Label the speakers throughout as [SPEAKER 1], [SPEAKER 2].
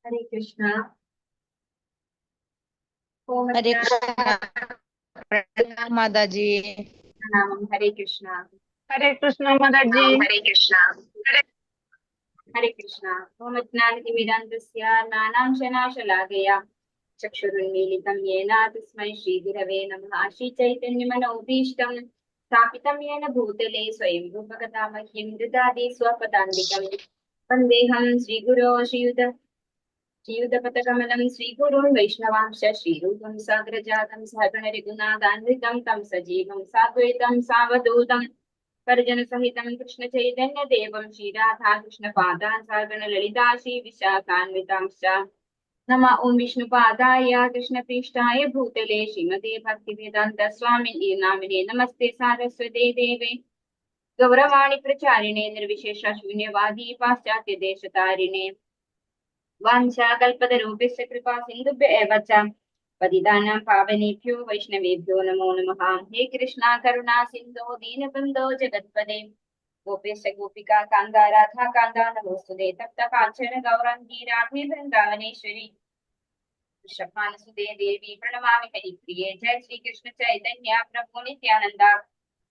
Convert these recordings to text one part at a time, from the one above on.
[SPEAKER 1] हरे कृष्णा। ओम
[SPEAKER 2] हरे
[SPEAKER 1] ज्ञान
[SPEAKER 2] कृष्णा। प्रणाम माता जी।
[SPEAKER 1] प्रणाम। हरे कृष्णा।
[SPEAKER 3] हरे कृष्णा माता जी।
[SPEAKER 1] हरे कृष्णा। हरे कृष्णा। ओम ज्ञानतिमिरान्धस्य ज्ञानांशनाशलाकया चक्षुरुन्मीलितं येन तस्मै श्रीगुरवे नमः। श्रीचैतन्यमनोभीष्टं स्थापितं येन भूतले स्वयं रूपकथा मह्यं ददाति स्वपदान्तिकं वन्देऽहं श्रीगुरो श्रीयुतपथकमलं श्रीगुरुन् वैष्णवांश श्रीरूपं साग्रजातं सहगणरघुनाथान्वितं तं सजीवं साद्वैतं सावधूतं परिजनसहितं कृष्णचैतन्यदेवं श्रीराधा कृष्णपादान् सहगणललिता श्रीविशाखान्वितांश्च नमः ॐ विष्णुपादाय कृष्णपृष्ठाय भूतले श्रीमते भक्तिवेदान्तस्वामिने नामिने नमस्ते सारस्वते देवे गौरवाणि प्रचारिणे निर्विशेषशून्यवादी पाश्चात्यदेशतारिणे वाञ्छाकल्पतरुभ्यश्च कृपा सिन्धुभ्य एव च पतितानां पावनेभ्यो वैष्णवेभ्यो नमो नमः। हे कृष्णा करुणा सिन्धो दीनबन्धो जगत्पदे गोपेश गोपिका कान्ता राधा कान्ता नमोस्तुते तप्त काञ्चन गौरङ्गी राधे वृन्दावनेश्वरी वृषभानुसुते देवी प्रणमामि हरिप्रिये। जय श्री कृष्ण चैतन्य प्रभु नित्यानन्द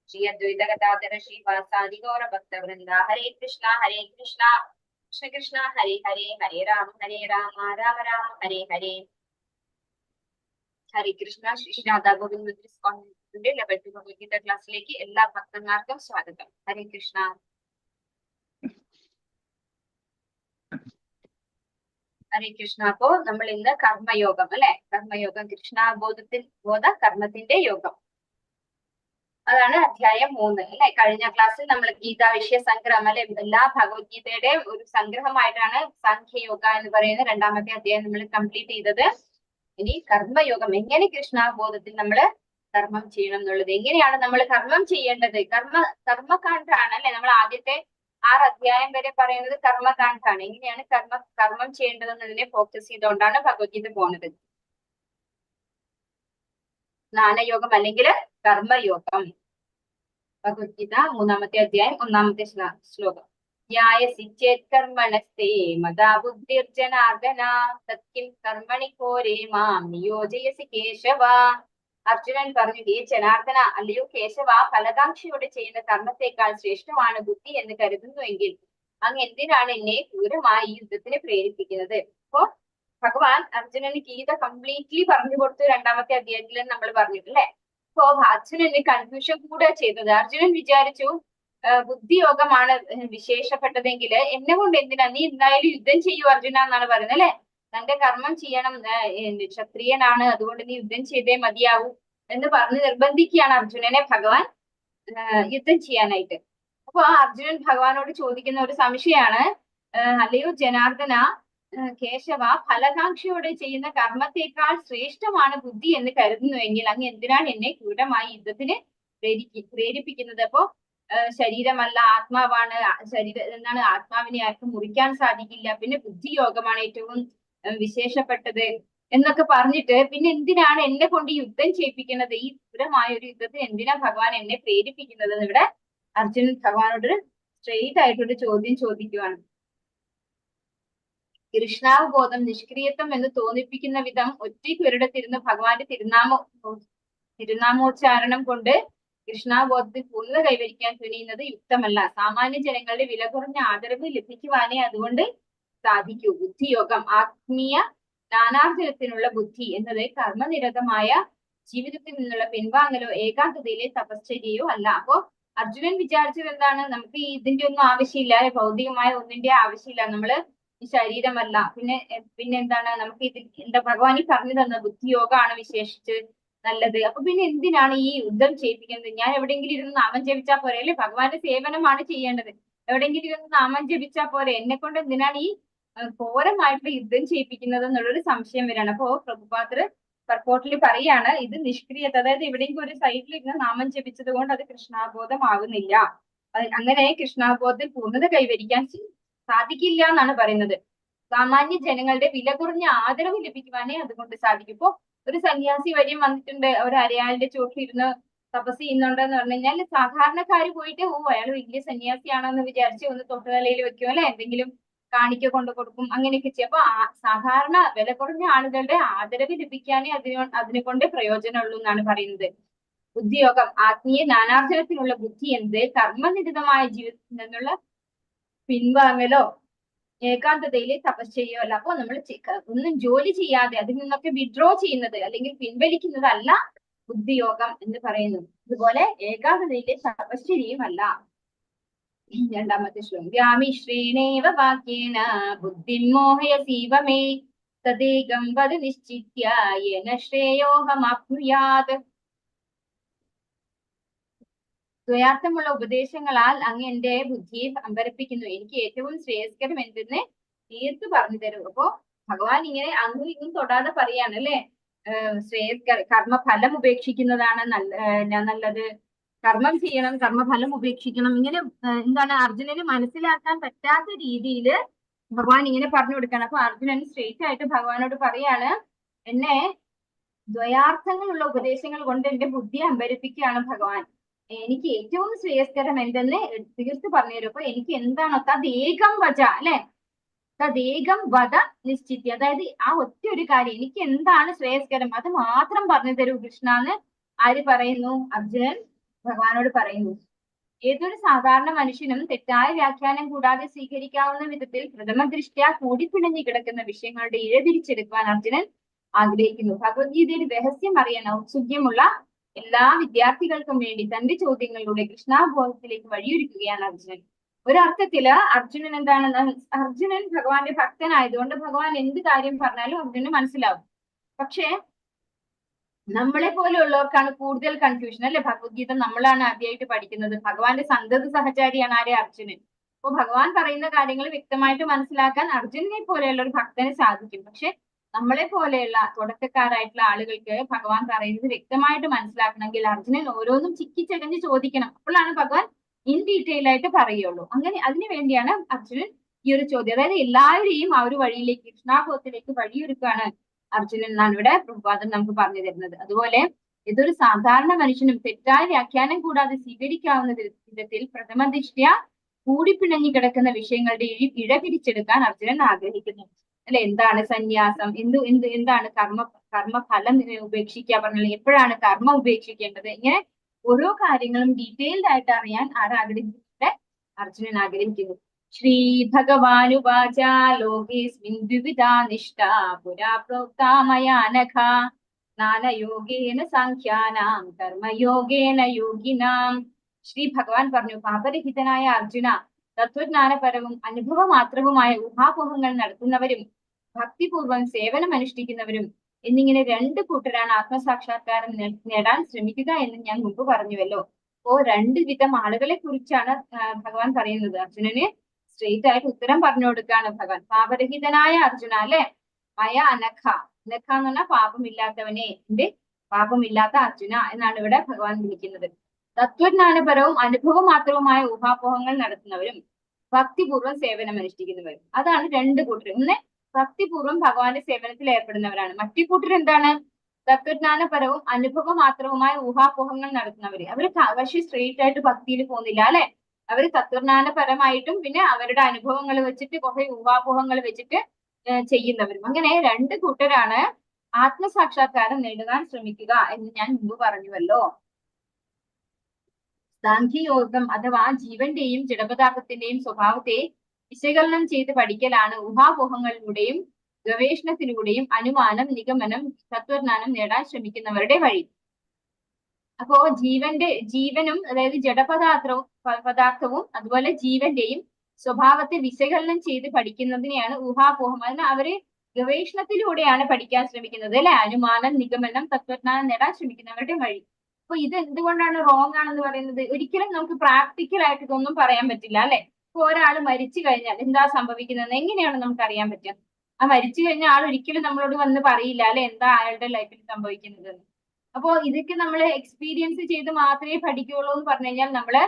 [SPEAKER 1] श्री अद्वैत गदाधर श्रीवासादि गौर भक्तवृन्दा। हरे कृष्णा कृष्ण कृष्ण हरे हरे हरे राम राम राम हरे हरे। ഹരേ കൃഷ്ണ. ശ്രീ രാധാ ഗോവിന്ദ കോൺവെന്റിന്റെ ലെവൽ 2 ഭഗവത്ഗീത ക്ലാസ്സിലേക്ക് എല്ലാ ഭക്തന്മാർക്കും സ്വാഗതം. ഹരേ കൃഷ്ണ. ഹരേ കൃഷ്ണ. അപ്പോ നമ്മൾ ഇന്ന് കർമ്മയോഗം അല്ലെ, കർമ്മയോഗം ബോധ കർമ്മത്തിന്റെ യോഗം, അതാണ് അധ്യായം 3 അല്ലെ. കഴിഞ്ഞ ക്ലാസ്സിൽ നമ്മൾ ഗീതാ വിഷയ സംഗ്രഹം അല്ലെ, എല്ലാ ഭഗവത്ഗീതയുടെയും ഒരു സംഗ്രഹമായിട്ടാണ് സാഖ്യയോഗ എന്ന് പറയുന്ന രണ്ടാമത്തെ അധ്യായം നമ്മൾ കംപ്ലീറ്റ് ചെയ്തത്. ഇനി കർമ്മയോഗം, എങ്ങനെ കൃഷ്ണാബോധത്തിൽ നമ്മൾ കർമ്മം ചെയ്യണം എന്നുള്ളത്, എങ്ങനെയാണ് നമ്മൾ കർമ്മം ചെയ്യേണ്ടത്, കർമ്മകാന്ഡാണ് അല്ലെ. നമ്മൾ ആദ്യത്തെ 6 അധ്യായം വരെ പറയുന്നത് കർമ്മകാന്ഡാണ്, എങ്ങനെയാണ് കർമ്മം ചെയ്യേണ്ടത് എന്നതിനെ ഫോക്കസ് ചെയ്തുകൊണ്ടാണ് ഭഗവത്ഗീത പോകുന്നത്. ജ്ഞാനയോഗം അല്ലെങ്കിൽ കർമ്മയോഗം. ഭഗവത്ഗീത 3-ാമത്തെ അധ്യായം 1-ാമത്തെ ശ്ലോകം. ധ്യായസി ചേത് കർമ്മണസ്തേ മദാ ബുദ്ധിർജനാർദ്ദന തത്കിം കർമ്മണി കോരേ മാം നിയോജയസി കേശവ. അർജുനൻ പറഞ്ഞു, ഹേ ജനാർദ്ദന, അല്ലയോ കേശവ, ഫലകാംക്ഷയോടെ ചെയ്യുന്ന കർമ്മത്തെക്കാൾ ശ്രേഷ്ഠമാണ് ബുദ്ധി എന്ന് കരുതുന്നുവെങ്കിൽ അങ്ങ് എന്തിനാണ് എന്നെ ക്രൂരമായി യുദ്ധത്തിന് പ്രേരിപ്പിക്കുന്നത്? അപ്പോ ഭഗവാൻ അർജുനന് ഗീത കംപ്ലീറ്റ്ലി പറഞ്ഞു കൊടുത്തു 2-ാമത്തെ അധ്യായത്തിൽ നമ്മൾ പറഞ്ഞിട്ടല്ലേ. അപ്പോ അർജുനന് കൺഫ്യൂഷൻ കൂടെ ചെയ്തത്. അർജുനൻ വിചാരിച്ചു ബുദ്ധിയോഗമാണ് വിശേഷപ്പെട്ടതെങ്കിൽ എന്നെ കൊണ്ട് എന്തിനാ, നീ എന്തായാലും യുദ്ധം ചെയ്യൂ അർജുന എന്നാണ് പറയുന്നത് അല്ലെ. തന്റെ കർമ്മം ചെയ്യണം, ക്ഷത്രിയനാണ്, അതുകൊണ്ട് നീ യുദ്ധം ചെയ്തേ മതിയാവൂ എന്ന് പറഞ്ഞ് നിർബന്ധിക്കുകയാണ് അർജുനനെ ഭഗവാൻ യുദ്ധം ചെയ്യാനായിട്ട്. അപ്പൊ അർജുനൻ ഭഗവാനോട് ചോദിക്കുന്ന ഒരു സംശയമാണ്, അല്ലയോ ജനാർദ്ദന, കേശവ, ഫലകാംക്ഷയോടെ ചെയ്യുന്ന കർമ്മത്തെക്കാൾ ശ്രേഷ്ഠമാണ് ബുദ്ധി എന്ന് കരുതുന്നുവെങ്കിൽ അങ്ങ് എന്തിനാണ് എന്നെ ക്രൂരമായി യുദ്ധത്തിന് പ്രേരിപ്പിക്കുന്നത്? അപ്പോ ശരീരമല്ല ആത്മാവാണ്, എന്താണ്, ആത്മാവിനെ ആർക്കും മുറിക്കാൻ സാധിക്കില്ല, പിന്നെ ബുദ്ധിയോഗമാണ് ഏറ്റവും വിശേഷപ്പെട്ടത് എന്നൊക്കെ പറഞ്ഞിട്ട് പിന്നെ എന്തിനാണ് എന്നെ കൊണ്ട് യുദ്ധം ചെയ്യിപ്പിക്കുന്നത്, ഈ ക്രൂരമായ ഒരു യുദ്ധത്തിന് എന്തിനാ ഭഗവാൻ എന്നെ പ്രേരിപ്പിക്കുന്നത് എന്ന് ഇവിടെ അർജുനൻ ഭഗവാനോട് സ്ട്രെയിറ്റ് ആയിട്ടൊരു ചോദ്യം ചോദിക്കുവാണ്. കൃഷ്ണാവബോധം നിഷ്ക്രിയത്വം എന്ന് തോന്നിപ്പിക്കുന്ന വിധം ഒറ്റയ്ക്കൊരിടത്തിരുന്ന് ഭഗവാന്റെ തിരുനാമോച്ചാരണം കൊണ്ട് കൃഷ്ണാബോധത്തിൽ പൂർണ്ണത കൈവരിക്കാൻ തുനിയുന്നത് യുക്തമല്ല. സാമാന്യ ജനങ്ങളുടെ വില കുറഞ്ഞ ആദരവ് ലഭിക്കുവാനേ അതുകൊണ്ട് സാധിക്കൂ. ബുദ്ധിയോഗം, ആത്മീയ ജ്ഞാനാർജനത്തിനുള്ള ബുദ്ധി എന്നത് കർമ്മനിരതമായ ജീവിതത്തിൽ നിന്നുള്ള പിൻവാങ്ങലോ ഏകാന്തതയിലെ തപശ്ചര്യയോ അല്ല. അപ്പോ അർജുനൻ വിചാരിച്ചത് എന്താണ്, നമുക്ക് ഇതിന്റെ ഒന്നും ആവശ്യമില്ല, ഭൗതികമായ ഒന്നിന്റെ ആവശ്യമില്ല, നമ്മള് ഈ ശരീരമല്ല, പിന്നെ എന്താണ്, നമുക്ക് എന്താ ഭഗവാൻ പറഞ്ഞു തന്ന ബുദ്ധിയോഗമാണ് വിശേഷിച്ച് നല്ലത്. അപ്പൊ പിന്നെ എന്തിനാണ് ഈ യുദ്ധം ചെയ്യിപ്പിക്കുന്നത്? ഞാൻ എവിടെയെങ്കിലും ഇരുന്ന് നാമം ജപിച്ചാൽ പോരെ അല്ലെ, ഭഗവാന്റെ സേവനമാണ് ചെയ്യേണ്ടത്. എവിടെയെങ്കിലും ഇരുന്ന് നാമം ജപിച്ചാൽ പോരെ, എന്നെ കൊണ്ട് എന്തിനാണ് ഈ ഘോരമായിട്ടുള്ള യുദ്ധം ചെയ്യിപ്പിക്കുന്നത് എന്നുള്ളൊരു സംശയം വരികയാണ്. അപ്പോ പ്രഭുപാദർ പർപ്പോട്ടിൽ പറയാണ്, ഇത് നിഷ്ക്രിയത, അതായത് എവിടെയെങ്കിലും ഒരു സൈഡിൽ ഇരുന്ന് നാമം ജപിച്ചത് കൊണ്ട് അത് കൃഷ്ണാബോധമാകുന്നില്ല, അങ്ങനെ കൃഷ്ണാബോധത്തിൽ പൂർണ്ണത കൈവരിക്കാൻ സാധിക്കില്ല എന്നാണ് പറയുന്നത്. സാമാന്യ ജനങ്ങളുടെ വില കുറഞ്ഞ ആദരവ് ലഭിക്കുവാനേ അതുകൊണ്ട് സാധിക്കും. ഇപ്പോ ഒരു സന്യാസി വര്യം വന്നിട്ടുണ്ട്, ഒരു അരയാലിന്റെ ചോട്ടിലിരുന്ന് തപസ് ചെയ്യുന്നുണ്ടെന്ന് പറഞ്ഞു കഴിഞ്ഞാൽ സാധാരണക്കാര് പോയിട്ട് അയാൾ വലിയ സന്യാസിയാണോ എന്ന് വിചാരിച്ച് ഒന്ന് തൊട്ടുതലയിൽ വെക്കുമോ അല്ലെ, എന്തെങ്കിലും കാണിക്ക കൊണ്ട് കൊടുക്കും, അങ്ങനെയൊക്കെ ചെയ്യും. അപ്പൊ സാധാരണ വില കുറഞ്ഞ ആളുകളുടെ ആദരവ് ലഭിക്കാനേ അതിനെ കൊണ്ട് പ്രയോജനമുള്ളൂ എന്നാണ് പറയുന്നത്. ബുദ്ധിയോഗം ആത്മീയ നാനാർത്ഥത്തിലുള്ള ബുദ്ധി എന്ത് കർമ്മനിരതമായ ജീവിതത്തിൽ നിന്നുള്ള പിൻവാങ്ങലോ ഏകാന്തതയിലെ തപശ്ചര്യോ അല്ല. അപ്പൊ നമ്മൾ ഒന്നും ജോലി ചെയ്യാതെ അതിൽ നിന്നൊക്കെ വിഡ്രോ ചെയ്യുന്നത് അല്ലെങ്കിൽ പിൻവലിക്കുന്നതല്ല ബുദ്ധിയോഗം എന്ന് പറയുന്നു. അതുപോലെ ഏകാന്തതയിലെ തപശ്ചര്യയും അല്ല. രണ്ടാമത്തെ ശ്ലോകം വ്യാമിശ്രേണേവ വാക്യേന ബുദ്ധിമോഹയസീവ മേ തദേകം വദ നിശ്ചിത്യ യേന ശ്രേയോഹമാപ്നുയാത്. ദ്വയാർത്ഥമുള്ള ഉപദേശങ്ങളാൽ അങ്ങ് എന്റെ ബുദ്ധിയെ അമ്പരപ്പിക്കുന്നു. എനിക്ക് ഏറ്റവും ശ്രേയസ്കരം എന്തെന്ന് തീർത്ത് പറഞ്ഞു തരൂ. അപ്പോ ഭഗവാൻ ഇങ്ങനെ അങ്ങും ഇങ്ങും തൊടാതെ പറയാണ് അല്ലെ, കർമ്മഫലം ഉപേക്ഷിക്കുന്നതാണ് നല്ലത്, കർമ്മം ചെയ്യണം, കർമ്മഫലം ഉപേക്ഷിക്കണം. ഇങ്ങനെ എന്താണ് അർജുനന് മനസ്സിലാക്കാൻ പറ്റാത്ത രീതിയിൽ ഭഗവാൻ ഇങ്ങനെ പറഞ്ഞു കൊടുക്കണം. അപ്പൊ അർജുനൻ സ്ട്രെയിറ്റ് ആയിട്ട് ഭഗവാനോട് പറയാണ്, എന്നെ ദ്വയാർത്ഥങ്ങളുള്ള ഉപദേശങ്ങൾ കൊണ്ട് എന്റെ ബുദ്ധിയെ അമ്പരിപ്പിക്കുകയാണ് ഭഗവാൻ. എനിക്ക് ഏറ്റവും ശ്രേയസ്കരം എന്തെന്ന് തീർത്ത് പറഞ്ഞു തരും. അപ്പൊ എനിക്ക് എന്താണോ തദേകം വച അല്ലെ, തദേകം വധ നിശ്ചിത്യ, അതായത് ആ ഒറ്റ ഒരു കാര്യം എനിക്ക് എന്താണ് ശ്രേയസ്കരം അത് മാത്രം പറഞ്ഞു തരൂ കൃഷ്ണ എന്ന് ആര് പറയുന്നു? അർജുനൻ ഭഗവാനോട് പറയുന്നു. ഏതൊരു സാധാരണ മനുഷ്യനും തെറ്റായ വ്യാഖ്യാനം കൂടാതെ സ്വീകരിക്കാവുന്ന വിധത്തിൽ പ്രഥമ ദൃഷ്ട്യാ കൂടിപ്പിണഞ്ഞു കിടക്കുന്ന വിഷയങ്ങളുടെ ഇഴതിരിച്ചെടുക്കുവാൻ അർജുനൻ ആഗ്രഹിക്കുന്നു. ഭഗവത്ഗീതയുടെ രഹസ്യം അറിയാൻ ഔത്സുഖ്യമുള്ള എല്ലാ വിദ്യാർത്ഥികൾക്കും വേണ്ടി തന്റെ ചോദ്യങ്ങളിലൂടെ കൃഷ്ണാബോധത്തിലേക്ക് വഴിയൊരുക്കുകയാണ് അർജുനൻ. ഒരർത്ഥത്തില് അർജുനൻ എന്താണ്, അർജുനൻ ഭഗവാന്റെ ഭക്തനായതുകൊണ്ട് ഭഗവാൻ എന്ത് കാര്യം പറഞ്ഞാലും അർജുനന് മനസ്സിലാവും. പക്ഷേ നമ്മളെ പോലെയുള്ളവർക്കാണ് കൂടുതൽ കൺഫ്യൂഷൻ അല്ലെ. ഭഗവത്ഗീത നമ്മളാണ് ആദ്യമായിട്ട് പഠിക്കുന്നത്. ഭഗവാന്റെ സന്തത സഹചാരിയാണ് ആരെ? അർജുനൻ. അപ്പൊ ഭഗവാൻ പറയുന്ന കാര്യങ്ങൾ വ്യക്തമായിട്ട് മനസ്സിലാക്കാൻ അർജുനനെ പോലെയുള്ള ഒരു ഭക്തന് സാധിക്കും. പക്ഷെ നമ്മളെ പോലെയുള്ള തുടക്കക്കാരായിട്ടുള്ള ആളുകൾക്ക് ഭഗവാൻ പറയുന്നത് വ്യക്തമായിട്ട് മനസ്സിലാക്കണമെങ്കിൽ അർജുനൻ ഓരോന്നും ചിക്കിച്ചകഞ്ഞ് ചോദിക്കണം. അപ്പോഴാണ് ഭഗവാൻ ഇൻ ഡീറ്റെയിൽ ആയിട്ട് പറയുള്ളൂ. അങ്ങനെ അതിനു വേണ്ടിയാണ് അർജുനൻ ഈ ഒരു ചോദ്യം, അതായത് എല്ലാവരെയും ആ ഒരു വഴിയിലേക്ക് കൃഷ്ണാബോധത്തിലേക്ക് വഴിയൊരുക്കാണ് അർജുനൻ എന്നാണ് ഇവിടെ പ്രഭുപാദൻ നമുക്ക് പറഞ്ഞു തരുന്നത്. അതുപോലെ ഇതൊരു സാധാരണ മനുഷ്യനും തെറ്റായ വ്യാഖ്യാനം കൂടാതെ സ്വീകരിക്കാവുന്ന വിധത്തിൽ പ്രഥമ ദൃഷ്ട്യാ കൂടിപ്പിണഞ്ഞു കിടക്കുന്ന വിഷയങ്ങളുടെ ഇഴ പിരിച്ചെടുക്കാൻ അർജുനൻ ആഗ്രഹിക്കുന്നു അല്ലെ. എന്താണ് സന്യാസം, എന്താണ് കർമ്മഫലം ഉപേക്ഷിക്കുക പറഞ്ഞാൽ എപ്പോഴാണ് കർമ്മം ഉപേക്ഷിക്കേണ്ടത്, ഇങ്ങനെ ഓരോ കാര്യങ്ങളും ഡീറ്റെയിൽഡ് ആയിട്ട് അറിയാൻ ആരാഗ്രഹിച്ചിട്ട് അർജുനൻ ആഗ്രഹിക്കുന്നു. ശ്രീ ഭഗവാനുവാച ലോകേസ്മിൻ ദ്വിവിധാ നിഷ്ഠാ പുരാ പ്രോക്താ മയാ നഘ ജ്ഞാനയോഗേന സാഖ്യാനാം കർമ്മയോഗേന യോഗിനാം. ശ്രീ ഭഗവാൻ പറഞ്ഞു, പാപരഹിതനായ അർജുന, തത്വജ്ഞാനപരവും അനുഭവമാത്രവുമായ ഊഹാപോഹങ്ങൾ നടത്തുന്നവരും ഭക്തിപൂർവം സേവനം അനുഷ്ഠിക്കുന്നവരും എന്നിങ്ങനെ രണ്ട് കൂട്ടരാണ് ആത്മസാക്ഷാത്കാരം നേടാൻ ശ്രമിക്കുക എന്ന് ഞാൻ മുമ്പ് പറഞ്ഞുവല്ലോ. അപ്പോ രണ്ട് വിധം ആളുകളെ കുറിച്ചാണ് ഭഗവാൻ പറയുന്നത്. അർജുനന് സ്ട്രെയിറ്റ് ആയിട്ട് ഉത്തരം പറഞ്ഞു കൊടുക്കുകയാണ് ഭഗവാൻ. പാപരഹിതനായ അർജുന അല്ലെ, മയ അനഘ, അനഘ എന്ന് പറഞ്ഞാൽ പാപമില്ലാത്തവനെ, എന്റെ പാപമില്ലാത്ത അർജുന എന്നാണ് ഇവിടെ ഭഗവാൻ വിളിക്കുന്നത്. തത്വജ്ഞാനപരവും അനുഭവം മാത്രവുമായ ഊഹാപോഹങ്ങൾ നടത്തുന്നവരും ഭക്തിപൂർവ്വം സേവനം അനുഷ്ഠിക്കുന്നവരും, അതാണ് രണ്ട് കൂട്ടർ. ഒന്ന് ഭക്തിപൂർവ്വം ഭഗവാന്റെ സേവനത്തിൽ ഏർപ്പെടുന്നവരാണ്. മറ്റു കൂട്ടർ എന്താണ്? തത്വജ്ഞാനപരവും അനുഭവം മാത്രവുമായ ഊഹാപോഹങ്ങൾ നടത്തുന്നവര്. അവര് പക്ഷേ സ്ട്രെയിറ്റ് ആയിട്ട് ഭക്തിയിൽ പോകുന്നില്ല അല്ലെ. അവര് തത്വജ്ഞാനപരമായിട്ടും പിന്നെ അവരുടെ അനുഭവങ്ങൾ വെച്ചിട്ട് കുറെ ഊഹാപോഹങ്ങൾ വെച്ചിട്ട് ചെയ്യുന്നവരും. അങ്ങനെ രണ്ട് കൂട്ടരാണ് ആത്മസാക്ഷാത്കാരം നേടുവാൻ ശ്രമിക്കുക എന്ന് ഞാൻ മുമ്പ് പറഞ്ഞുവല്ലോ. സാഖ്യയോഗം അഥവാ ജീവന്റെയും ജഡപദാർത്ഥത്തിന്റെയും സ്വഭാവത്തെ വിശകലനം ചെയ്ത് പഠിക്കലാണ് ഊഹാപോഹങ്ങളിലൂടെയും ഗവേഷണത്തിലൂടെയും അനുമാനം, നിഗമനം, തത്വജ്ഞാനം നേടാൻ ശ്രമിക്കുന്നവരുടെ വഴി. അപ്പോ ജീവനും അതായത് ജഡപദാർത്ഥവും അതുപോലെ ജീവന്റെയും സ്വഭാവത്തെ വിശകലനം ചെയ്ത് പഠിക്കുന്നതിനെയാണ് ഊഹാപോഹം. അതിന് അവര് ഗവേഷണത്തിലൂടെയാണ് പഠിക്കാൻ ശ്രമിക്കുന്നത് അല്ലെ. അനുമാനം, നിഗമനം, തത്വജ്ഞാനം നേടാൻ ശ്രമിക്കുന്നവരുടെ വഴി. അപ്പൊ ഇത് എന്തുകൊണ്ടാണ് റോങ് ആണെന്ന് പറയുന്നത്? ഒരിക്കലും നമുക്ക് പ്രാക്ടിക്കൽ ആയിട്ട് ഇതൊന്നും പറയാൻ പറ്റില്ല അല്ലെ. ഇപ്പൊ ഒരാൾ മരിച്ചു കഴിഞ്ഞാൽ എന്താ സംഭവിക്കുന്നത് എങ്ങനെയാണ് നമുക്ക് അറിയാൻ പറ്റുക? ആ മരിച്ചു കഴിഞ്ഞ ആൾ ഒരിക്കലും നമ്മളോട് വന്ന് പറയില്ല അല്ലെ എന്താ അയാളുടെ ലൈഫിൽ സംഭവിക്കുന്നത്. അപ്പോ ഇതൊക്കെ നമ്മൾ എക്സ്പീരിയൻസ് ചെയ്ത് മാത്രമേ പഠിക്കുകയുള്ളൂ എന്ന് പറഞ്ഞു കഴിഞ്ഞാൽ നമ്മള്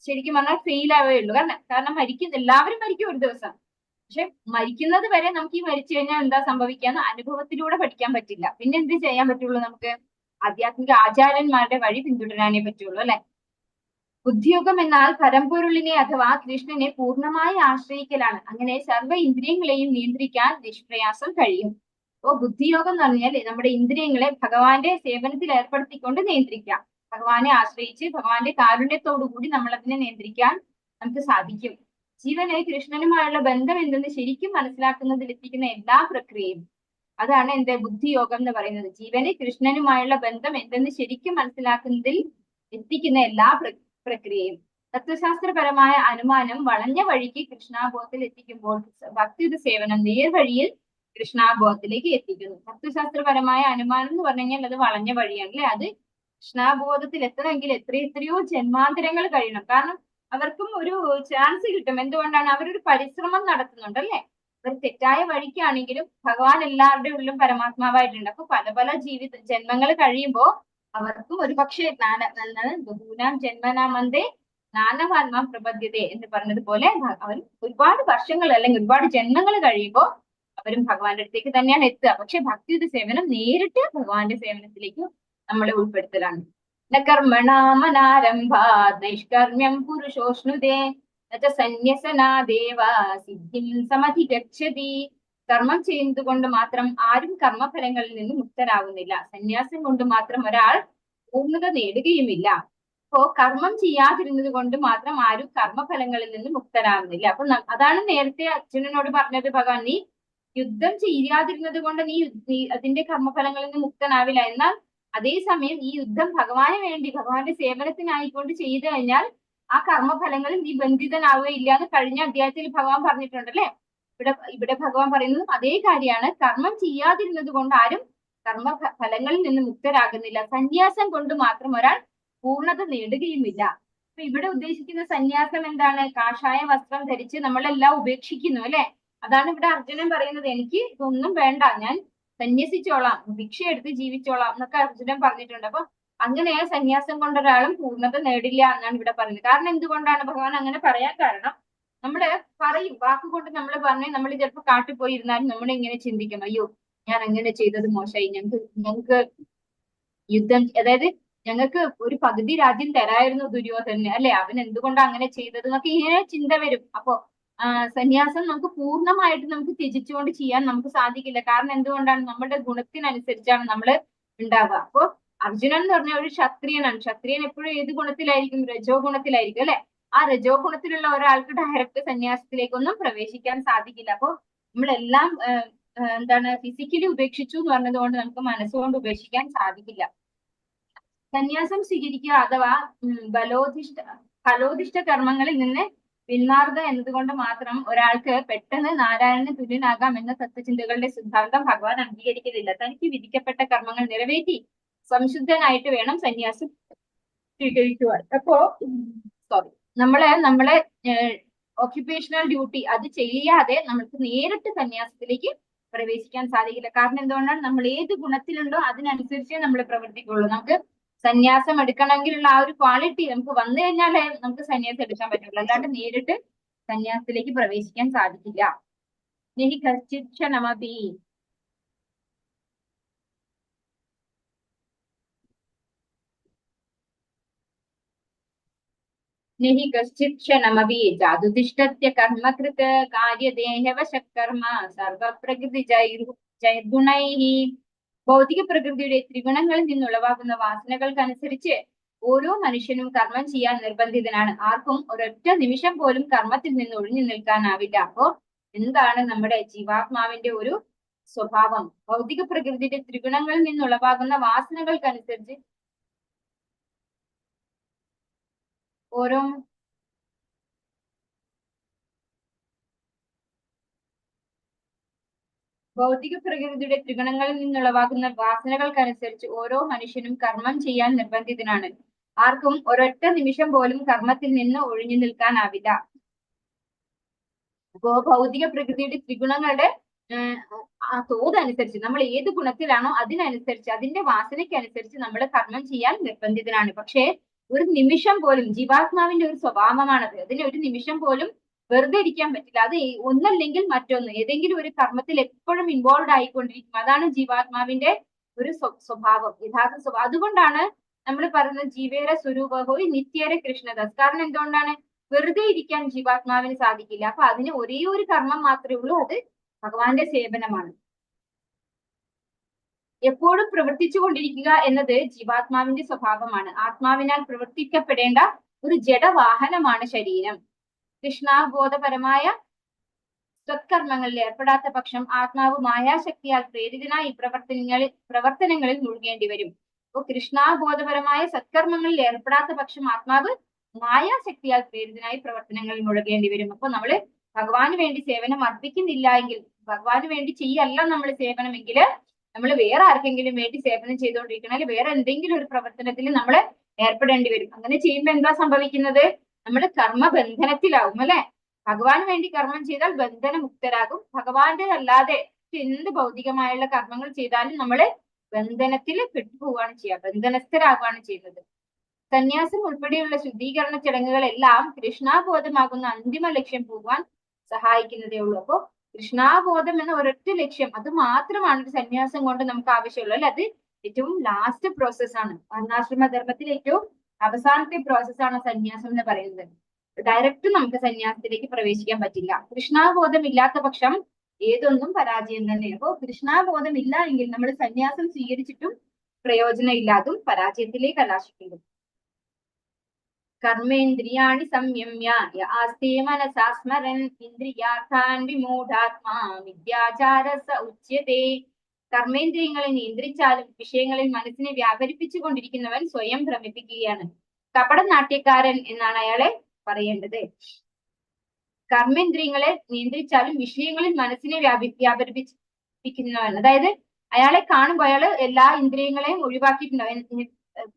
[SPEAKER 1] ശരിക്കും പറഞ്ഞാൽ ഫെയിൽ ആവുകയുള്ളൂ. കാരണം എല്ലാവരും മരിക്കും ഒരു ദിവസം. പക്ഷെ മരിക്കുന്നത് വരെ നമുക്ക് ഈ മരിച്ചു കഴിഞ്ഞാൽ എന്താ സംഭവിക്കാന്ന് അനുഭവത്തിലൂടെ പഠിക്കാൻ പറ്റില്ല. പിന്നെ എന്ത് ചെയ്യാൻ പറ്റുള്ളൂ? നമുക്ക് ആധ്യാത്മിക ആചാര്യന്മാരുടെ വഴി പിന്തുടരാനേ പറ്റുള്ളൂ അല്ലെ. ബുദ്ധിയോഗം എന്നാൽ പരമ്പൊരുളിനെ അഥവാ കൃഷ്ണനെ പൂർണ്ണമായി ആശ്രയിക്കലാണ്. അങ്ങനെ സർവ്വ ഇന്ദ്രിയങ്ങളെയും നിയന്ത്രിക്കാൻ നിഷ്പ്രയാസം കഴിയും. അപ്പോ ബുദ്ധിയോഗം എന്ന് പറഞ്ഞാൽ നമ്മുടെ ഇന്ദ്രിയങ്ങളെ ഭഗവാന്റെ സേവനത്തിൽ ഏർപ്പെടുത്തിക്കൊണ്ട് നിയന്ത്രിക്കാം. ഭഗവാനെ ആശ്രയിച്ച് ഭഗവാന്റെ കാരുണ്യത്തോടു കൂടി നമ്മൾ അതിനെ നിയന്ത്രിക്കാൻ നമുക്ക് സാധിക്കും. ജീവന് കൃഷ്ണനുമായുള്ള ബന്ധം എന്തെന്ന് ശരിക്കും മനസ്സിലാക്കുന്നതിൽ എത്തിക്കുന്ന എല്ലാ പ്രക്രിയയും അതാണ് എന്റെ ബുദ്ധിയോഗം എന്ന് പറയുന്നത്. ജീവന് കൃഷ്ണനുമായുള്ള ബന്ധം എന്തെന്ന് ശരിക്കും മനസ്സിലാക്കുന്നതിൽ എത്തിക്കുന്ന എല്ലാ പ്രക്രിയയും. തത്വശാസ്ത്രപരമായ അനുമാനം വളഞ്ഞ വഴിക്ക് കൃഷ്ണാബോധത്തിൽ എത്തിക്കുമ്പോൾ ഭക്തിയുത സേവനം നേർവഴിയിൽ കൃഷ്ണാബോധത്തിലേക്ക് എത്തിക്കുന്നു. തത്വശാസ്ത്രപരമായ അനുമാനം എന്ന് പറഞ്ഞു കഴിഞ്ഞാൽ അത് വളഞ്ഞ വഴിയാണ് അല്ലെ. അത് കൃഷ്ണാബോധത്തിൽ എത്തണമെങ്കിൽ എത്രയോ ജന്മാന്തരങ്ങൾ കഴിയണം. കാരണം അവർക്കും ഒരു ചാൻസ് കിട്ടും. എന്തുകൊണ്ടാണ്? അവരൊരു പരിശ്രമം നടത്തുന്നുണ്ട് അല്ലെ. ഒരു തെറ്റായ വഴിക്കാണെങ്കിലും ഭഗവാൻ എല്ലാവരുടെ ഉള്ളിലും പരമാത്മാവായിട്ടുണ്ട്. അപ്പൊ പല പല ജന്മങ്ങൾ കഴിയുമ്പോൾ അവർക്കും ഒരു പക്ഷേ ബഹൂനാം ജന്മനാമന്തേ നാനവാത്മാ പ്രപദ്യതേ എന്ന് പറഞ്ഞതുപോലെ അവർ ഒരുപാട് വർഷങ്ങൾ അല്ലെങ്കിൽ ഒരുപാട് ജന്മങ്ങൾ കഴിയുമ്പോൾ അവരും ഭഗവാന്റെ അടുത്തേക്ക് തന്നെയാണ് എത്തുക. പക്ഷെ ഭക്തിയുത സേവനം നേരിട്ട് ഭഗവാന്റെ സേവനത്തിലേക്ക് നമ്മളെ ഉൾപ്പെടുത്തലാണ്. കർമ്മണാമനാരംഭാത് നൈഷ്കർമ്മ്യം പുരുഷോഷ്ണുതേ സന്യസനാദേവ സിദ്ധിം സമധിഗച്ഛതി. കർമ്മം ചെയ്യുന്നതുകൊണ്ട് മാത്രം ആരും കർമ്മഫലങ്ങളിൽ നിന്ന് മുക്തരാകുന്നില്ല. സന്യാസം കൊണ്ട് മാത്രം ഒരാൾ പൂർണ്ണത നേടുകയുമില്ല. അപ്പോ കർമ്മം ചെയ്യാതിരുന്നത് കൊണ്ട് മാത്രം ആരും കർമ്മഫലങ്ങളിൽ നിന്ന് മുക്തരാകുന്നില്ല. അപ്പൊ അതാണ് നേരത്തെ അർജുനനോട് പറഞ്ഞത് ഭഗവാൻ, നീ യുദ്ധം ചെയ്യാതിരുന്നത് കൊണ്ട് നീ അതിന്റെ കർമ്മഫലങ്ങളിൽ നിന്ന് മുക്തനാവില്ല. എന്നാൽ അതേസമയം ഈ യുദ്ധം ഭഗവാന് വേണ്ടി ഭഗവാന്റെ സേവനത്തിനായിക്കൊണ്ട് ചെയ്തു കഴിഞ്ഞാൽ ആ കർമ്മഫലങ്ങളിൽ നീ ബന്ധിതനാവുകയില്ല എന്ന് കഴിഞ്ഞ അധ്യായത്തിൽ ഭഗവാൻ പറഞ്ഞിട്ടുണ്ടല്ലേ. ഇവിടെ ഭഗവാൻ പറയുന്നതും അതേ കാര്യമാണ്. കർമ്മം ചെയ്യാതിരുന്നത് കൊണ്ട് ആരും കർമ്മഫലങ്ങളിൽ നിന്ന് മുക്തരാകുന്നില്ല. സന്യാസം കൊണ്ട് മാത്രം ഒരാൾ പൂർണ്ണത നേടുകയുമില്ല. അപ്പൊ ഇവിടെ ഉദ്ദേശിക്കുന്ന സന്യാസം എന്താണ്? കാഷായ വസ്ത്രം ധരിച്ച് നമ്മളെല്ലാം ഉപേക്ഷിക്കുന്നു അല്ലെ. അതാണ് ഇവിടെ അർജുനൻ പറയുന്നത്. എനിക്ക് ഇതൊന്നും വേണ്ട, ഞാൻ സന്യസിച്ചോളാം, ഭിക്ഷ എടുത്ത് ജീവിച്ചോളാം എന്നൊക്കെ അർജുനൻ പറഞ്ഞിട്ടുണ്ട്. അപ്പൊ അങ്ങനെ സന്യാസം കൊണ്ട് ഒരാളും പൂർണ്ണത നേടില്ല എന്നാണ് ഇവിടെ പറയുന്നത്. കാരണം എന്തുകൊണ്ടാണ് ഭഗവാൻ അങ്ങനെ പറയാൻ കാരണം? നമ്മള് പറയും, വാക്കുകൊണ്ട് നമ്മൾ പറഞ്ഞ് നമ്മൾ ചിലപ്പോൾ കാട്ടിൽ പോയി ഇരുന്നാലും നമ്മൾ ഇങ്ങനെ ചിന്തിക്കും, അയ്യോ ഞാൻ അങ്ങനെ ചെയ്തത് മോശമായി, ഞങ്ങൾക്ക് യുദ്ധം, അതായത് ഞങ്ങൾക്ക് ഒരു പകുതി രാജ്യം തരായിരുന്നു ദുര്യോധനന് അല്ലെ, അവൻ എന്തുകൊണ്ടാണ് അങ്ങനെ ചെയ്തത് എന്നൊക്കെ ഇങ്ങനെ ചിന്ത വരും. അപ്പോ സന്യാസം നമുക്ക് പൂർണ്ണമായിട്ട് നമുക്ക് ത്യജിച്ചുകൊണ്ട് ചെയ്യാൻ നമുക്ക് സാധിക്കില്ല. കാരണം എന്തുകൊണ്ടാണ്? നമ്മുടെ ഗുണത്തിനനുസരിച്ചാണ് നമ്മൾ ഉണ്ടാവുക. അപ്പോ അർജുനൻ എന്ന് പറഞ്ഞ ഒരു ക്ഷത്രിയനാണ്. ക്ഷത്രിയൻ എപ്പോഴും ഏത് ഗുണത്തിലായിരിക്കും? രജോ ഗുണത്തിലായിരിക്കും അല്ലെ. ആ രജോ ഗുണത്തിലുള്ള ഒരാൾക്ക് ഡയറക്റ്റ് സന്യാസത്തിലേക്കൊന്നും പ്രവേശിക്കാൻ സാധിക്കില്ല. അപ്പോ നമ്മളെല്ലാം എന്താണ് ഫിസിക്കലി ഉപേക്ഷിച്ചു എന്ന് പറഞ്ഞത് കൊണ്ട് നമുക്ക് മനസ്സുകൊണ്ട് ഉപേക്ഷിക്കാൻ സാധിക്കില്ല. സന്യാസം സ്വീകരിക്കുക അഥവാ ഫലോധിഷ്ഠ കർമ്മങ്ങളിൽ നിന്ന് പിന്മാറുക എന്നതുകൊണ്ട് മാത്രം ഒരാൾക്ക് പെട്ടെന്ന് നാരായണന് തുല്യനാകാം എന്ന തത്വചിന്തകളുടെ സിദ്ധാന്തം ഭഗവാൻ അംഗീകരിക്കുന്നില്ല. തനിക്ക് വിധിക്കപ്പെട്ട കർമ്മങ്ങൾ നിറവേറ്റി സംശുദ്ധനായിട്ട് വേണം സന്യാസം സ്വീകരിക്കുവാൻ. അപ്പോ നമ്മളെ ഓക്യുപേഷണൽ ഡ്യൂട്ടി അത് ചെയ്യാതെ നമുക്ക് നേരിട്ട് സന്യാസത്തിലേക്ക് പ്രവേശിക്കാൻ സാധിക്കില്ല. കാരണം എന്തുകൊണ്ടാണ്? നമ്മൾ ഏത് ഗുണത്തിലുണ്ടോ അതിനനുസരിച്ചേ നമ്മൾ പ്രവർത്തിക്കുള്ളൂ. നമുക്ക് സന്യാസം എടുക്കണമെങ്കിലുള്ള ആ ഒരു ക്വാളിറ്റി നമുക്ക് വന്നു കഴിഞ്ഞാലേ നമുക്ക് സന്യാസം എടുക്കാൻ പറ്റുള്ളൂ. അല്ലാണ്ട് നേരിട്ട് സന്യാസത്തിലേക്ക് പ്രവേശിക്കാൻ സാധിക്കില്ല. നെഹി കശ്ചിത് ക്ഷണമപി നെഹി കശ്ചിത് ക്ഷണമപി ജാതുതിഷ്ഠത്യ കർമ്മകൃത് കാര്യദേഹവശകർമ്മ സർവപ്രകൃതി ജൈർഗുണൈഹി. ഭൗതിക പ്രകൃതിയുടെ ത്രിഗുണങ്ങളിൽ നിന്നുളവാകുന്ന വാസനകൾക്കനുസരിച്ച് ഓരോ മനുഷ്യനും കർമ്മം ചെയ്യാൻ നിർബന്ധിതനാണ്. ആർക്കും ഒരൊറ്റ നിമിഷം പോലും കർമ്മത്തിൽ നിന്ന് ഒഴിഞ്ഞു നിൽക്കാനാവില്ല. അപ്പോ എന്താണ് നമ്മുടെ ജീവാത്മാവിന്റെ ഒരു സ്വഭാവം? ഭൗതിക പ്രകൃതിയുടെ ത്രിഗുണങ്ങളിൽ നിന്നുളവാകുന്ന വാസനകൾക്കനുസരിച്ച് ഓരോ ഭൗതിക പ്രകൃതിയുടെ ത്രിഗുണങ്ങളിൽ നിന്നുളവാകുന്ന വാസനകൾക്കനുസരിച്ച് ഓരോ മനുഷ്യനും കർമ്മം ചെയ്യാൻ നിർബന്ധിതനാണ്. ആർക്കും ഒരൊറ്റ നിമിഷം പോലും കർമ്മത്തിൽ നിന്ന് ഒഴിഞ്ഞു നിൽക്കാനാവില്ല. അപ്പോ ഭൗതിക പ്രകൃതിയുടെ ത്രിഗുണങ്ങളുടെ തോതനുസരിച്ച് നമ്മൾ ഏത് ഗുണത്തിലാണോ അതിനനുസരിച്ച് അതിന്റെ വാസനയ്ക്കനുസരിച്ച് നമ്മൾ കർമ്മം ചെയ്യാൻ നിർബന്ധിതനാണ്. പക്ഷേ ഒരു നിമിഷം പോലും ജീവാത്മാവിന്റെ ഒരു സ്വഭാവമാണത്. അതിന് ഒരു നിമിഷം പോലും വെറുതെ ഇരിക്കാൻ പറ്റില്ല. അത് ഒന്നല്ലെങ്കിൽ മറ്റൊന്ന് ഏതെങ്കിലും ഒരു കർമ്മത്തിൽ എപ്പോഴും ഇൻവോൾവ് ആയിക്കൊണ്ടിരിക്കും. അതാണ് ജീവാത്മാവിന്റെ ഒരു സ്വഭാവം, യഥാർത്ഥ സ്വഭാവം. അതുകൊണ്ടാണ് നമ്മൾ പറയുന്ന ജീവേര സ്വരൂപഹോയ് നിത്യേര കൃഷ്ണദാസ്. കാരണം എന്തുകൊണ്ടാണ്? വെറുതെ ഇരിക്കാൻ ജീവാത്മാവിന് സാധിക്കില്ല. അപ്പൊ അതിന് ഒരേ ഒരു കർമ്മം മാത്രമേ ഉള്ളൂ, അത് ഭഗവാന്റെ സേവനമാണ്. എപ്പോഴും പ്രവർത്തിച്ചു കൊണ്ടിരിക്കുക എന്നത് ജീവാത്മാവിന്റെ സ്വഭാവമാണ്. ആത്മാവിനാൽ പ്രവർത്തിക്കപ്പെടേണ്ട ഒരു ജഡവാഹനമാണ് ശരീരം. കൃഷ്ണാബോധപരമായ സത്കർമ്മങ്ങളിൽ ഏർപ്പെടാത്ത പക്ഷം ആത്മാവ് മായാശക്തിയാൽ പ്രേരിതനായി പ്രവർത്തനങ്ങളിൽ മുഴുകേണ്ടി വരും. അപ്പൊ കൃഷ്ണാബോധപരമായ സത്കർമ്മങ്ങളിൽ ഏർപ്പെടാത്ത പക്ഷം ആത്മാവ് മായാശക്തിയാൽ പ്രേരിതനായി പ്രവർത്തനങ്ങളിൽ മുഴുകേണ്ടി വരും. അപ്പൊ നമ്മള് ഭഗവാന് വേണ്ടി സേവനം അർപ്പിക്കുന്നില്ല എങ്കിൽ, ഭഗവാന് വേണ്ടി ചെയ്യല്ല നമ്മൾ സേവനമെങ്കിൽ, നമ്മൾ വേറെ ആർക്കെങ്കിലും വേണ്ടി സേവനം ചെയ്തുകൊണ്ടിരിക്കണമെങ്കിൽ വേറെ എന്തെങ്കിലും ഒരു പ്രവർത്തനത്തിൽ നമ്മൾ ഏർപ്പെടേണ്ടി വരും. അങ്ങനെ ചെയ്യുമ്പോൾ എന്താ സംഭവിക്കുന്നത്? നമ്മൾ കർമ്മബന്ധനത്തിലാവും അല്ലെ. ഭഗവാന് വേണ്ടി കർമ്മം ചെയ്താൽ ബന്ധനമുക്തരാകും. ഭഗവാന്റെ അല്ലാതെ എന്ത് ഭൗതികമായുള്ള കർമ്മങ്ങൾ ചെയ്താലും നമ്മള് ബന്ധനത്തിൽ പെട്ടുപോവുകയാണ് ചെയ്യുക, ബന്ധനസ്ഥരാകുകയാണ് ചെയ്യുന്നത്. സന്യാസം ഉൾപ്പെടെയുള്ള ശുദ്ധീകരണ ചടങ്ങുകളെല്ലാം കൃഷ്ണാബോധമാകുന്ന അന്തിമ ലക്ഷ്യം പോകുവാൻ സഹായിക്കുന്നതേ ഉള്ളൂ. അപ്പോ കൃഷ്ണാബോധം എന്ന ഒരൊറ്റ ലക്ഷ്യം, അത് മാത്രമാണ് ഒരു സന്യാസം കൊണ്ട് നമുക്ക് ആവശ്യമുള്ളൂ അല്ലെ. അത് ഏറ്റവും ലാസ്റ്റ് പ്രോസസ് ആണ്. വർണ്ണാശ്രമ ധർമ്മത്തിലെ ഏറ്റവും അവസാനത്തെ പ്രോസസ്സാണ് സന്യാസം എന്ന് പറയുന്നത്. ഡയറക്റ്റ് നമുക്ക് സന്യാസത്തിലേക്ക് പ്രവേശിക്കാൻ പറ്റില്ല. കൃഷ്ണാബോധം ഇല്ലാത്ത പക്ഷം ഏതൊന്നും പരാജയം തന്നെ. അപ്പോ കൃഷ്ണാബോധം ഇല്ല എങ്കിൽ നമ്മൾ സന്യാസം സ്വീകരിച്ചിട്ടും പ്രയോജനം ഇല്ലാതും പരാജയത്തിലേക്ക് കലാശിക്കുന്നു. കർമ്മേന്ദ്രിയാണി സംയമ്യ ആസ്തേ മനസാ സ്മരൻ ഇന്ദ്രിയാർത്ഥാൻ വിമൂഢാത്മാ മിഥ്യാചാരസ ഉച്യതേ. കർമ്മേന്ദ്രിയങ്ങളെ നിയന്ത്രിച്ചാലും വിഷയങ്ങളിൽ മനസ്സിനെ വ്യാപരിപ്പിച്ചു കൊണ്ടിരിക്കുന്നവൻ സ്വയം ഭ്രമിപ്പിക്കുകയാണ്. കപട നാട്യക്കാരൻ എന്നാണ് അയാളെ പറയേണ്ടത്. കർമ്മേന്ദ്രിയങ്ങളെ നിയന്ത്രിച്ചാലും വിഷയങ്ങളിൽ മനസ്സിനെ വ്യാപരിപ്പിക്കുന്നവൻ, അതായത് അയാളെ കാണുമ്പോൾ അയാള് എല്ലാ ഇന്ദ്രിയങ്ങളെയും ഒഴിവാക്കിയിട്ടുണ്ടാവും.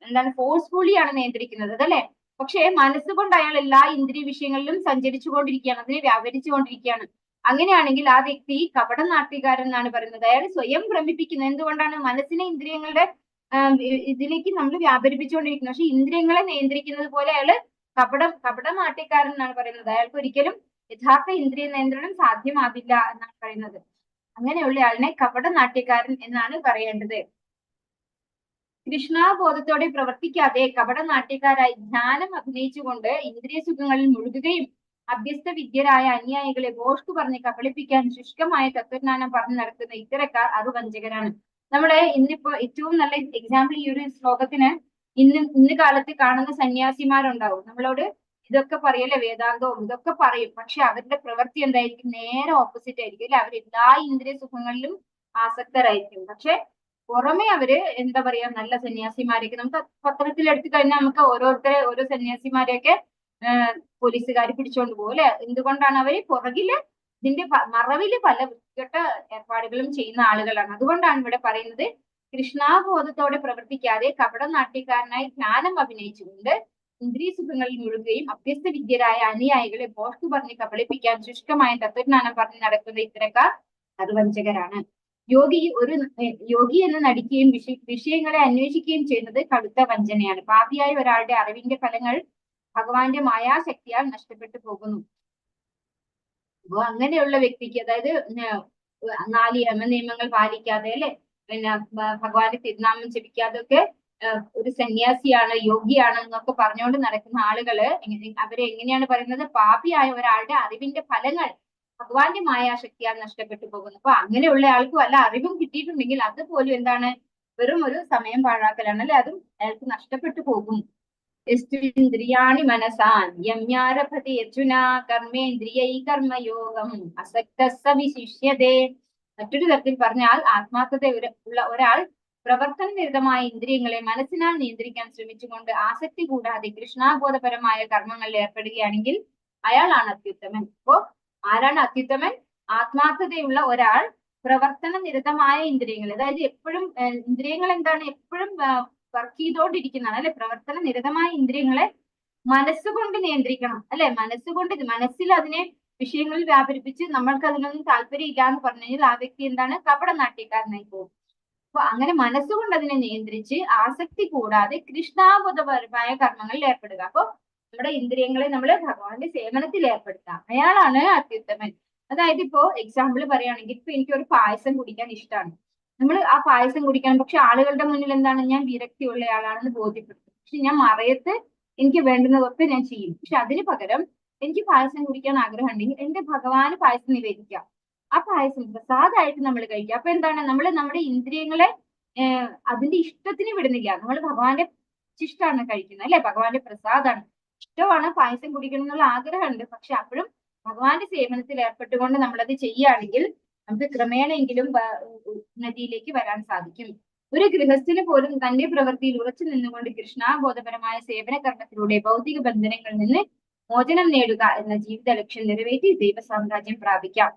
[SPEAKER 1] എന്താണ്? ഫോഴ്സ്ഫുള്ളിയാണ് നിയന്ത്രിക്കുന്നത് അതല്ലേ. പക്ഷെ മനസ്സുകൊണ്ട് അയാൾ എല്ലാ ഇന്ദ്രിയ വിഷയങ്ങളിലും സഞ്ചരിച്ചു കൊണ്ടിരിക്കുകയാണ്, അതിനെ വ്യാപരിച്ചു കൊണ്ടിരിക്കുകയാണ്. അങ്ങനെയാണെങ്കിൽ ആ വ്യക്തി കപട നാട്യക്കാരൻ എന്നാണ് പറയുന്നത്. അയാൾ സ്വയം ഭ്രമിപ്പിക്കുന്നത്. എന്തുകൊണ്ടാണ്? മനസ്സിനെ ഇന്ദ്രിയങ്ങളുടെ ഇതിലേക്ക് നമ്മൾ വ്യാപരിപ്പിച്ചുകൊണ്ടിരിക്കുന്നത്. പക്ഷെ ഇന്ദ്രിയങ്ങളെ നിയന്ത്രിക്കുന്നത് പോലെ അയാള് കപട നാട്യക്കാരൻ എന്നാണ് പറയുന്നത്. അയാൾക്ക് ഒരിക്കലും യഥാർത്ഥ ഇന്ദ്രിയ നിയന്ത്രണം സാധ്യമാവില്ല എന്നാണ് പറയുന്നത്. അങ്ങനെയുള്ള ആളിനെ കപട നാട്യക്കാരൻ എന്നാണ് പറയേണ്ടത്. കൃഷ്ണാബോധത്തോടെ പ്രവർത്തിക്കാതെ കപട നാട്യക്കാരായി ജ്ഞാനം അഭിനയിച്ചുകൊണ്ട് ഇന്ദ്രിയ സുഖങ്ങളിൽ മുഴുകുകയും അഭ്യസ്ത വിദ്യരായ അനുയായികളെ ഭോഷ്കു പറഞ്ഞ് കബളിപ്പിക്കാൻ ശുഷ്കമായ തത്വജ്ഞാനം പറഞ്ഞു നടക്കുന്ന ഇത്തരക്കാർ അറിവഞ്ചകരാണ്. നമ്മള് ഇന്നിപ്പോ ഏറ്റവും നല്ല എക്സാമ്പിൾ ഈ ഒരു ശ്ലോകത്തിന് ഇന്ന് കാലത്ത് കാണുന്ന സന്യാസിമാരുണ്ടാവും. നമ്മളോട് ഇതൊക്കെ പറയല്ലേ, വേദാന്തവും ഇതൊക്കെ പറയും. പക്ഷെ അവരുടെ പ്രവൃത്തി എന്തായിരിക്കും? നേരെ ഓപ്പോസിറ്റ് ആയിരിക്കും അല്ലെ. അവർ എല്ലാ ഇന്ദ്രിയ സുഖങ്ങളിലും ആസക്തരായിരിക്കും. പക്ഷെ പുറമെ അവര് എന്താ പറയാ, നല്ല സന്യാസിമാരെയൊക്കെ നമുക്ക് പത്രത്തിൽ എടുത്തു കഴിഞ്ഞാൽ നമുക്ക് ഓരോ സന്യാസിമാരെയൊക്കെ പോലീസുകാർ പിടിച്ചോണ്ട് പോകും അല്ലെ. എന്തുകൊണ്ടാണ്? അവര് പുറകില് ഇതിന്റെ മറവില് പല വൃത്തികെട്ട ഏർപ്പാടുകളും ചെയ്യുന്ന ആളുകളാണ്. അതുകൊണ്ടാണ് ഇവിടെ പറയുന്നത് കൃഷ്ണാബോധത്തോടെ പ്രവർത്തിക്കാതെ കപട നാട്യക്കാരനായി ജ്ഞാനം അഭിനയിച്ചുകൊണ്ട് ഇന്ദ്രിയ സുഖങ്ങളിൽ മുഴുകുകയും അഭ്യസ്ത വിദ്യരായ അനുയായികളെ ഭോഷ്കു പറഞ്ഞ് കബളിപ്പിക്കാൻ ശുഷ്കമായ തത്വജ്ഞാനം പറഞ്ഞ് നടക്കുന്ന ഇത്തരക്കാർ അറിവഞ്ചകരാണ്. യോഗി എന്ന് നടിക്കുകയും വിഷയങ്ങളെ അന്വേഷിക്കുകയും ചെയ്യുന്നത് കടുത്ത വഞ്ചനയാണ്. പാപിയായ ഒരാളുടെ അറിവിന്റെ ഫലങ്ങൾ ഭഗവാന്റെ മായാശക്തിയാൽ നഷ്ടപ്പെട്ടു പോകുന്നു. അപ്പൊ അങ്ങനെയുള്ള വ്യക്തിക്ക്, അതായത് 4 യമനിയമങ്ങൾ പാലിക്കാതെ അല്ലെ, പിന്നെ ഭഗവാന്റെ തിരുനാമം ജപിക്കാതെ ഒക്കെ ഒരു സന്യാസിയാണ്, യോഗിയാണ് എന്നൊക്കെ പറഞ്ഞുകൊണ്ട് നടക്കുന്ന ആളുകള് അവരെ എങ്ങനെയാണ് പറയുന്നത്? പാപിയായ ഒരാളുടെ അറിവിന്റെ ഫലങ്ങൾ ഭഗവാന്റെ മായാശക്തിയാൽ നഷ്ടപ്പെട്ടു പോകുന്നു. അപ്പൊ അങ്ങനെയുള്ള ആൾക്ക് വല്ല അറിവും കിട്ടിയിട്ടുണ്ടെങ്കിൽ അതുപോലും എന്താണ്? വെറും ഒരു സമയം പാഴാക്കലാണ് അല്ലെ. അതും അയാൾക്ക് നഷ്ടപ്പെട്ടു പോകും. ഇന്ദ്രിയാണി മനസാൻ യമ്യാരഭതി അർജുന കർമ്മേന്ദ്രിയൈ കർമ്മയോഗം അസക്തസ്സ വിശിഷ്യതേ. മറ്റൊരു തരത്തിൽ പറഞ്ഞാൽ ആത്മാർത്ഥത ഉള്ള ഒരാൾ പ്രവർത്തന നിരതമായ ഇന്ദ്രിയങ്ങളെ മനസ്സിനാൽ നിയന്ത്രിക്കാൻ ശ്രമിച്ചുകൊണ്ട് ആസക്തി കൂടാതെ കൃഷ്ണാബോധപരമായ കർമ്മങ്ങളിൽ ഏർപ്പെടുകയാണെങ്കിൽ അയാളാണ് അത്യുത്തമൻ. അപ്പോ ആരാണ് അത്യുത്തമൻ? ആത്മാർത്ഥതയുള്ള ഒരാൾ പ്രവർത്തന നിരതമായ ഇന്ദ്രിയങ്ങൾ, അതായത് എപ്പോഴും ഇന്ദ്രിയങ്ങൾ എന്താണ്? എപ്പോഴും വർക്ക് ചെയ്തുകൊണ്ടിരിക്കുന്നതാണ് അല്ലെ. പ്രവർത്തന നിരതമായ ഇന്ദ്രിയങ്ങളെ മനസ്സുകൊണ്ട് നിയന്ത്രിക്കണം അല്ലെ. മനസ്സിൽ അതിനെ വിഷയങ്ങളിൽ വ്യാപരിപ്പിച്ച് നമ്മൾക്ക് അതിനൊന്നും താല്പര്യം ഇല്ല എന്ന് പറഞ്ഞു കഴിഞ്ഞാൽ ആ വ്യക്തി എന്താണ്? കപട നാട്യക്കാരനായി പോകും. അപ്പൊ അങ്ങനെ മനസ്സുകൊണ്ട് അതിനെ നിയന്ത്രിച്ച് ആസക്തി കൂടാതെ കൃഷ്ണാബോധപരമായ കർമ്മങ്ങളിൽ ഏർപ്പെടുക. അപ്പൊ നമ്മുടെ ഇന്ദ്രിയങ്ങളെ നമ്മൾ ഭഗവാന്റെ സേവനത്തിൽ ഏർപ്പെടുത്താം. അയാളാണ് അത്യുത്തമൻ. അതായത് ഇപ്പോ എക്സാമ്പിൾ പറയുകയാണെങ്കിൽ, ഇപ്പൊ എനിക്കൊരു പായസം കുടിക്കാൻ ഇഷ്ടമാണ്. നമ്മൾ ആ പായസം കുടിക്കണം. പക്ഷെ ആളുകളുടെ മുന്നിൽ എന്താണ്, ഞാൻ വിരക്തിയുള്ള ആളാണെന്ന് ബോധ്യപ്പെടുത്തും. പക്ഷെ ഞാൻ മറയത്ത് എനിക്ക് വേണ്ടുന്നതൊക്കെ ഞാൻ ചെയ്യും. പക്ഷെ അതിന് പകരം എനിക്ക് പായസം കുടിക്കാൻ ആഗ്രഹം ഉണ്ടെങ്കിൽ എന്റെ ഭഗവാന് പായസം നിവേദിക്കാം. ആ പായസം പ്രസാദമായിട്ട് നമ്മൾ കഴിക്കുക. അപ്പൊ എന്താണ്, നമ്മൾ നമ്മുടെ ഇന്ദ്രിയങ്ങളെ അതിന്റെ ഇഷ്ടത്തിന് വിടുന്നില്ല. നമ്മൾ ഭഗവാന്റെ ഇഷ്ടമാണ് കഴിക്കുന്നത് അല്ലെ, ഭഗവാന്റെ പ്രസാദാണ്, ഇഷ്ടമാണ്, പായസം കുടിക്കണം എന്നുള്ള ആഗ്രഹമുണ്ട്. പക്ഷെ അപ്പോഴും ഭഗവാന്റെ സേവനത്തിൽ ഏർപ്പെട്ടുകൊണ്ട് നമ്മളത് ചെയ്യുകയാണെങ്കിൽ നമുക്ക് ക്രമേണയെങ്കിലും നദിയിലേക്ക് വരാൻ സാധിക്കും. ഒരു ഗൃഹസ്ഥന് പോലും തന്റെ പ്രവൃത്തിയിൽ ഉറച്ചു നിന്നുകൊണ്ട് കൃഷ്ണാബോധപരമായ സേവന കർമ്മത്തിലൂടെ ഭൗതിക ബന്ധനങ്ങളിൽ നിന്ന് മോചനം നേടുക എന്ന ജീവിത ലക്ഷ്യം നിറവേറ്റി ദൈവ സാമ്രാജ്യം പ്രാപിക്കാം.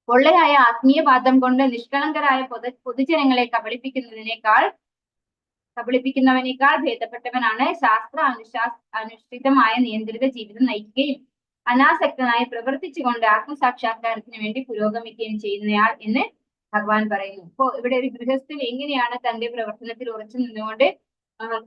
[SPEAKER 1] പൊള്ളയായ ആത്മീയവാദം കൊണ്ട് നിഷ്കളങ്കരായ പൊതുജനങ്ങളെ കബളിപ്പിക്കുന്നവനേക്കാൾ ഭേദപ്പെട്ടവനാണ് ശാസ്ത്ര അനുഷ്ഠിതമായ നിയന്ത്രിത ജീവിതം നയിക്കുകയും അനാസക്തനായി പ്രവർത്തിച്ചുകൊണ്ട് ആത്മസാക്ഷാത്കാരത്തിന് വേണ്ടി പുരോഗമിക്കുകയും ചെയ്യുന്നയാൾ എന്ന് ഭഗവാൻ പറയുന്നു. ഇപ്പോ ഇവിടെ ഒരു ഗൃഹസ്ഥൻ എങ്ങനെയാണ് തന്റെ പ്രവർത്തനത്തിൽ ഉറച്ചു നിന്നുകൊണ്ട്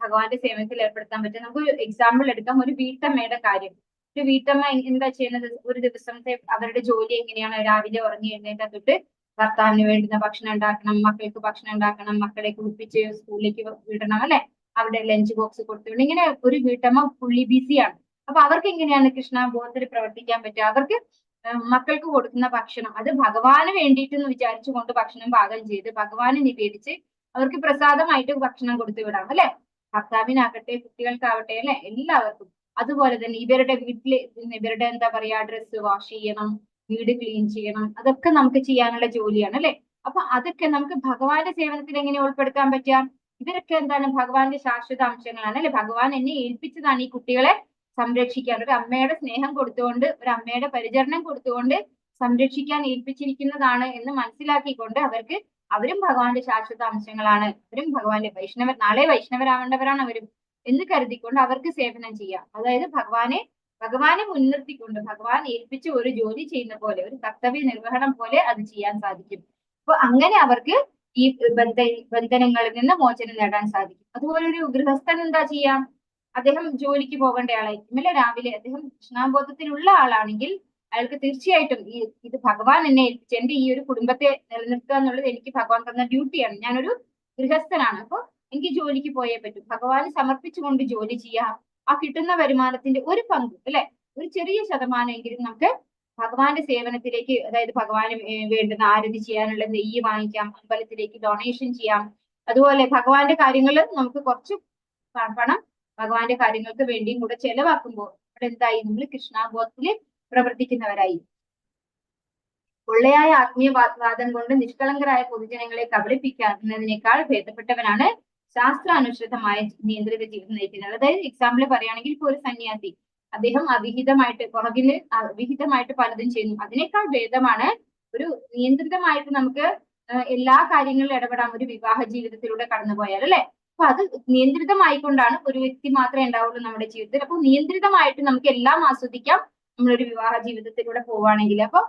[SPEAKER 1] ഭഗവാന്റെ സേവനത്തിൽ ഏർപ്പെടുത്താൻ പറ്റും? നമുക്കൊരു എക്സാമ്പിൾ എടുക്കാം. ഒരു വീട്ടമ്മയുടെ കാര്യം. ഒരു വീട്ടമ്മ എന്താ ചെയ്യുന്നത്? ഒരു ദിവസത്തെ അവരുടെ ജോലി എങ്ങനെയാണ്? രാവിലെ ഉറങ്ങി എഴുന്നേറ്റ തൊട്ട് ഭർത്താവിന് വേണ്ടുന്ന ഭക്ഷണം ഉണ്ടാക്കണം, മക്കൾക്ക് ഭക്ഷണം ഉണ്ടാക്കണം, മക്കളെ കുളിപ്പിച്ച് സ്കൂളിലേക്ക് വിടണം അല്ലെ, അവിടെ ലഞ്ച് ബോക്സ് കൊടുത്തുകൊണ്ട് ഇങ്ങനെ ഒരു വീട്ടമ്മ ഫുള്ളി ബിസിയാണ്. അപ്പൊ അവർക്ക് എങ്ങനെയാണ് കൃഷ്ണബോധത്തിൽ പ്രവർത്തിക്കാൻ പറ്റുക? അവർക്ക് മക്കൾക്ക് കൊടുക്കുന്ന ഭക്ഷണം അത് ഭഗവാന് വേണ്ടിയിട്ട് വിചാരിച്ചുകൊണ്ട് ഭക്ഷണം പാകം ചെയ്ത് ഭഗവാന് നിവേദിച്ച് അവർക്ക് പ്രസാദമായിട്ട് ഭക്ഷണം കൊടുത്തു വിടാം അല്ലെ. ഭർത്താവിനാകട്ടെ, കുട്ടികൾക്കാവട്ടെ അല്ലെ, എല്ലാവർക്കും. അതുപോലെ തന്നെ ഇവരുടെ വീട്ടില് ഇവരുടെ എന്താ പറയാ, ഡ്രസ്സ് വാഷ് ചെയ്യണം, വീട് ക്ലീൻ ചെയ്യണം, അതൊക്കെ നമുക്ക് ചെയ്യാനുള്ള ജോലിയാണ് അല്ലെ. അപ്പൊ അതൊക്കെ നമുക്ക് ഭഗവാന്റെ സേവനത്തിൽ എങ്ങനെ ഉൾപ്പെടുത്താൻ പറ്റാം? ഇവരൊക്കെ എന്താണ്, ഭഗവാന്റെ ശാശ്വത അംശങ്ങളാണ് അല്ലെ. ഭഗവാൻ എന്നെ ഏൽപ്പിച്ചതാണ് ഈ കുട്ടികളെ സംരക്ഷിക്കാൻ. ഒരു അമ്മയുടെ സ്നേഹം കൊടുത്തുകൊണ്ട്, ഒരു അമ്മയുടെ പരിചരണം കൊടുത്തുകൊണ്ട് സംരക്ഷിക്കാൻ ഏൽപ്പിച്ചിരിക്കുന്നതാണ് എന്ന് മനസ്സിലാക്കിക്കൊണ്ട് അവരും ഭഗവാന്റെ ശാശ്വത അംശങ്ങളാണ്, അവരും ഭഗവാന്റെ നാളെ വൈഷ്ണവരാവേണ്ടവരാണ് അവരും എന്ന് കരുതിക്കൊണ്ട് അവർക്ക് സേവനം ചെയ്യാം. അതായത് ഭഗവാനെ മുൻനിർത്തിക്കൊണ്ട് ഭഗവാൻ ഏൽപ്പിച്ച ഒരു ജോലി ചെയ്യുന്ന പോലെ, ഒരു കർത്തവ്യ നിർവഹണം പോലെ അത് ചെയ്യാൻ സാധിക്കും. അപ്പൊ അങ്ങനെ അവർക്ക് ഈ ബന്ധനങ്ങളിൽ നിന്ന് മോചനം നേടാൻ സാധിക്കും. അതുപോലെ ഒരു ഗൃഹസ്ഥൻ എന്താ ചെയ്യാം? അദ്ദേഹം ജോലിക്ക് പോകേണ്ട ആളായിരിക്കും അല്ലെ. രാവിലെ അദ്ദേഹം കൃഷ്ണാബോധത്തിലുള്ള ആളാണെങ്കിൽ അയാൾക്ക് തീർച്ചയായിട്ടും ഇത് ഭഗവാൻ എന്നെ ഏൽപ്പിച്ച എന്റെ ഈ ഒരു കുടുംബത്തെ നിലനിർത്തുക എന്നുള്ളത് എനിക്ക് ഭഗവാൻ തന്ന ഡ്യൂട്ടിയാണ്. ഞാനൊരു ഗൃഹസ്ഥനാണ്, അപ്പൊ എനിക്ക് ജോലിക്ക് പോയേ പറ്റും. ഭഗവാന് സമർപ്പിച്ചുകൊണ്ട് ജോലി ചെയ്യാം. ആ കിട്ടുന്ന വരുമാനത്തിന്റെ ഒരു പങ്ക് അല്ലെ, ഒരു ചെറിയ ശതമാനമെങ്കിലും നമുക്ക് ഭഗവാന്റെ സേവനത്തിലേക്ക്, അതായത് ഭഗവാന് വേണ്ടുന്ന ആരതി ചെയ്യാനുള്ള നെയ്യ് വാങ്ങിക്കാം, അമ്പലത്തിലേക്ക് ഡൊണേഷൻ ചെയ്യാം. അതുപോലെ ഭഗവാന്റെ കാര്യങ്ങളിൽ നമുക്ക് കുറച്ച് പണം ഭഗവാന്റെ കാര്യങ്ങൾക്ക് വേണ്ടിയും കൂടെ ചെലവാക്കുമ്പോൾ അവിടെ എന്തായി, നമ്മൾ കൃഷ്ണാബോധത്തില് പ്രവർത്തിക്കുന്നവരായി. പൊള്ളയായ ആത്മീയവാദം കൊണ്ട് നിഷ്കളങ്കരായ പൊതുജനങ്ങളെ കബളിപ്പിക്കുന്നതിനേക്കാൾ ഭേദപ്പെട്ടവനാണ് ശാസ്ത്രാനുസൃതമായ നിയന്ത്രിത ജീവിതം നയിക്കുന്നത്. അതായത് എക്സാമ്പിൾ പറയുകയാണെങ്കിൽ ഇപ്പൊ ഒരു സന്യാസി, അദ്ദേഹം അവിഹിതമായിട്ട് പലതും ചെയ്യുന്നു. അതിനേക്കാൾ ഭേദമാണ് ഒരു നിയന്ത്രിതമായിട്ട് നമുക്ക് എല്ലാ കാര്യങ്ങളിലും ഇടപെടാം ഒരു വിവാഹ ജീവിതത്തിലൂടെ കടന്നുപോയാൽ അല്ലെ. അപ്പൊ അത് നിയന്ത്രിതമായിക്കൊണ്ടാണ്, ഒരു വ്യക്തി മാത്രമേ ഉണ്ടാവുള്ളൂ നമ്മുടെ ജീവിതത്തിൽ. അപ്പൊ നിയന്ത്രിതമായിട്ട് നമുക്ക് എല്ലാം ആസ്വദിക്കാം നമ്മളൊരു വിവാഹ ജീവിതത്തിലൂടെ പോവുകയാണെങ്കിൽ. അപ്പൊ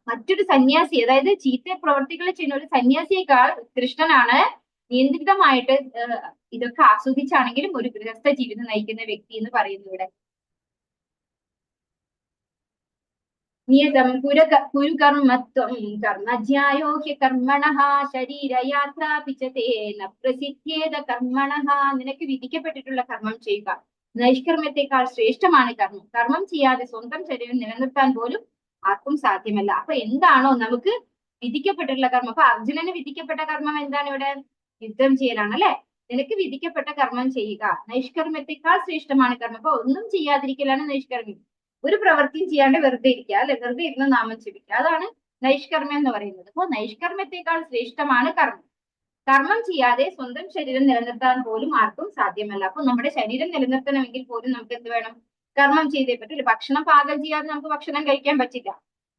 [SPEAKER 1] മറ്റൊരു സന്യാസി, അതായത് ചീത്ത പ്രവർത്തികൾ ചെയ്യുന്ന ഒരു സന്യാസിയേക്കാൾ ഉത്കൃഷ്ടനാണ് നിയന്ത്രിതമായിട്ട് ഇതൊക്കെ ആസ്വദിച്ചാണെങ്കിലും ഒരു ഗൃഹസ്ഥ ജീവിതം നയിക്കുന്ന വ്യക്തി എന്ന് പറയുന്നു ഇവിടെ. നിയതം കുരുകർമ്മത്വം കർമ്മജ്ഞായോ ഹ്യകർമ്മണഃ ശരീരയാത്രാപിചതേന പ്രസിദ്ധ്യേത കർമ്മണഃ. നിനക്ക് വിധിക്കപ്പെട്ടിട്ടുള്ള കർമ്മം ചെയ്യുക. നൈഷ്കർമ്മത്തെക്കാൾ ശ്രേഷ്ഠമാണ് കർമ്മം. കർമ്മം ചെയ്യാതെ സ്വന്തം ശരീരം നിലനിർത്താൻ പോലും ആർക്കും സാധ്യമല്ല. അപ്പൊ എന്താണോ നമുക്ക് വിധിക്കപ്പെട്ടിട്ടുള്ള കർമ്മം, അപ്പൊ അർജുനന് വിധിക്കപ്പെട്ട കർമ്മം എന്താണ് ഇവിടെ? യുദ്ധം ചെയ്യലാണ് അല്ലെ. നിനക്ക് വിധിക്കപ്പെട്ട കർമ്മം ചെയ്യുക. നൈഷ്കർമ്മത്തെക്കാൾ ശ്രേഷ്ഠമാണ് കർമ്മം. അപ്പൊ ഒന്നും ചെയ്യാതിരിക്കലാണ് നൈഷ്കർമ്മ്യം. ഒരു പ്രവൃത്തിയും ചെയ്യാണ്ട് വെറുതെ ഇരിക്കുക അല്ലെ, വെറുതെ ഇരുന്ന് നാമം ജപിക്കുക, അതാണ് നൈഷ്കർമ്മ്യം എന്ന് പറയുന്നത്. അപ്പൊ നൈഷ്കർമ്മത്തെക്കാൾ ശ്രേഷ്ഠമാണ് കർമ്മം. കർമ്മം ചെയ്യാതെ സ്വന്തം ശരീരം നിലനിർത്താൻ പോലും ആർക്കും സാധ്യമല്ല. അപ്പൊ നമ്മുടെ ശരീരം നിലനിർത്തണമെങ്കിൽ പോലും നമുക്ക് എന്ത് വേണം? കർമ്മം ചെയ്തേ പറ്റില്ല. ഭക്ഷണം പാകം ചെയ്യാതെ നമുക്ക് ഭക്ഷണം കഴിക്കാൻ പറ്റില്ല.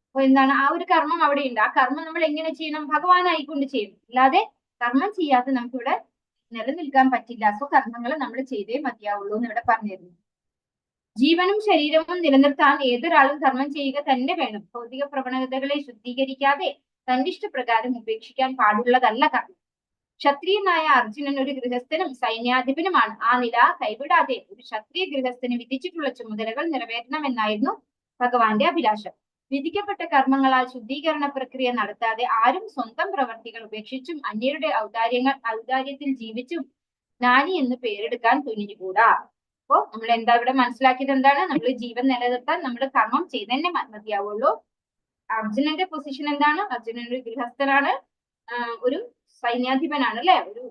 [SPEAKER 1] അപ്പൊ എന്താണ്, ആ ഒരു കർമ്മം അവിടെ ഉണ്ട്. ആ കർമ്മം നമ്മൾ എങ്ങനെ ചെയ്യണം? ഭഗവാനായിക്കൊണ്ട് ചെയ്യണം. അല്ലാതെ കർമ്മം ചെയ്യാതെ നമുക്കിവിടെ നിലനിൽക്കാൻ പറ്റില്ല. അപ്പൊ കർമ്മങ്ങൾ നമ്മൾ ചെയ്തേ മതിയാവുള്ളൂ എന്ന് ഇവിടെ പറഞ്ഞിരുന്നു. ജീവനും ശരീരവും നിലനിർത്താൻ ഏതൊരാളും കർമ്മം ചെയ്യുക തന്നെ വേണം. ഭൗതിക പ്രവണതകളെ ശുദ്ധീകരിക്കാതെ തന്റെ ഇഷ്ടപ്രകാരം ഉപേക്ഷിക്കാൻ പാടുള്ളതല്ല കർമ്മം. ക്ഷത്രിയനായ അർജുനൻ ഒരു ഗൃഹസ്ഥനും സൈന്യാധിപനുമാണ്. ആ നില കൈവിടാതെ ഒരു ക്ഷത്രിയ ഗൃഹസ്ഥന് വിധിച്ചിട്ടുള്ള ചുമതലകൾ നിറവേറ്റണമെന്നായിരുന്നു ഭഗവാന്റെ അഭിലാഷം. വിധിക്കപ്പെട്ട കർമ്മങ്ങളാൽ ശുദ്ധീകരണ പ്രക്രിയ നടത്താതെ ആരും സ്വന്തം പ്രവർത്തികൾ ഉപേക്ഷിച്ചും അന്യരുടെ ഔദാര്യത്തിൽ ജീവിച്ചും ജ്ഞാനി എന്ന് പേരെടുക്കാൻ തുനിഞ്ഞുകൂടാ. അപ്പോ നമ്മൾ എന്താ ഇവിടെ മനസ്സിലാക്കിയത് എന്താണ്? നമ്മൾ ജീവൻ നിലനിർത്താൻ നമ്മൾ കർമ്മം ചെയ്തന്നെ മതിയാവുള്ളൂ. അർജുനന്റെ പൊസിഷൻ എന്താണ്? അർജുനൻ ഒരു ഗൃഹസ്ഥനാണ്, ഒരു സൈന്യാധിപനാണ്, അല്ലെ, ഒരു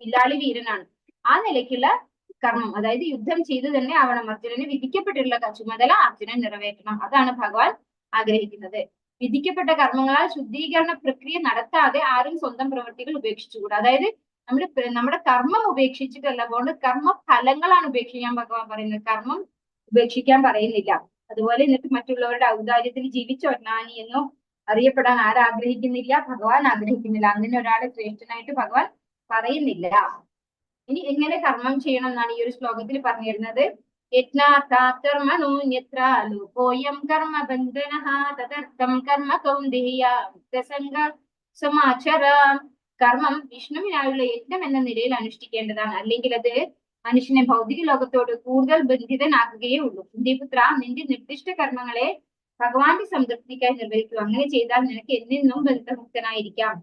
[SPEAKER 1] വില്ലാളി വീരനാണ്. ആ നിലയ്ക്കുള്ള കർമ്മം, അതായത് യുദ്ധം ചെയ്ത് തന്നെ ആവണം അർജുനന് വിധിക്കപ്പെട്ടിട്ടുള്ള ചുമതല അർജുനൻ നിറവേറ്റണം. അതാണ് ഭഗവാൻ ആഗ്രഹിക്കുന്നത്. വിധിക്കപ്പെട്ട കർമ്മങ്ങളാൽ ശുദ്ധീകരണ പ്രക്രിയ നടത്താതെ ആരും സ്വന്തം പ്രവൃത്തികൾ ഉപേക്ഷിച്ചുകൂടാ. അതായത് നമ്മുടെ കർമ്മം ഉപേക്ഷിച്ചിട്ടല്ല, അതുകൊണ്ട് കർമ്മ ഫലങ്ങളാണ് ഉപേക്ഷിക്കാൻ ഭഗവാൻ പറയുന്നത്, കർമ്മം ഉപേക്ഷിക്കാൻ പറയുന്നില്ല. അതുപോലെ എന്നിട്ട് മറ്റുള്ളവരുടെ ഔദാര്യത്തിൽ ജീവിച്ചോ ജ്ഞാനി എന്നോ അറിയപ്പെടാൻ ആരാഗ്രഹിക്കുന്നില്ല? ഭഗവാൻ ആഗ്രഹിക്കുന്നില്ല. അങ്ങനെ ഒരാളെ ശ്രേഷ്ഠനായിട്ട് ഭഗവാൻ പറയുന്നില്ല. ഇനി എങ്ങനെ കർമ്മം ചെയ്യണം എന്നാണ് ഈ ഒരു ശ്ലോകത്തിൽ പറഞ്ഞു തരുന്നത്. ലോകോയം കർമ്മ ബന്ധനഃ തദർത്ഥം കർമ്മ കൗന്ദേയ സമാചരം. കർമ്മം വിഷ്ണുവിനായുള്ള യജ്ഞം എന്ന നിലയിൽ അനുഷ്ഠിക്കേണ്ടതാണ്, അല്ലെങ്കിൽ അത് മനുഷ്യനെ ഭൗതിക ലോകത്തോട് കൂടുതൽ ബന്ധിതനാക്കുകയേ ഉള്ളൂ. കുന്തിപുത്ര, നിന്റെ നിർദ്ദിഷ്ട കർമ്മങ്ങളെ ഭഗവാന്റെ സംതൃപ്തിക്കായി നിർവഹിക്കുക. അങ്ങനെ ചെയ്താൽ നിനക്ക് എന്നെന്നും ബന്ധമുക്തനായിരിക്കാം.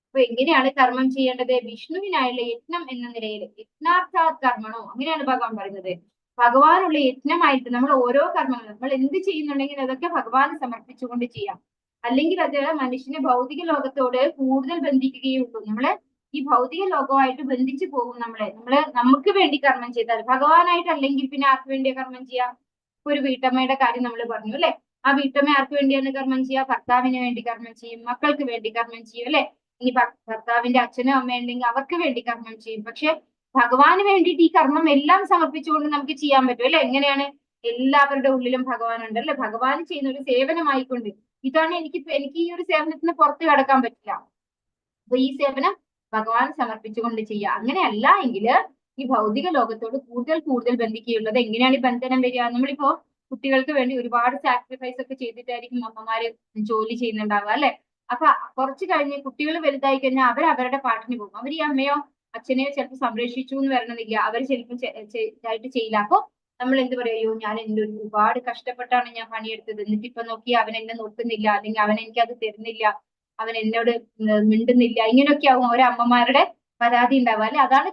[SPEAKER 1] അപ്പൊ എങ്ങനെയാണ് കർമ്മം ചെയ്യേണ്ടത്? വിഷ്ണുവിനായുള്ള യജ്ഞം എന്ന നിലയിൽ, യജ്ഞാർത്ഥാത് കർമ്മണോ, അങ്ങനെയാണ് ഭഗവാൻ പറയുന്നത്. ഭഗവാനുള്ള യജ്ഞമായിട്ട് നമ്മൾ ഓരോ കർമ്മങ്ങളും നമ്മൾ എന്ത് ചെയ്യുന്നുണ്ടെങ്കിൽ അതൊക്കെ ഭഗവാന് സമർപ്പിച്ചുകൊണ്ട് ചെയ്യാം. അല്ലെങ്കിൽ അത് മനുഷ്യനെ ഭൗതിക ലോകത്തോട് കൂടുതൽ ബന്ധിക്കുകയേ ഉള്ളൂ. നമ്മള് ഈ ഭൗതിക ലോകവുമായിട്ട് ബന്ധിച്ചു പോകും. നമുക്ക് വേണ്ടി കർമ്മം ചെയ്താൽ, ഭഗവാനായിട്ട് അല്ലെങ്കിൽ പിന്നെ ആർക്ക് വേണ്ടിയാ കർമ്മം ചെയ്യാം? ഒരു വീട്ടമ്മയുടെ കാര്യം നമ്മൾ പറഞ്ഞു, അല്ലെ? ആ വീട്ടമ്മ ആർക്ക് വേണ്ടിയാണ് കർമ്മം ചെയ്യുക? ഭർത്താവിന് വേണ്ടി കർമ്മം ചെയ്യും, മക്കൾക്ക് വേണ്ടി കർമ്മം ചെയ്യും, അല്ലെ? ഇനി ഭർത്താവിന്റെ അച്ഛനും അമ്മയും ഉണ്ടെങ്കിൽ അവർക്ക് വേണ്ടി കർമ്മം ചെയ്യും. പക്ഷെ ഭഗവാന് വേണ്ടിയിട്ട് ഈ കർമ്മം എല്ലാം സമർപ്പിച്ചുകൊണ്ട് നമുക്ക് ചെയ്യാൻ പറ്റും, അല്ലെ? എങ്ങനെയാണ്? എല്ലാവരുടെ ഉള്ളിലും ഭഗവാൻ ഉണ്ട്, അല്ലെ? ഭഗവാൻ ചെയ്യുന്ന ഒരു സേവനമായിക്കൊണ്ട്, ഇതാണ് എനിക്ക് ഈ ഒരു സേവനത്തിന് പുറത്ത് കടക്കാൻ പറ്റില്ല, അപ്പൊ ഈ സേവനം ഭഗവാൻ സമർപ്പിച്ചുകൊണ്ട് ചെയ്യുക. അങ്ങനെയല്ല എങ്കിൽ ഈ ഭൗതിക ലോകത്തോട് കൂടുതൽ ബന്ധിക്കുകയുള്ളത്. എങ്ങനെയാണ് ഈ ബന്ധനം വരിക? നമ്മളിപ്പോ കുട്ടികൾക്ക് വേണ്ടി ഒരുപാട് സാക്രിഫൈസ് ഒക്കെ ചെയ്തിട്ടായിരിക്കും അമ്മമാര് ജോലി ചെയ്യുന്നുണ്ടാവുക, അല്ലെ? അപ്പൊ കുറച്ച് കഴിഞ്ഞ് കുട്ടികൾ വലുതായി കഴിഞ്ഞാൽ അവരുടെ പാട്ടിന് പോകും. അവർ ഈ അമ്മയോ അച്ഛനെയോ ചിലപ്പോൾ സംരക്ഷിച്ചു എന്ന് വരണമെന്നില്ല, അവർ ചിലപ്പോൾ ഇതായിട്ട് ചെയ്യില്ല. അപ്പൊ നമ്മൾ എന്ത് പറയോ, ഞാൻ ഒരുപാട് കഷ്ടപ്പെട്ടാണ് ഞാൻ പണിയെടുത്തത്, എന്നിട്ട് ഇപ്പൊ നോക്കി അവൻ എന്നെ നോക്കുന്നില്ല, അല്ലെങ്കിൽ അവൻ എനിക്ക് അത് തരുന്നില്ല, അവൻ എന്നോട് മിണ്ടുന്നില്ല, ഇങ്ങനെയൊക്കെ ആവും ഓരോ അമ്മമാരുടെ പരാതി ഉണ്ടാവുക, അല്ലെ? അതാണ്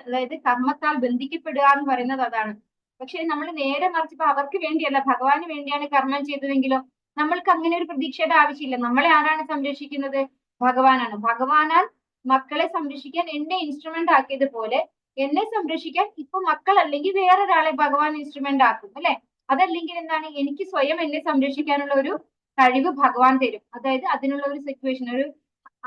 [SPEAKER 1] അതായത് കർമ്മത്താൽ ബന്ധിക്കപ്പെടുക എന്ന് പറയുന്നത് അതാണ്. പക്ഷെ നമ്മൾ നേരെ മറിച്ചിപ്പോ അവർക്ക് വേണ്ടിയല്ല, ഭഗവാന് വേണ്ടിയാണ് കർമ്മം ചെയ്തതെങ്കിലോ നമ്മൾക്ക് അങ്ങനെ ഒരു പ്രതീക്ഷയുടെ ആവശ്യമില്ല. നമ്മളെ ആരാണ് സംരക്ഷിക്കുന്നത്? ഭഗവാനാണ്. ഭഗവാനാൽ മക്കളെ സംരക്ഷിക്കാൻ എന്നെ ഇൻസ്ട്രുമെന്റ് ആക്കിയതുപോലെ എന്നെ സംരക്ഷിക്കാൻ ഇപ്പൊ മക്കൾ അല്ലെങ്കിൽ വേറൊരാളെ ഭഗവാൻ ഇൻസ്ട്രുമെന്റ് ആക്കും, അല്ലെ? അതല്ലെങ്കിൽ എന്താണ്? എനിക്ക് സ്വയം എന്നെ സംരക്ഷിക്കാനുള്ള ഒരു കഴിവ് ഭഗവാൻ തരും. അതായത് അതിനുള്ള ഒരു സിറ്റുവേഷൻ, ഒരു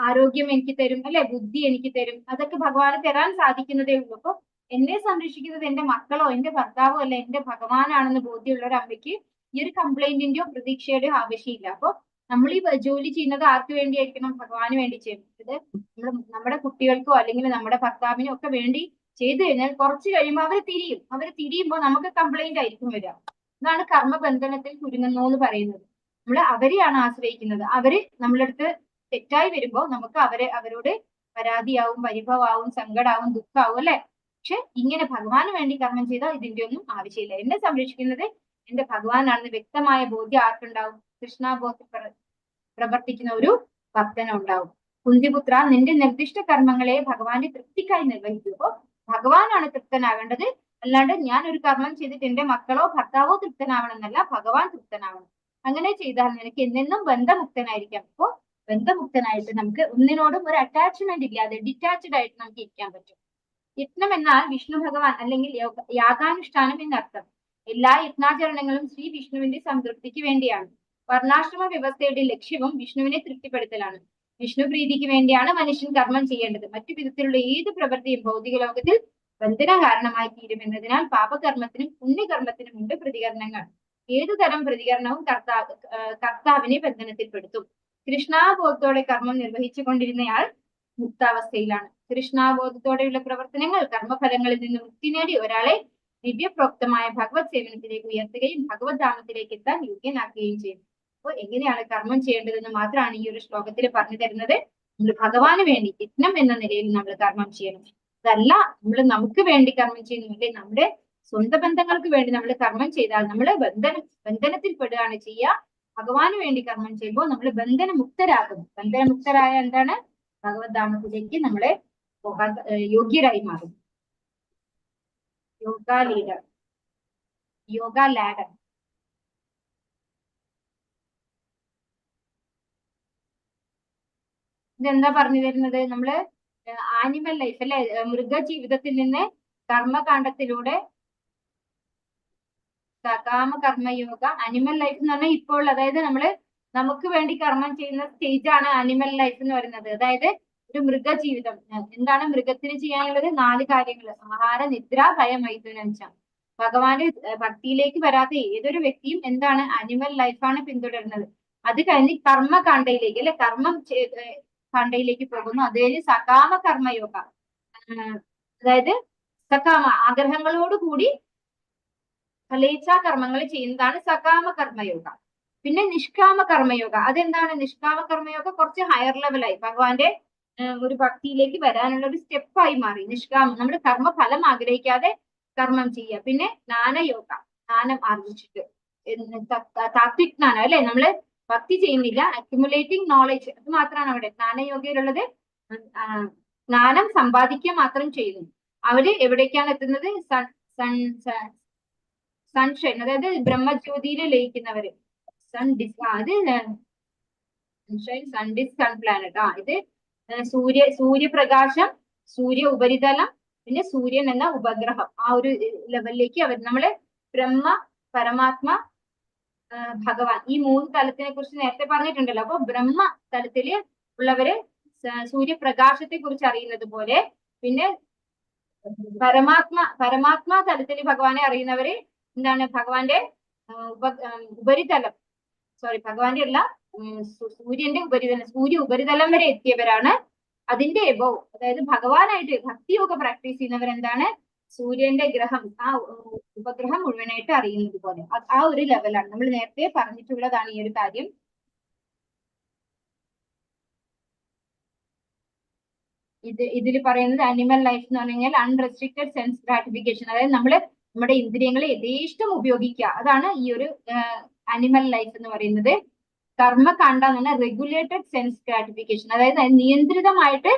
[SPEAKER 1] ആരോഗ്യം എനിക്ക് തരും, അല്ലെ? ബുദ്ധി എനിക്ക് തരും. അതൊക്കെ ഭഗവാന് തരാൻ സാധിക്കുന്നതേ ഉള്ളൂ. അപ്പൊ എന്നെ സംരക്ഷിക്കുന്നത് എന്റെ മക്കളോ എന്റെ ഭർത്താവോ അല്ല, എന്റെ ഭഗവാനാണെന്ന് ബോധ്യമുള്ള ഒരു അമ്മയ്ക്ക് ഈ ഒരു കംപ്ലൈന്റിന്റെയോ പ്രതീക്ഷയുടെയോ ആവശ്യമില്ല. അപ്പൊ നമ്മൾ ഈ ജോലി ചെയ്യുന്നത് ആർക്ക് വേണ്ടിയായിരിക്കണം? ഭഗവാന് വേണ്ടി ചെയ്യുന്നത്. നമ്മുടെ കുട്ടികൾക്കോ അല്ലെങ്കിൽ നമ്മുടെ ഭർത്താവിനോ ഒക്കെ വേണ്ടി ചെയ്തു കഴിഞ്ഞാൽ കുറച്ച് കഴിയുമ്പോൾ അവർ തിരിയുമ്പോൾ നമുക്ക് കംപ്ലൈന്റ് ആയിരിക്കും വരിക. ഇതാണ് കർമ്മബന്ധനത്തിൽ കുരുങ്ങുന്നു എന്ന് പറയുന്നത്. നമ്മൾ അവരെയാണ് ആശ്രയിക്കുന്നത്. അവര് നമ്മളടുത്ത് തെറ്റായി വരുമ്പോൾ നമുക്ക് അവരോട് പരാതിയാവും, പരിഭവമാവും, സങ്കടാവും, ദുഃഖാവും, അല്ലെ? പക്ഷെ ഇങ്ങനെ ഭഗവാന് വേണ്ടി കർമ്മം ചെയ്താൽ ഇതിന്റെ ഒന്നും ആവശ്യമില്ല. എന്നെ സംരക്ഷിക്കുന്നത് എന്റെ ഭഗവാനാണെന്ന് വ്യക്തമായ ബോധ്യം ആർക്കുണ്ടാവും? കൃഷ്ണാബോധത്തിൽ പ്രവർത്തിക്കുന്ന ഒരു ഭക്തനുണ്ടാവും. കുന്തിപുത്ര, നിന്റെ നിർദ്ദിഷ്ട കർമ്മങ്ങളെ ഭഗവാന്റെ തൃപ്തിക്കായി നിർവഹിക്കുമ്പോൾ ഭഗവാനാണ് തൃപ്തനാകേണ്ടത്. അല്ലാണ്ട് ഞാൻ ഒരു കർമ്മം ചെയ്തിട്ട് എന്റെ മക്കളോ ഭർത്താവോ തൃപ്തനാവണമെന്നല്ല, ഭഗവാൻ തൃപ്തനാവണം. അങ്ങനെ ചെയ്താൽ നിനക്ക് എന്നെന്നും ബന്ധമുക്തനായിരിക്കാം. അപ്പോ ബന്ധമുക്തനായിട്ട് നമുക്ക് ഒന്നിനോടും ഒരു അറ്റാച്ച്മെന്റ് ഇല്ലാതെ ഡിറ്റാച്ച്ഡ് ആയിട്ട് നമുക്ക് ഇരിക്കാൻ പറ്റും. യജ്ഞം എന്നാൽ വിഷ്ണു ഭഗവാൻ അല്ലെങ്കിൽ യാഗാനുഷ്ഠാനം എന്നർത്ഥം. എല്ലാ യജ്ഞാചരണങ്ങളും ശ്രീ വിഷ്ണുവിന്റെ സംതൃപ്തിക്ക് വേണ്ടിയാണ്. വർണ്ണാശ്രമ വ്യവസ്ഥയുടെ ലക്ഷ്യവും വിഷ്ണുവിനെ തൃപ്തിപ്പെടുത്തലാണ്. വിഷ്ണു പ്രീതിക്ക് വേണ്ടിയാണ് മനുഷ്യൻ കർമ്മം ചെയ്യേണ്ടത്. മറ്റു വിധത്തിലുള്ള ഏത് പ്രവൃത്തിയും ഭൗതിക ലോകത്തിൽ ബന്ധന കാരണമായി തീരുമെന്നതിനാൽ പാപകർമ്മത്തിനും പുണ്യകർമ്മത്തിനും ഉണ്ട് പ്രതികരണങ്ങൾ. ഏതു തരം പ്രതികരണവും കർത്താവിനെ ബന്ധനത്തിൽപ്പെടുത്തും. കൃഷ്ണാബോധത്തോടെ കർമ്മം നിർവഹിച്ചു കൊണ്ടിരുന്നയാൾ മുക്താവസ്ഥയിലാണ്. കൃഷ്ണാബോധത്തോടെയുള്ള പ്രവർത്തനങ്ങൾ കർമ്മഫലങ്ങളിൽ നിന്ന് മുക്തി നേടി ഒരാളെ ദിവ്യപ്രോക്തമായ ഭഗവത് സേവനത്തിലേക്ക് ഉയർത്തുകയും ഭഗവത് ധാമത്തിലേക്ക് എത്താൻ യോഗ്യനാക്കുകയും ചെയ്യും. അപ്പോൾ എങ്ങനെയാണ് കർമ്മം ചെയ്യേണ്ടതെന്ന് മാത്രമാണ് ഈ ഒരു ശ്ലോകത്തിൽ പറഞ്ഞു തരുന്നത്. നമ്മൾ ഭഗവാന് വേണ്ടി യജ്ഞം എന്ന നിലയിൽ നമ്മൾ കർമ്മം ചെയ്യണം. അതല്ല നമ്മൾ നമുക്ക് വേണ്ടി കർമ്മം ചെയ്യുന്നില്ലേ, നമ്മുടെ സ്വന്തം ബന്ധങ്ങൾക്ക് വേണ്ടി നമ്മൾ കർമ്മം ചെയ്താൽ നമ്മൾ ബന്ധനത്തിൽ പെടുകയാണ് ചെയ്യുക. ഭഗവാന് വേണ്ടി കർമ്മം ചെയ്യുമ്പോൾ നമ്മൾ ബന്ധനമുക്തരാകുന്നു. ബന്ധനമുക്തരായ എന്താണ് ഭഗവത് ധാമത്തിലേക്ക് നമ്മളെ പോകാൻ യോഗ്യരായി മാറും. Yoga leader, yoga ladder. ഇതെന്താ പറഞ്ഞു തരുന്നത്? നമ്മള് ആനിമൽ ലൈഫ് അല്ലെ, മൃഗജീവിതത്തിൽ നിന്ന് കർമ്മകാണ്ഡത്തിലൂടെ സകാമ കർമ്മയോഗ. അനിമൽ ലൈഫ് എന്ന് പറഞ്ഞാൽ ഇപ്പോൾ, അതായത് നമ്മള് നമുക്ക് വേണ്ടി കർമ്മം ചെയ്യുന്ന സ്റ്റേജ് ആണ് അനിമൽ ലൈഫ് എന്ന് പറയുന്നത്. അതായത് ഒരു മൃഗജീവിതം. എന്താണ് മൃഗത്തിന് ചെയ്യാനുള്ളത്? 4 കാര്യങ്ങൾ: ആഹാര, നിദ്ര, ഭയം, മൈഥുനം. ഭഗവാന്റെ ഭക്തിയിലേക്ക് വരാത്ത ഏതൊരു വ്യക്തിയും എന്താണ് അനിമൽ ലൈഫാണ് പിന്തുടരുന്നത്. അത് കഴിഞ്ഞ് കർമ്മകാണ്ഡയിലേക്ക് അല്ലെ, കർമ്മം കാണ്ഡയിലേക്ക് പോകുന്നു. അത് കഴിഞ്ഞ് സകാമ കർമ്മയോഗ, അതായത് സകാമ ആഗ്രഹങ്ങളോടുകൂടി ഫലേച്ഛാ കർമ്മങ്ങൾ ചെയ്യുന്നതാണ് സകാമ കർമ്മയോഗ. പിന്നെ നിഷ്കാമ കർമ്മയോഗ. അതെന്താണ് നിഷ്കാമ കർമ്മയോഗ? കുറച്ച് ഹയർ ലെവലായി ഭഗവാന്റെ ഒരു ഭക്തിയിലേക്ക് വരാനുള്ള ഒരു സ്റ്റെപ്പായി മാറി. നിഷ്കാമം, നമ്മുടെ കർമ്മഫലം ആഗ്രഹിക്കാതെ കർമ്മം ചെയ്യുക. പിന്നെ ജ്ഞാനയോഗ, ജ്ഞാനം ആർജിച്ചിട്ട്, താത്വിക് ജ്ഞാനം അല്ലെ, നമ്മള് ഭക്തി ചെയ്യുന്നില്ല, അക്യുമുലേറ്റിംഗ് നോളജ്, അത് മാത്രമാണ് അവിടെ ജ്ഞാനയോഗയിലുള്ളത്. ജ്ഞാനം സമ്പാദിക്കുക മാത്രം ചെയ്യുന്നു. അവര് എവിടേക്കാണ് എത്തുന്നത്? സൺഷൈൻ, അതായത് ബ്രഹ്മജ്യോതിയിൽ ലയിക്കുന്നവര്. Sun planet. ഇത് സൂര്യപ്രകാശം, സൂര്യ ഉപരിതലം, പിന്നെ സൂര്യൻ എന്ന ഉപഗ്രഹം. ആ ഒരു ലെവലിലേക്ക് അവർ, നമ്മള് ബ്രഹ്മ, പരമാത്മ, ഭഗവാൻ, ഈ 3 തലത്തിനെ കുറിച്ച് നേരത്തെ പറഞ്ഞിട്ടുണ്ടല്ലോ. അപ്പൊ ബ്രഹ്മ തലത്തില് ഉള്ളവര് സൂര്യപ്രകാശത്തെ കുറിച്ച് അറിയുന്നത് പോലെ, പിന്നെ പരമാത്മ തലത്തിൽ ഭഗവാനെ അറിയുന്നവര് എന്താണ് ഭഗവാന്റെ ഉപരിതലം, ഭഗവാന്റെ അല്ല, സൂര്യന്റെ ഉപരിതലം, സൂര്യ ഉപരിതലം വരെ എത്തിയവരാണ്. അതിന്റെ എബോവ്, അതായത് ഭഗവാനായിട്ട് ഭക്തിയോഗ പ്രാക്ടീസ് ചെയ്യുന്നവരെന്താണ് സൂര്യന്റെ ഗ്രഹം, ആ ഉപഗ്രഹം മുഴുവനായിട്ട് അറിയുന്നത് പോലെ. ആ ഒരു ലെവലാണ് നമ്മൾ നേരത്തെ പറഞ്ഞിട്ടുള്ളതാണ് ഈ ഒരു കാര്യം. ഇതിൽ പറയുന്നത് അനിമൽ ലൈഫ് എന്ന് പറഞ്ഞു കഴിഞ്ഞാൽ അൺറെസ്ട്രിക്റ്റഡ് സെൻസ് ഗ്രാറ്റിഫിക്കേഷൻ, അതായത് നമ്മുടെ ഇന്ദ്രിയങ്ങളെ യഥേഷ്ടം ഉപയോഗിക്കുക. അതാണ് ഈ ഒരു അനിമൽ ലൈഫ് എന്ന് പറയുന്നത്. കർമ്മകാണ്ഡ എന്ന് പറഞ്ഞാൽ റെഗുലേറ്റഡ് സെൻസ് ഗ്രാറ്റിഫിക്കേഷൻ, അതായത് നിയന്ത്രിതമായിട്ട്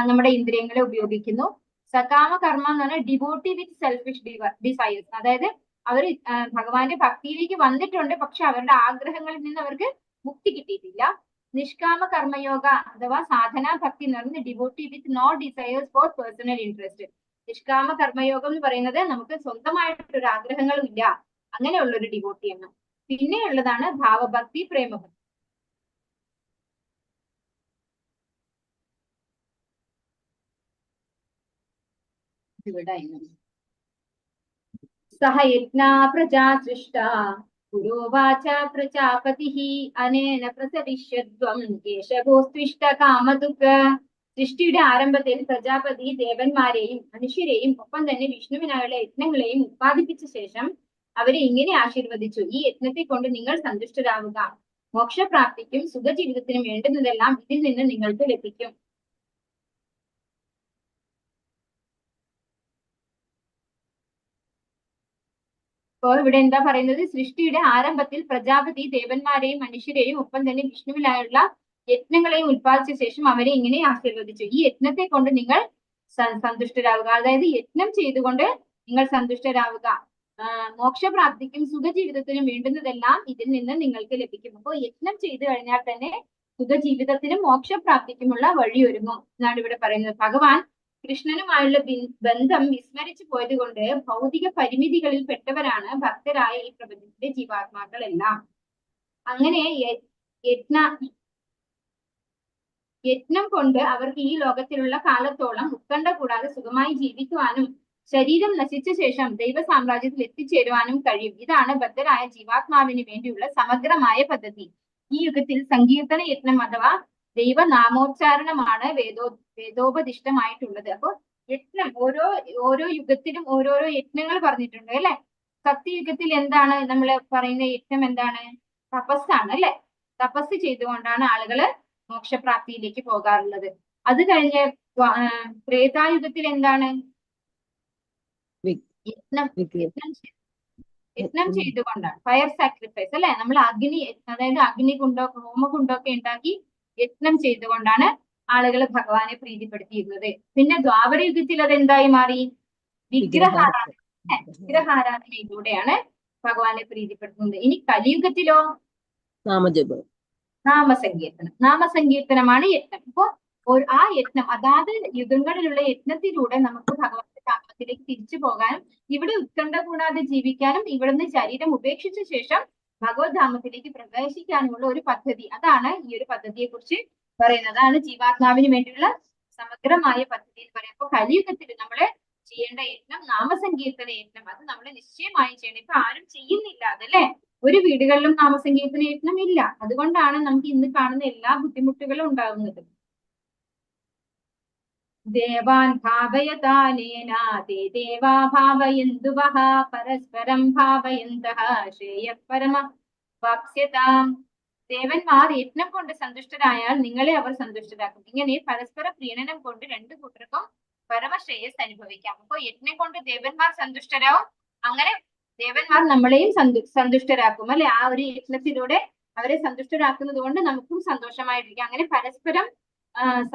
[SPEAKER 1] നമ്മുടെ ഇന്ദ്രിയങ്ങളെ ഉപയോഗിക്കുന്നു. സകാമ കർമ്മ എന്ന് പറഞ്ഞാൽ ഡിവോട്ടി വിത്ത് സെൽഫിഷ് ഡിസൈർസ്, അതായത് അവർ ഭഗവാന്റെ ഭക്തിയിലേക്ക് വന്നിട്ടുണ്ട്, പക്ഷെ അവരുടെ ആഗ്രഹങ്ങളിൽ നിന്ന് അവർക്ക് മുക്തി കിട്ടിയിട്ടില്ല. നിഷ്കാമ കർമ്മയോഗ അഥവാ സാധനാ ഭക്തി എന്ന് പറയുന്നത് devotee with no desires for personal interest. നിഷ്കാമ കർമ്മയോഗം എന്ന് പറയുന്നത് നമുക്ക് സ്വന്തമായിട്ടൊരു ആഗ്രഹങ്ങളും ഇല്ല, അങ്ങനെയുള്ള ഒരു ഡിവോട്ടിയാണ്. പിന്നെ ഉള്ളതാണ് ഭാവഭക്തി, പ്രേമഭക്തി. സഹ യജ്ഞാ പ്രജാ സൃഷ്ട പുരോവാച പ്രജാപതിഃ അനേന പ്രസവിഷ്യധ്വം കേശവോസ്ത്വിഷ്ട കാമതുക. സൃഷ്ടിയുടെ ആരംഭത്തിൽ പ്രജാപതി ദേവന്മാരെയും മനുഷ്യരെയും ഒപ്പം തന്നെ വിഷ്ണുവിനായുള്ള യജ്ഞങ്ങളെയും ഉത്പാദിപ്പിച്ച ശേഷം അവരെ ഇങ്ങനെ ആശീർവദിച്ചു: ഈ യജ്ഞത്തെ കൊണ്ട് നിങ്ങൾ സന്തുഷ്ടരാവുക, മോക്ഷപ്രാപ്തിക്കും സുഖജീവിതത്തിനും വേണ്ടുന്നതെല്ലാം ഇതിൽ നിന്ന് നിങ്ങൾക്ക് ലഭിക്കും. അപ്പോൾ ഇവിടെ എന്താ പറയുന്നത്? സൃഷ്ടിയുടെ ആരംഭത്തിൽ പ്രജാപതി ദേവന്മാരെയും മനുഷ്യരെയും ഒപ്പം തന്നെ വിഷ്ണുവിനായുള്ള യജ്ഞങ്ങളെയും ഉത്പാദിച്ച ശേഷം അവരെ ഇങ്ങനെ ആശീർവദിച്ചു: ഈ യജ്ഞത്തെ കൊണ്ട് നിങ്ങൾ സന്തുഷ്ടരാവുക, അതായത് യജ്ഞം ചെയ്തുകൊണ്ട് നിങ്ങൾ സന്തുഷ്ടരാവുക, മോക്ഷപ്രാപ്തിക്കും സുഖജീവിതത്തിനും വേണ്ടുന്നതെല്ലാം ഇതിൽ നിന്ന് നിങ്ങൾക്ക് ലഭിക്കും. അപ്പോൾ യജ്ഞം ചെയ്തു കഴിഞ്ഞാൽ തന്നെ സുഖജീവിതത്തിനും മോക്ഷപ്രാപ്തിക്കുമുള്ള വഴി ഒരുങ്ങും എന്നാണ് ഇവിടെ പറയുന്നത്. ഭഗവാൻ കൃഷ്ണനുമായുള്ള ബന്ധം വിസ്മരിച്ചു പോയത് കൊണ്ട് ഭൗതിക പരിമിതികളിൽ പെട്ടവരാണ് ഭക്തരായ ഈ പ്രപഞ്ചത്തിലെ ജീവാത്മാക്കളെല്ലാം. അങ്ങനെ യജ്ഞം കൊണ്ട് അവർക്ക് ഈ ലോകത്തിലുള്ള കാലത്തോളം ഉത്കണ്ഠ കൂടാതെ സുഖമായി ജീവിക്കുവാനും ശരീരം നശിച്ച ശേഷം ദൈവ സാമ്രാജ്യത്തിൽ എത്തിച്ചേരുവാനും കഴിയും. ഇതാണ് ബദ്ധരായ ജീവാത്മാവിന് വേണ്ടിയുള്ള സമഗ്രമായ പദ്ധതി. ഈ യുഗത്തിൽ സങ്കീർത്തന യജ്ഞം അഥവാ ദൈവനാമോച്ചാരണമാണ് വേദോപദിഷ്ടമായിട്ടുള്ളത്. അപ്പൊ യജ്ഞം ഓരോ യുഗത്തിലും ഓരോരോ യജ്ഞങ്ങൾ പറഞ്ഞിട്ടുണ്ട് അല്ലെ. സത്യയുഗത്തിൽ എന്താണ് നമ്മൾ പറയുന്ന യജ്ഞം? എന്താണ്? തപസ്സാണ് അല്ലെ. തപസ് ചെയ്തുകൊണ്ടാണ് ആളുകള് മോക്ഷപ്രാപ്തിയിലേക്ക് പോകാറുള്ളത്. അത് കഴിഞ്ഞ് ത്രേതായുഗത്തിൽ എന്താണ്? യജ്ഞം ചെയ്തുകൊണ്ടാണ്. ഫയർ സാക്രിഫൈസ് അല്ലെ, നമ്മൾ അഗ്നി, അതായത് അഗ്നികുണ്ടോ ഹോമകുണ്ടോ ഒക്കെ ഉണ്ടാക്കി യജ്ഞം ചെയ്തുകൊണ്ടാണ് ആളുകൾ ഭഗവാനെ പ്രീതിപ്പെടുത്തിയിരുന്നത്. പിന്നെ ദ്വാപര യുഗത്തിൽ അത് എന്തായി മാറി? വിഗ്രഹാരാധന. വിഗ്രഹാരാധനയിലൂടെയാണ് ഭഗവാനെ പ്രീതിപ്പെടുത്തുന്നത്. ഇനി കലിയുഗത്തിലോ
[SPEAKER 4] നാമജപം.
[SPEAKER 1] നാമസങ്കീർത്തനം. നാമസങ്കീർത്തനമാണ് യജ്ഞം. അപ്പോ ആ യജ്ഞം, അതാത് യുഗങ്ങളിലുള്ള യജ്ഞത്തിലൂടെ നമുക്ക് ഭഗവാന്റെ ധാമത്തിലേക്ക് തിരിച്ചു പോകാനും ഇവിടെ ഉത്കണ്ഠ കൂടാതെ ജീവിക്കാനും ഇവിടുന്ന് ശരീരം ഉപേക്ഷിച്ച ശേഷം ഭഗവത് ധാമത്തിലേക്ക് പ്രവേശിക്കാനുമുള്ള ഒരു പദ്ധതി. അതാണ് ഈ ഒരു പദ്ധതിയെ കുറിച്ച് പറയുന്നത്. അതാണ് ജീവാത്മാവിന് വേണ്ടിയുള്ള സമഗ്രമായ പദ്ധതി എന്ന് പറയുന്നത്. അപ്പൊ കലിയുഗത്തിൽ നമ്മള് ചെയ്യേണ്ട യജ്ഞം നാമസങ്കീർത്തന യജ്ഞം. അത് നമ്മൾ നിശ്ചയമായും ചെയ്യണം. ഇപ്പൊ ആരും ചെയ്യുന്നില്ല അതല്ലേ, ഒരു വീടുകളിലും നാമസങ്കീർത്തന യജ്ഞം ഇല്ല. അതുകൊണ്ടാണ് നമുക്ക് ഇന്ന് കാണുന്ന എല്ലാ ബുദ്ധിമുട്ടുകളും ഉണ്ടാകുന്നത്. ദേവാൻ ഭാവയതാനേന തേ ദേവാ ഭാവയന്തുവഃ പരസ്പരം ഭാവയന്തഃ ശ്രേയഃപരമ വാപ്സ്യതാം. ദേവന്മാർ യജ്ഞം കൊണ്ട് സന്തുഷ്ടരായാൽ നിങ്ങളെ അവർ സന്തുഷ്ടരാക്കും. ഇങ്ങനെ പരസ്പര പ്രീണനം കൊണ്ട് രണ്ടു കൂട്ടർക്കും പരമശ്രേയസ് അനുഭവിക്കാം. അപ്പൊ യജ്ഞം കൊണ്ട് ദേവന്മാർ സന്തുഷ്ടരാവും, അങ്ങനെ ദേവന്മാർ നമ്മളെയും സന്തുഷ്ടരാക്കും അല്ലെ. ആ ഒരു യജ്ഞത്തിലൂടെ അവരെ സന്തുഷ്ടരാക്കുന്നത് കൊണ്ട് നമുക്കും സന്തോഷമായിട്ടിരിക്കാം. അങ്ങനെ പരസ്പരം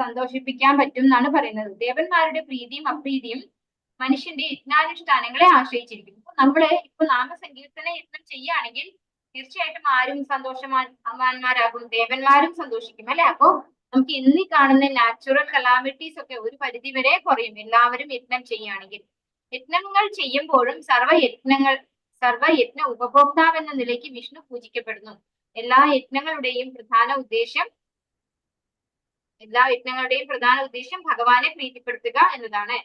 [SPEAKER 1] സന്തോഷിപ്പിക്കാൻ പറ്റും എന്നാണ് പറയുന്നത്. ദേവന്മാരുടെ പ്രീതിയും അപ്രീതിയും മനുഷ്യന്റെ യജ്ഞാനുഷ്ഠാനങ്ങളെ ആശ്രയിച്ചിരിക്കും. നമ്മള് ഇപ്പൊ നാമസങ്കീർത്തന യജ്ഞം ചെയ്യുകയാണെങ്കിൽ തീർച്ചയായിട്ടും ആരും സന്തോഷവാന്മാരാകും, ദേവന്മാരും സന്തോഷിക്കും അല്ലെ. അപ്പോ നമുക്ക് ഇന്ന് കാണുന്ന നാച്ചുറൽ കലാമിറ്റീസ് ഒക്കെ ഒരു പരിധി വരെ കുറയും എല്ലാവരും യജ്ഞം ചെയ്യുകയാണെങ്കിൽ. യജ്ഞങ്ങൾ ചെയ്യുമ്പോഴും സർവയജ്ഞ ഉപഭോക്താവ് എന്ന നിലയ്ക്ക് വിഷ്ണു പൂജിക്കപ്പെടുന്നു. എല്ലാ യജ്ഞങ്ങളുടെയും പ്രധാന ഉദ്ദേശം ഭഗവാനെ പ്രീതിപ്പെടുത്തുക എന്നതാണ്.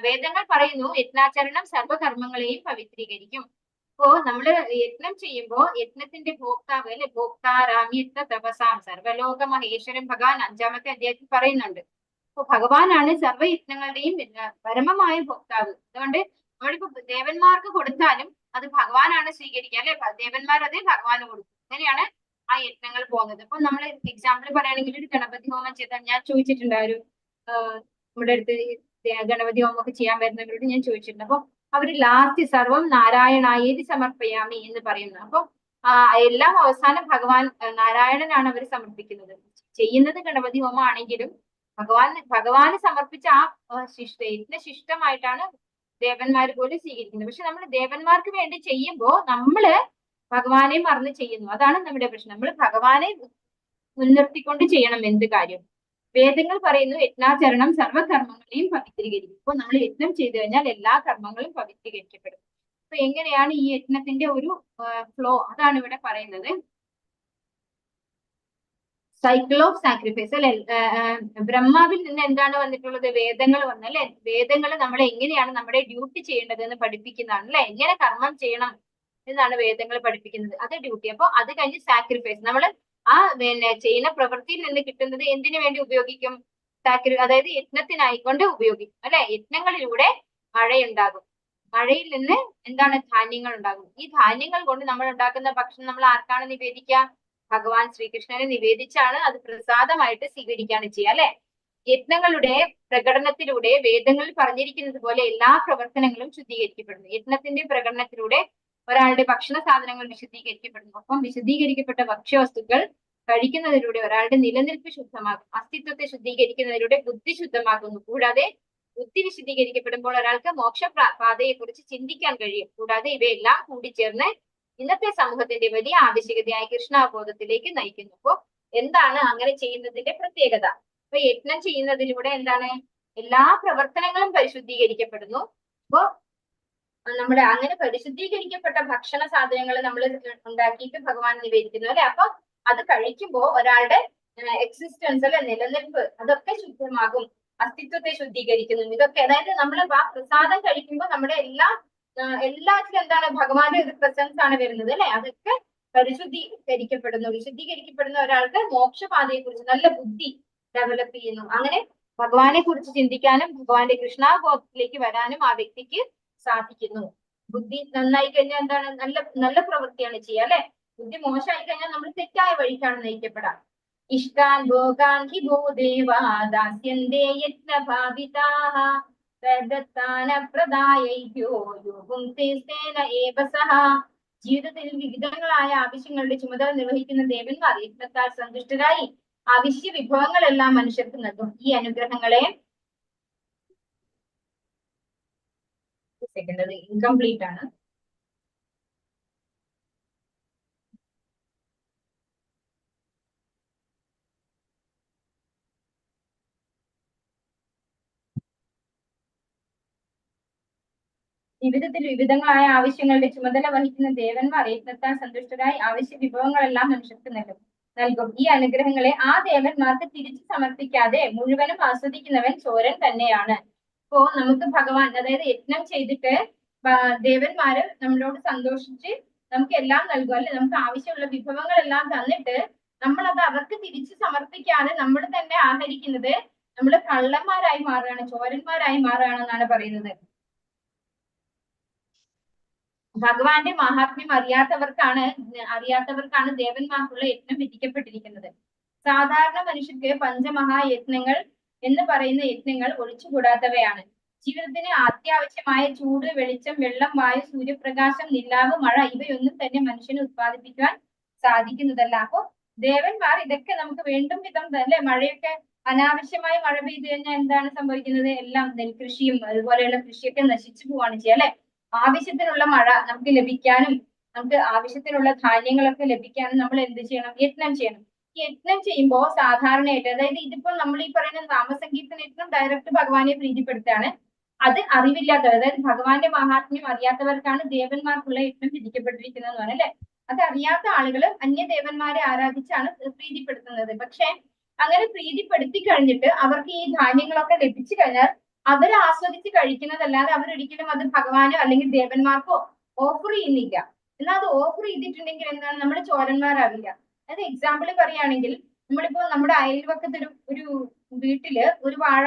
[SPEAKER 1] വേദങ്ങൾ പറയുന്നു യജ്ഞാചരണം സർവകർമ്മങ്ങളെയും പവിത്രീകരിക്കും. അപ്പോ നമ്മള് യജ്ഞം ചെയ്യുമ്പോ യജ്ഞത്തിന്റെ ഭോക്താവ് അല്ലെ, ഭോക്താരാമ്യത്വ തപസാം സർവലോക മഹേശ്വരൻ ഭഗവാൻ 5-ാമത്തെ അധ്യായത്തിൽ പറയുന്നുണ്ട്. അപ്പൊ ഭഗവാനാണ് സർവയജ്ഞങ്ങളുടെയും പരമമായ ഭോക്താവ്. അതുകൊണ്ട് നമ്മളിപ്പോ ദേവന്മാർക്ക് കൊടുത്താലും അത് ഭഗവാനാണ് സ്വീകരിക്കുക അല്ലെ, ദേവന്മാർ അത് ഭഗവാന് കൊടുക്കും. അങ്ങനെയാണ് ആ യജ്ഞങ്ങൾ പോകുന്നത്. അപ്പൊ നമ്മൾ എക്സാമ്പിൾ പറയുകയാണെങ്കിൽ ഒരു ഗണപതി ഹോമം ചെയ്താൽ, ഞാൻ ചോദിച്ചിട്ടുണ്ട് നമ്മുടെ അടുത്ത് ഗണപതി ഹോമം ഒക്കെ ചെയ്യാൻ വരുന്നവരോട് ഞാൻ ചോദിച്ചിട്ടുണ്ട്. അപ്പൊ അവര് ലാസ്റ്റ് സർവം നാരായണായേതി സമർപ്പയാമി എന്ന് പറയുന്നു. അപ്പൊ എല്ലാം അവസാനം നാരായണനാണ് അവർ സമർപ്പിക്കുന്നത്. ചെയ്യുന്നത് ഗണപതി ഹോമം ആണെങ്കിലും ഭഗവാന് സമർപ്പിച്ച ആ യജ്ഞശിഷ്ടമായിട്ടാണ് ദേവന്മാർ പോലും സ്വീകരിക്കുന്നത്. പക്ഷെ നമ്മൾ ദേവന്മാർക്ക് വേണ്ടി ചെയ്യുമ്പോൾ നമ്മള് ഭഗവാനെ മറന്ന് ചെയ്യുന്നു. അതാണ് നമ്മുടെ പ്രശ്നം. നമ്മൾ ഭഗവാനെ മുൻനിർത്തിക്കൊണ്ട് ചെയ്യണം എന്ത് കാര്യം. വേദങ്ങൾ പറയുന്നു യജ്ഞാചരണം സർവകർമ്മങ്ങളെയും പവിത്രീകരിക്കും. അപ്പോൾ നമ്മൾ യജ്ഞം ചെയ്തു കഴിഞ്ഞാൽ എല്ലാ കർമ്മങ്ങളും പവിത്രീകരിക്കപ്പെടും. അപ്പൊ എങ്ങനെയാണ് ഈ യജ്ഞത്തിന്റെ ഒരു ഫ്ലോ, അതാണ് ഇവിടെ പറയുന്നത്. സൈക്കിൾ ഓഫ് സാക്രിഫൈസ് അല്ലെ. ബ്രഹ്മാവിൽ നിന്ന് എന്താണ് വന്നിട്ടുള്ളത്? വേദങ്ങൾ വന്നല്ലേ. വേദങ്ങൾ നമ്മളെ എങ്ങനെയാണ് നമ്മുടെ ഡ്യൂട്ടി ചെയ്യേണ്ടത് എന്ന് പഠിപ്പിക്കുന്നതാണ് അല്ലെ. എങ്ങനെ കർമ്മം ചെയ്യണം എന്നാണ് വേദങ്ങൾ പഠിപ്പിക്കുന്നത്. അത് ഡ്യൂട്ടി. അപ്പൊ അത് കഴിഞ്ഞ് സാക്രിഫൈസ്, നമ്മൾ ആ ചെയ്യുന്ന പ്രവൃത്തിയിൽ നിന്ന് കിട്ടുന്നത് എന്തിനു വേണ്ടി ഉപയോഗിക്കും? അതായത് യജ്ഞത്തിനായിക്കൊണ്ട് ഉപയോഗിക്കും അല്ലെ. യജ്ഞങ്ങളിലൂടെ മഴയുണ്ടാകും. മഴയിൽ നിന്ന് എന്താണ്? ധാന്യങ്ങൾ ഉണ്ടാകും. ഈ ധാന്യങ്ങൾ കൊണ്ട് നമ്മൾ ഉണ്ടാക്കുന്ന ഭക്ഷണം നമ്മൾ ആർക്കാണ് നിവേദിക്കുക? ഭഗവാൻ ശ്രീകൃഷ്ണനെ നിവേദിച്ചാണ് അത് പ്രസാദമായിട്ട് സ്വീകരിക്കുകയാണ് ചെയ്യുക അല്ലെ. യജ്ഞങ്ങളുടെ പ്രകടനത്തിലൂടെ വേദങ്ങളിൽ പറഞ്ഞിരിക്കുന്നത് പോലെ എല്ലാ പ്രവർത്തനങ്ങളും ശുദ്ധീകരിക്കപ്പെടുന്നു. യജ്ഞത്തിന്റെ പ്രകടനത്തിലൂടെ ഒരാളുടെ ഭക്ഷണ സാധനങ്ങൾ വിശുദ്ധീകരിക്കപ്പെടുന്നു. ഒപ്പം വിശുദ്ധീകരിക്കപ്പെട്ട ഭക്ഷ്യവസ്തുക്കൾ കഴിക്കുന്നതിലൂടെ ഒരാളുടെ നിലനിൽപ്പ് ശുദ്ധമാകും. അസ്തിത്വത്തെ ശുദ്ധീകരിക്കുന്നതിലൂടെ ബുദ്ധി ശുദ്ധമാകുന്നു. കൂടാതെ ബുദ്ധി വിശുദ്ധീകരിക്കപ്പെടുമ്പോൾ ഒരാൾക്ക് മോക്ഷ പാതയെ കുറിച്ച് ചിന്തിക്കാൻ കഴിയും. കൂടാതെ ഇവയെല്ലാം കൂടിച്ചേർന്ന് ഇന്നത്തെ സമൂഹത്തിന്റെ വലിയ ആവശ്യകതയായ കൃഷ്ണാബോധത്തിലേക്ക് നയിക്കുന്നു. അപ്പോ എന്താണ് അങ്ങനെ ചെയ്യുന്നതിന്റെ പ്രത്യേകത? അപ്പൊ യജ്ഞം ചെയ്യുന്നതിലൂടെ എന്താണ്? എല്ലാ പ്രവർത്തനങ്ങളും പരിശുദ്ധീകരിക്കപ്പെടുന്നു. അപ്പോ നമ്മുടെ അങ്ങനെ പരിശുദ്ധീകരിക്കപ്പെട്ട ഭക്ഷണ സാധനങ്ങൾ നമ്മൾ ഉണ്ടാക്കിയിട്ട് ഭഗവാൻ നിവേദിക്കുന്നു അല്ലെ. അപ്പൊ അത് കഴിക്കുമ്പോൾ ഒരാളുടെ എക്സിസ്റ്റൻസ് അല്ലെ, നിലനിൽപ്പ്, അതൊക്കെ ശുദ്ധമാകും. അസ്തിത്വത്തെ ശുദ്ധീകരിക്കുന്നു. ഇതൊക്കെ അതായത് നമ്മൾ ആ പ്രസാദം കഴിക്കുമ്പോൾ നമ്മുടെ എല്ലാത്തിലും എന്താണ്? ഭഗവാന്റെ ഒരു പ്രസൻസ് ആണ് വരുന്നത് അല്ലെ. അതൊക്കെ പരിശുദ്ധീകരിക്കപ്പെടുന്നു. വിശുദ്ധീകരിക്കപ്പെടുന്ന ഒരാൾക്ക് മോക്ഷപാതയെ കുറിച്ച് നല്ല ബുദ്ധി ഡെവലപ്പ് ചെയ്യുന്നു. അങ്ങനെ ഭഗവാനെ കുറിച്ച് ചിന്തിക്കാനും ഭഗവാന്റെ കൃഷ്ണാബോധത്തിലേക്ക് വരാനും ആ വ്യക്തിക്ക് സാധിക്കുന്നു. ബുദ്ധി നന്നായി കഴിഞ്ഞാൽ എന്താണ്? നല്ല പ്രവൃത്തിയാണ് ചെയ്യുക അല്ലെ. ബുദ്ധി മോശമായി കഴിഞ്ഞാൽ നമ്മൾ തെറ്റായ വഴിക്കാണ് നയിക്കപ്പെടാം. ഇഷ്ടാൻ ഭോഗാൻ ഹി ഭൂദേവാ ദാസ്യന്തേ യജ്ഞഭാവിതാഃ ജീവിതത്തിൽ വിവിധങ്ങളായ ആവശ്യങ്ങളുടെ ചുമതല നിർവഹിക്കുന്ന ദേവന്മാർ യജ്ഞത്താൽ സന്തുഷ്ടരായി ആവശ്യ വിഭവങ്ങളെല്ലാം മനുഷ്യർക്ക് നൽകും. ഈ അനുഗ്രഹങ്ങളെ സെക്കൻഡ് ഇൻകംപ്ലീറ്റ് ആണ്. ജീവിതത്തിൽ വിവിധങ്ങളായ ആവശ്യങ്ങളുടെ ചുമതല വഹിക്കുന്ന ദേവന്മാർ യജ്ഞത്താൽ സന്തുഷ്ടരായി ആവശ്യ വിഭവങ്ങളെല്ലാം മനുഷ്യർക്ക് നൽകും. ഈ അനുഗ്രഹങ്ങളെ ആ ദേവന്മാർക്ക് തിരിച്ചു സമർപ്പിക്കാതെ മുഴുവനും ആസ്വദിക്കുന്നവൻ ചോരൻ തന്നെയാണ്. ഇപ്പോ നമുക്ക് ഭഗവാൻ, അതായത് യജ്ഞം ചെയ്തിട്ട് ദേവന്മാര് നമ്മളോട് സന്തോഷിച്ച് നമുക്ക് എല്ലാം നൽകും അല്ലെ, നമുക്ക് ആവശ്യമുള്ള വിഭവങ്ങളെല്ലാം തന്നിട്ട് നമ്മൾ അത് അവർക്ക് തിരിച്ചു സമർപ്പിക്കാതെ നമ്മൾ തന്നെ ആഹരിക്കുന്നത് നമ്മൾ കള്ളന്മാരായി മാറുകയാണ്, ചോരന്മാരായി മാറുകയാണെന്നാണ് പറയുന്നത്. ഭഗവാന്റെ മഹാത്മ്യം അറിയാത്തവർക്കാണ് ദേവന്മാർക്കുള്ള യജ്ഞം വിധിക്കപ്പെട്ടിരിക്കുന്നത്. സാധാരണ മനുഷ്യർക്ക് പഞ്ചമഹായജ്ഞങ്ങൾ എന്ന് പറയുന്ന യജ്ഞങ്ങൾ ഒഴിച്ചുകൂടാത്തവയാണ്. ജീവിതത്തിന് അത്യാവശ്യമായ ചൂട്, വെളിച്ചം, വെള്ളം, വായു, സൂര്യപ്രകാശം, നിലാവ്, മഴ ഇവയൊന്നും തന്നെ മനുഷ്യന് ഉത്പാദിപ്പിക്കാൻ സാധിക്കുന്നതല്ല. അപ്പോ ദേവന്മാർ ഇതൊക്കെ നമുക്ക് വേണ്ടും വിധം അല്ലെ, മഴയൊക്കെ അനാവശ്യമായി മഴ പെയ്തു കഴിഞ്ഞാൽ എന്താണ് സംഭവിക്കുന്നത്? എല്ലാം നെൽകൃഷിയും അതുപോലെയുള്ള കൃഷിയൊക്കെ നശിച്ചു പോവാണ് ചെയ്യുക അല്ലെ. ആവശ്യത്തിനുള്ള മഴ നമുക്ക് ലഭിക്കാനും നമുക്ക് ആവശ്യത്തിനുള്ള ധാന്യങ്ങളൊക്കെ ലഭിക്കാനും നമ്മൾ എന്ത് ചെയ്യണം? യജ്ഞം ചെയ്യണം. യജ്ഞം ചെയ്യുമ്പോൾ സാധാരണയായിട്ട്, അതായത് ഇതിപ്പോ നമ്മൾ ഈ പറയുന്ന നാമസങ്കീർത്തന യജ്ഞം ഡയറക്റ്റ് ഭഗവാനെ പ്രീതിപ്പെടുത്താണ്. അത് അറിവില്ലാത്തവർ, അതായത് ഭഗവാന്റെ മഹാത്മ്യം അറിയാത്തവർക്കാണ് ദേവന്മാർക്കുള്ള യജ്ഞം വിധിക്കപ്പെട്ടിരിക്കുന്നത് എന്ന് അല്ലെ. അത് അറിയാത്ത ആളുകൾ അന്യദേവന്മാരെ ആരാധിച്ചാണ് പ്രീതിപ്പെടുത്തുന്നത്. പക്ഷെ അങ്ങനെ പ്രീതിപ്പെടുത്തി കഴിഞ്ഞിട്ട് അവർക്ക് ഈ ധാന്യങ്ങളൊക്കെ ലഭിച്ചു കഴിഞ്ഞാൽ അവർ ആസ്വദിച്ച് കഴിക്കുന്നതല്ലാതെ അവരൊരിക്കലും അത് ഭഗവാനോ അല്ലെങ്കിൽ ദേവന്മാർക്കോ ഓഫർ ചെയ്യുന്നില്ല. എന്നാൽ അത് ഓഫർ ചെയ്തിട്ടുണ്ടെങ്കിൽ എന്താണ്? നമ്മൾ ചോരന്മാരാവില്ല. അത് എക്സാമ്പിൾ പറയുകയാണെങ്കിൽ, നമ്മളിപ്പോ നമ്മുടെ അയൽവക്കത്ത് ഒരു വീട്ടില് ഒരു വാഴ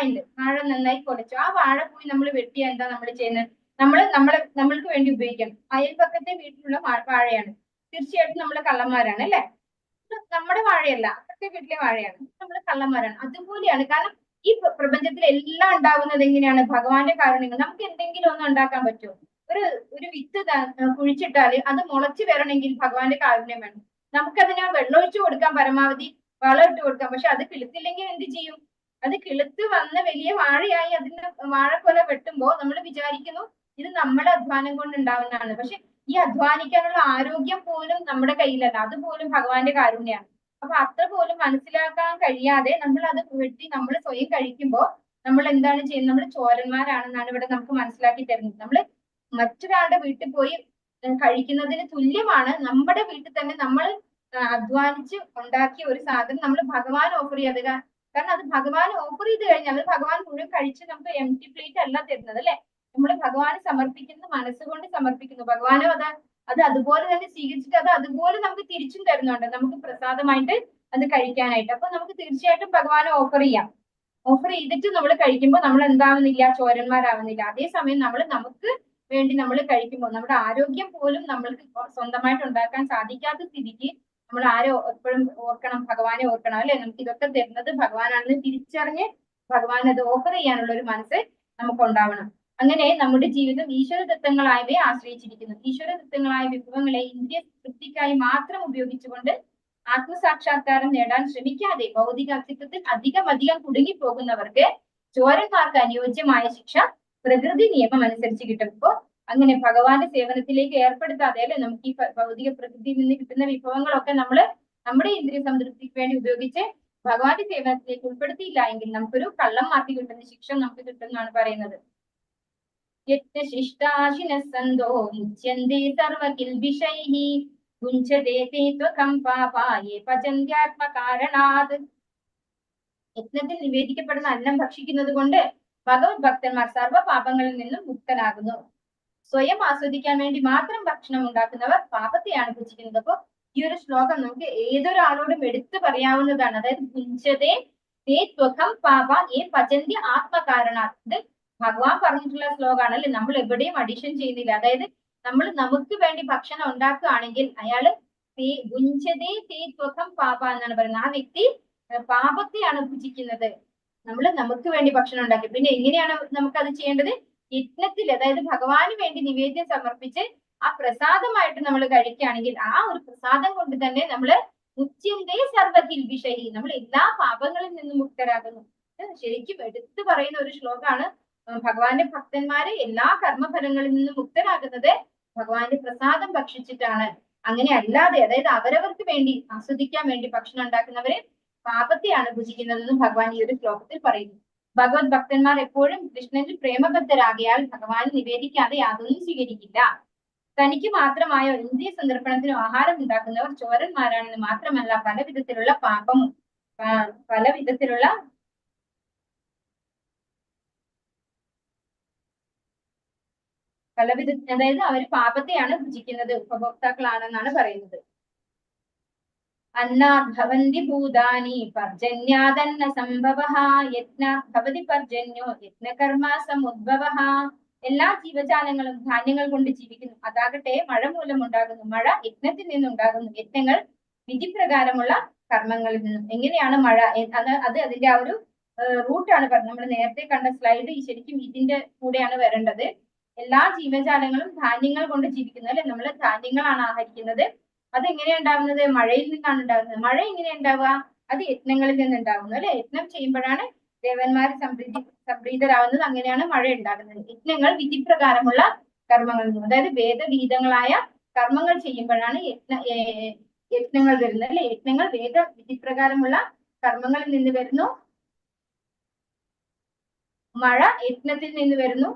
[SPEAKER 1] ഉണ്ട്. വാഴ നന്നായി കൊലച്ചു. ആ വാഴ പോയി നമ്മൾ വെട്ടിയാൽ എന്താ നമ്മൾ ചെയ്യുന്നത്? നമ്മൾക്ക് വേണ്ടി ഉപയോഗിക്കണം. അയൽപക്കത്തെ വീട്ടിലുള്ള വാഴയാണ്. തീർച്ചയായിട്ടും നമ്മൾ കള്ളന്മാരാണ് അല്ലെ. നമ്മുടെ വാഴയല്ല, അപ്പുറത്തെ വീട്ടിലെ വാഴയാണ്, നമ്മൾ കള്ളന്മാരാണ്. അതുപോലെയാണ്. കാരണം ഈ പ്രപഞ്ചത്തിൽ എല്ലാം ഉണ്ടാകുന്നത് എങ്ങനെയാണ്? ഭഗവാന്റെ കാരുണ്യം. നമുക്ക് എന്തെങ്കിലും ഒന്നും ഉണ്ടാക്കാൻ പറ്റുമോ? ഒരു വിത്ത് കുഴിച്ചിട്ടാല് അത് മുളച്ചു വരണമെങ്കിൽ ഭഗവാന്റെ കാരുണ്യം വേണം. നമുക്കതിന് വെള്ളമൊഴിച്ചു കൊടുക്കാം, പരമാവധി വളം ഇട്ട് കൊടുക്കാം. പക്ഷെ അത് കിളുത്തില്ലെങ്കിൽ എന്ത് ചെയ്യും? അത് കിളുത്ത് വന്ന വലിയ വാഴയായി അതിന്റെ വാഴക്കൊല വെട്ടുമ്പോ നമ്മൾ വിചാരിക്കുന്നു ഇത് നമ്മുടെ അധ്വാനം കൊണ്ട് ഉണ്ടാവുന്നതാണ്. പക്ഷെ ഈ അധ്വാനിക്കാനുള്ള ആരോഗ്യം പോലും നമ്മുടെ കയ്യിലല്ല, അതുപോലും ഭഗവാന്റെ കാരുണ്യമാണ്. അപ്പൊ അത്ര പോലും മനസ്സിലാക്കാൻ കഴിയാതെ നമ്മൾ അത് വെട്ടി നമ്മൾ സ്വയം കഴിക്കുമ്പോൾ നമ്മൾ എന്താണ് ചെയ്യുന്നത്? നമ്മൾ ചോരന്മാരാണെന്നാണ് ഇവിടെ നമുക്ക് മനസ്സിലാക്കി തരുന്നത്. നമ്മൾ മറ്റൊരാളുടെ വീട്ടിൽ പോയി കഴിക്കുന്നതിന് തുല്യമാണ് നമ്മുടെ വീട്ടിൽ തന്നെ നമ്മൾ അധ്വാനിച്ച് ഉണ്ടാക്കിയ ഒരു സാധനം നമ്മൾ ഭഗവാൻ ഓഫർ ചെയ്യാതെ. കാരണം അത് ഭഗവാൻ ഓഫർ ചെയ്ത് കഴിഞ്ഞാൽ അത് ഭഗവാൻ മുഴുവൻ കഴിച്ച് നമുക്ക് എംപ്റ്റി പ്ലേറ്റ് അല്ല തരുന്നത് അല്ലെ. നമ്മൾ ഭഗവാന് സമർപ്പിക്കുന്നത് മനസ്സുകൊണ്ട് സമർപ്പിക്കുന്നു. ഭഗവാനും അത് അതുപോലെ തന്നെ സ്വീകരിച്ചിട്ട് അത് അതുപോലെ നമുക്ക് തിരിച്ചും തരുന്നുണ്ട്, നമുക്ക് പ്രസാദമായിട്ട് അത് കഴിക്കാനായിട്ട്. അപ്പൊ നമുക്ക് തീർച്ചയായിട്ടും ഭഗവാനെ ഓഫർ ചെയ്യാം. ഓഫർ ചെയ്തിട്ട് നമ്മൾ കഴിക്കുമ്പോൾ നമ്മൾ എന്താവുന്നില്ല? ചോരന്മാരാവുന്നില്ല. അതേസമയം നമുക്ക് വേണ്ടി നമ്മൾ കഴിക്കുമ്പോൾ നമ്മുടെ ആരോഗ്യം പോലും നമ്മൾക്ക് സ്വന്തമായിട്ട് ഉണ്ടാക്കാൻ സാധിക്കാത്ത സ്ഥിതിക്ക് നമ്മൾ എപ്പോഴും ഓർക്കണം? ഭഗവാനെ ഓർക്കണം അല്ലെ. നമുക്ക് ഇതൊക്കെ തരുന്നത് ഭഗവാനാണെന്ന് തിരിച്ചറിഞ്ഞ് ഭഗവാൻ അത് ഓഫർ ചെയ്യാനുള്ള ഒരു മനസ്സ് നമുക്ക് ഉണ്ടാവണം. അങ്ങനെ നമ്മുടെ ജീവിതം ഈശ്വരദത്തങ്ങളായവയെ ആശ്രയിച്ചിരിക്കുന്നു. ഈശ്വരദത്തങ്ങളായ വിഭവങ്ങളെ ഇന്ദ്രിയ തൃപ്തിക്കായി മാത്രം ഉപയോഗിച്ചുകൊണ്ട് ആത്മസാക്ഷാത്കാരം നേടാൻ ശ്രമിക്കാതെ ഭൗതിക അസ്തിത്വത്തിൽ അധികം കുടുങ്ങിപ്പോകുന്നവർക്ക് ചോരന്മാർക്ക് അനുയോജ്യമായ ശിക്ഷ പ്രകൃതി നിയമം അനുസരിച്ച് കിട്ടും. ഇപ്പോ അങ്ങനെ ഭഗവാന്റെ സേവനത്തിലേക്ക് ഏർപ്പെടുത്താതെ അല്ലെ നമുക്ക് ഈ ഭൗതിക പ്രകൃതിയിൽ നിന്ന് കിട്ടുന്ന വിഭവങ്ങളൊക്കെ നമ്മുടെ ഇന്ദ്രിയ സംതൃപ്തിക്ക് വേണ്ടി ഉപയോഗിച്ച് ഭഗവാന്റെ സേവനത്തിലേക്ക് ഉൾപ്പെടുത്തിയില്ല എങ്കിൽ നമുക്കൊരു കള്ളന്മാർക്ക് കിട്ടുന്ന ശിക്ഷ നമുക്ക് കിട്ടുമെന്നാണ് പറയുന്നത്. യജ്ഞശിഷ്ടാശിനസന്തോ മുച്യന്തേ സർവകിൽബിഷൈഃ ഗുഞ്ചതേ തേ ത്വകം പാപായേ പചന്ത്യാത്മകാരണാത്. യജ്ഞത്തിൽ നിവേദിക്കപ്പെടുന്ന അന്നം ഭക്ഷിക്കുന്നത് കൊണ്ട് ഭഗവത് ഭക്തന്മാർ സർവ്വ പാപങ്ങളിൽ നിന്നും മുക്തനാകുന്നു. സ്വയം ആസ്വദിക്കാൻ വേണ്ടി മാത്രം ഭക്ഷണം ഉണ്ടാക്കുന്നവർ പാപത്തെയാണ് ഭുജിക്കുന്നത്. അപ്പൊ ഈ ഒരു ശ്ലോകം നമുക്ക് ഏതൊരാളോടും എടുത്തു പറയാവുന്നതാണ്. അതായത് ഗുഞ്ചതേ തേ ത്വകം പാപ ഏ പചന്തി ആത്മകാരണാത്. ഇത് ഭഗവാൻ പറഞ്ഞിട്ടുള്ള ശ്ലോകമാണ് അല്ലെ. നമ്മൾ എവിടെയും അഡീഷൻ ചെയ്യുന്നില്ല. അതായത് നമ്മൾ നമുക്ക് വേണ്ടി ഭക്ഷണം ഉണ്ടാക്കുകയാണെങ്കിൽ അയാള് ഗുഞ്ചതേ തേ ത്വകം പാപ എന്നാണ് പറയുന്നത്. ആ വ്യക്തി പാപത്തെയാണ് ഭുജിക്കുന്നത്. നമ്മൾ നമുക്ക് വേണ്ടി ഭക്ഷണം ഉണ്ടാക്കി. പിന്നെ എങ്ങനെയാണ് നമുക്ക് അത് ചെയ്യേണ്ടത്? യജ്ഞത്തിൽ, അതായത് ഭഗവാന് വേണ്ടി നിവേദ്യം സമർപ്പിച്ച് ആ പ്രസാദമായിട്ട് നമ്മൾ കഴിക്കുകയാണെങ്കിൽ ആ ഒരു പ്രസാദം കൊണ്ട് തന്നെ നമ്മള് മുച്യന്തേ സർവ്വകിൽ വിഷയി, നമ്മൾ എല്ലാ പാപങ്ങളിൽ നിന്നും മുക്തരാകുന്നു. ശരിക്കും എടുത്തു പറയുന്ന ഒരു ശ്ലോകമാണ്. ഭഗവാന്റെ ഭക്തന്മാരെ എല്ലാ കർമ്മഫലങ്ങളിൽ നിന്നും മുക്തരാകുന്നത് ഭഗവാന്റെ പ്രസാദം ഭക്ഷിച്ചിട്ടാണ്. അങ്ങനെ അല്ലാതെ, അതായത് അവരവർക്ക് വേണ്ടി ആസ്വദിക്കാൻ വേണ്ടി ഭക്ഷണം ഉണ്ടാക്കുന്നവരെ പാപത്തെയാണ് ഭുജിക്കുന്നതെന്നും ഭഗവാൻ ഈ ഒരു ശ്ലോകത്തിൽ പറയുന്നു. ഭഗവത് ഭക്തന്മാർ എപ്പോഴും കൃഷ്ണനിൽ പ്രേമബദ്ധരാകിയാൽ ഭഗവാൻ നിവേദിക്കാതെ യാതൊന്നും സ്വീകരിക്കില്ല. തനിക്ക് മാത്രമായോ ഇന്ദ്രിയ സന്ദർപ്പണത്തിനോ ആഹാരം ഉണ്ടാക്കുന്നവർ ചോരന്മാരാണെന്ന് മാത്രമല്ല പല വിധത്തിലുള്ള അതായത് അവർ പാപത്തെയാണ് ഭുജിക്കുന്നത്, ഉപഭോക്താക്കളാണെന്നാണ് പറയുന്നത്. അന്നാത് ഭവന്തി ഭൂതാനി പർജന്യാദന്ന സംഭവഃ യജ്ഞാത് ഭവതി പർജന്യോ യജ്ഞകർമ്മ സമുദ്ഭവഃ. എല്ലാ ജീവജാലങ്ങളും ധാന്യങ്ങൾ കൊണ്ട് ജീവിക്കുന്നു. അതാകട്ടെ മഴ മൂലം ഉണ്ടാകുന്നു. മഴ യജ്ഞത്തിൽ നിന്നുണ്ടാകുന്നു. യജ്ഞങ്ങൾ വിധിപ്രകാരമുള്ള കർമ്മങ്ങളിൽ നിന്നും. എങ്ങനെയാണ് മഴ? അത് അതിന്റെ ആ ഒരു റൂട്ടാണ് പറഞ്ഞത്. നമ്മൾ നേരത്തെ കണ്ട സ്ലൈഡ് ശരിക്കും ഇതിന്റെ കൂടെയാണ് വരേണ്ടത്. എല്ലാ ജീവജാലങ്ങളും ധാന്യങ്ങൾ കൊണ്ട് ജീവിക്കുന്നു അല്ലെ. നമ്മൾ ധാന്യങ്ങളാണ് ആഹരിക്കുന്നത്. അതെങ്ങനെയാ ഉണ്ടാകുന്നത്? മഴയിൽ നിന്നാണ് ഉണ്ടാകുന്നത്. മഴ എങ്ങനെയാ ഉണ്ടാവുക? അത് യജ്ഞങ്ങളിൽ നിന്നുണ്ടാകുന്നു അല്ലെ. യജ്ഞം ചെയ്യുമ്പോഴാണ് ദേവന്മാർ സംപ്രീതരാകുന്നത്. അങ്ങനെയാണ് മഴ ഉണ്ടാകുന്നത്. യജ്ഞങ്ങൾ വിധിപ്രകാരമുള്ള കർമ്മങ്ങളിൽ നിന്നും, അതായത് വേദഗീതങ്ങളായ കർമ്മങ്ങൾ ചെയ്യുമ്പോഴാണ് യജ്ഞങ്ങൾ വരുന്നത് അല്ലെ. യജ്ഞങ്ങൾ വേദ വിധിപ്രകാരമുള്ള കർമ്മങ്ങളിൽ നിന്ന് വരുന്നു. മഴ യജ്ഞത്തിൽ നിന്ന് വരുന്നു.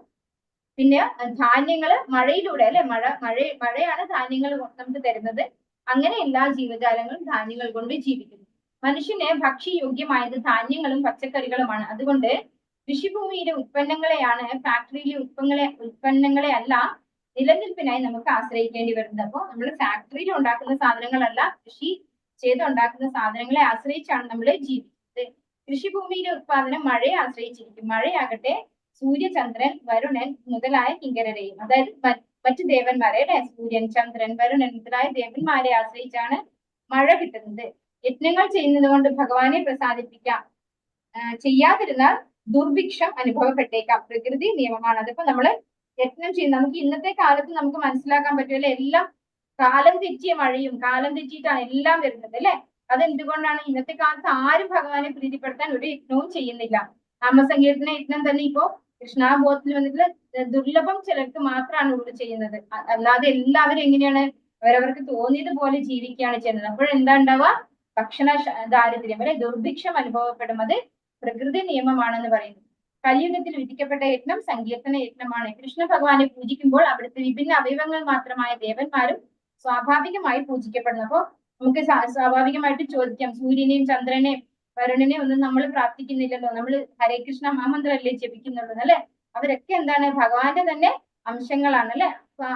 [SPEAKER 1] പിന്നെ ധാന്യങ്ങള് മഴയിലൂടെ അല്ലെ. മഴയാണ് ധാന്യങ്ങൾ നമുക്ക് തരുന്നത്. അങ്ങനെ എല്ലാ ജീവജാലങ്ങളും ധാന്യങ്ങൾ കൊണ്ട് ജീവിക്കുന്നു. മനുഷ്യന് ഭക്ഷ്യയോഗ്യമായത് ധാന്യങ്ങളും പച്ചക്കറികളുമാണ്. അതുകൊണ്ട് കൃഷിഭൂമിയിലെ ഉത്പന്നങ്ങളെയാണ്, ഫാക്ടറിയിലെ ഉത്പന്നങ്ങളെ അല്ല നിലനിൽപ്പിനായി നമുക്ക് ആശ്രയിക്കേണ്ടി വരുന്നത്. അപ്പോൾ നമ്മൾ ഫാക്ടറിയിൽ ഉണ്ടാക്കുന്ന സാധനങ്ങളല്ല, കൃഷി ചെയ്ത് ഉണ്ടാക്കുന്ന സാധനങ്ങളെ ആശ്രയിച്ചാണ് നമ്മൾ ജീവിക്കുന്നത്. കൃഷിഭൂമിയിലെ ഉത്പാദനം മഴയെ ആശ്രയിച്ചിരിക്കും. മഴയാകട്ടെ സൂര്യചന്ദ്രൻ വരുണൻ മുതലായ കിങ്കരരെയും, അതായത് മറ്റു ദേവന്മാരെ അല്ലെ, സൂര്യൻ, ചന്ദ്രൻ, വരുണൻ മുതലായ ദേവന്മാരെ ആശ്രയിച്ചാണ് മഴ കിട്ടുന്നത്. യജ്ഞങ്ങൾ ചെയ്യുന്നത് കൊണ്ട് ഭഗവാനെ പ്രസാദിപ്പിക്കാം. ചെയ്യാതിരുന്നാൽ ദുർഭിക്ഷം അനുഭവപ്പെട്ടേക്കാം. പ്രകൃതി നിയമമാണ്. അതിപ്പോ നമ്മള് യജ്ഞം ചെയ്യുന്ന, നമുക്ക് ഇന്നത്തെ കാലത്ത് നമുക്ക് മനസ്സിലാക്കാൻ പറ്റുമല്ലേ, എല്ലാം കാലം തെറ്റിയ മഴയും കാലം തെറ്റിയിട്ടാണ് എല്ലാം വരുന്നത് അല്ലെ. അതെന്തുകൊണ്ടാണ്? ഇന്നത്തെ കാലത്ത് ആരും ഭഗവാനെ പ്രീതിപ്പെടുത്താൻ ഒരു യജ്ഞവും ചെയ്യുന്നില്ല. നാമസങ്കീർത്തന യജ്ഞം തന്നെ ഇപ്പോ കൃഷ്ണാബോധത്തിൽ വന്നിട്ടുള്ള ദുർലഭം ചിലർക്ക് മാത്രമാണ് ഇവിടെ ചെയ്യുന്നത്. അല്ലാതെ എല്ലാവരും എങ്ങനെയാണ്? അവരവർക്ക് തോന്നിയതുപോലെ ജീവിക്കുകയാണ് ചെയ്യുന്നത്. അപ്പോഴെന്താ ഉണ്ടാവുക? ഭക്ഷണ ദാരിദ്ര്യം അല്ലെ, ദുർഭിക്ഷം അനുഭവപ്പെടും. അത് പ്രകൃതി നിയമമാണെന്ന് പറയുന്നു. കലിയുഗത്തിൽ വിധിക്കപ്പെട്ട യജ്ഞം സങ്കീർത്തന യജ്ഞമാണ്. കൃഷ്ണ ഭഗവാനെ പൂജിക്കുമ്പോൾ അവിടുത്തെ വിഭിന്ന അവയവങ്ങൾ മാത്രമായ ദേവന്മാരും സ്വാഭാവികമായി പൂജിക്കപ്പെടുന്നു. അപ്പോ നമുക്ക് സ്വാഭാവികമായിട്ട് ചോദിക്കാം, സൂര്യനെയും ചന്ദ്രനെയും വരുണിനെയും ഒന്നും നമ്മൾ പ്രാർത്ഥിക്കുന്നില്ലല്ലോ, നമ്മൾ ഹരേ കൃഷ്ണ മഹാമന്ത്രല്ലേ ജപിക്കുന്നുള്ളൂ അല്ലെ. അവരൊക്കെ എന്താണ്? ഭഗവാന്റെ തന്നെ അംശങ്ങളാണ് അല്ലെ.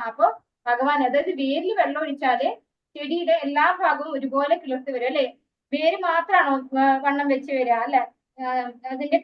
[SPEAKER 1] അപ്പൊ ഭഗവാൻ, അതായത് വേരിൽ വെള്ളം ഒഴിച്ചാല് ചെടിയുടെ എല്ലാ ഭാഗവും ഒരുപോലെ കിളിർത്ത് വരും അല്ലെ. വേര് മാത്രമാണോ വണ്ണം വെച്ച് വരിക അല്ലെ? അതിന്റെ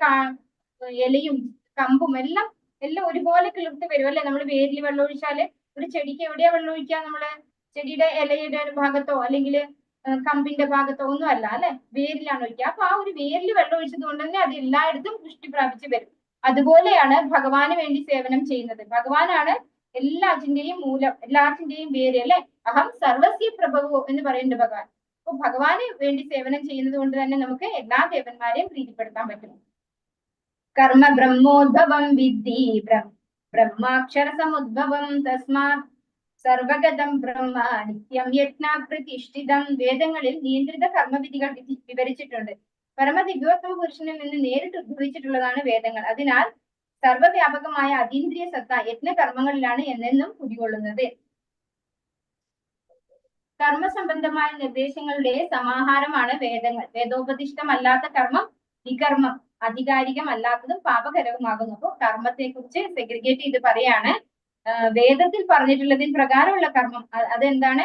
[SPEAKER 1] ഇലയും കമ്പും എല്ലാം ഒരുപോലെ കിളിർത്ത് വരും അല്ലെ. നമ്മൾ വേരിൽ വെള്ളം ഒഴിച്ചാല് ഒരു ചെടിക്ക് എവിടെയാ വെള്ളം ഒഴിക്കുക? നമ്മള് ചെടിയുടെ ഇലയുടെ ഭാഗത്തോ അല്ലെങ്കിൽ കമ്പിന്റെ ഭാഗത്തോ ഒന്നും അല്ല അല്ലെ, വേരിലാണ് ഒഴിക്കുക. അപ്പൊ ആ ഒരു വേരിൽ വെള്ളം ഒഴിച്ചത് കൊണ്ട് തന്നെ അത് എല്ലായിടത്തും പുഷ്ടി പ്രാപിച്ച് വരും. അതുപോലെയാണ് ഭഗവാന് വേണ്ടി സേവനം ചെയ്യുന്നത്. ഭഗവാനാണ് എല്ലാറ്റിന്റെയും മൂലം, എല്ലാറ്റിന്റെയും വേര് അല്ലെ. അഹം സർവസ്യ പ്രഭവോ എന്ന് പറയുന്നുണ്ട് ഭഗവാൻ. അപ്പൊ ഭഗവാന് വേണ്ടി സേവനം ചെയ്യുന്നത് കൊണ്ട് തന്നെ നമുക്ക് എല്ലാ ദേവന്മാരെയും പ്രീതിപ്പെടുത്താൻ പറ്റും. കർമ്മ ബ്രഹ്മോദ്ഭവം വിദ്ധി ബ്രഹ്മാക്ഷര സമുദ്ഭവം തസ്മാത് സർവഗതം ബ്രഹ്മ നിത്യം യജ്ഞ പ്രതിഷ്ഠിതം. വേദങ്ങളിൽ നിയന്ത്രിത കർമ്മവിധികൾ വിവരിച്ചിട്ടുണ്ട്. പരമദിവ്യോത്തമ പുരുഷനിൽ നിന്ന് നേരിട്ട് ഉദ്ഭവിച്ചിട്ടുള്ളതാണ് വേദങ്ങൾ. അതിനാൽ സർവവ്യാപകമായ അതീന്ദ്രിയ സത്ത യജ്ഞകർമ്മങ്ങളിലാണ് എന്നെന്നും കുടികൊള്ളുന്നത്. കർമ്മസംബന്ധമായ നിർദ്ദേശങ്ങളുടെ സമാഹാരമാണ് വേദങ്ങൾ. വേദോപദിഷ്ടമല്ലാത്ത കർമ്മം വികർമ്മം, അധികാരികമല്ലാത്തതും പാപകരവുമാകുന്നു. അപ്പോൾ കർമ്മത്തെ കുറിച്ച് സെഗ്രിഗേറ്റ് ചെയ്ത് പറയാണ്. വേദത്തിൽ പറഞ്ഞിട്ടുള്ളതിന് പ്രകാരമുള്ള കർമ്മം അതെന്താണ്?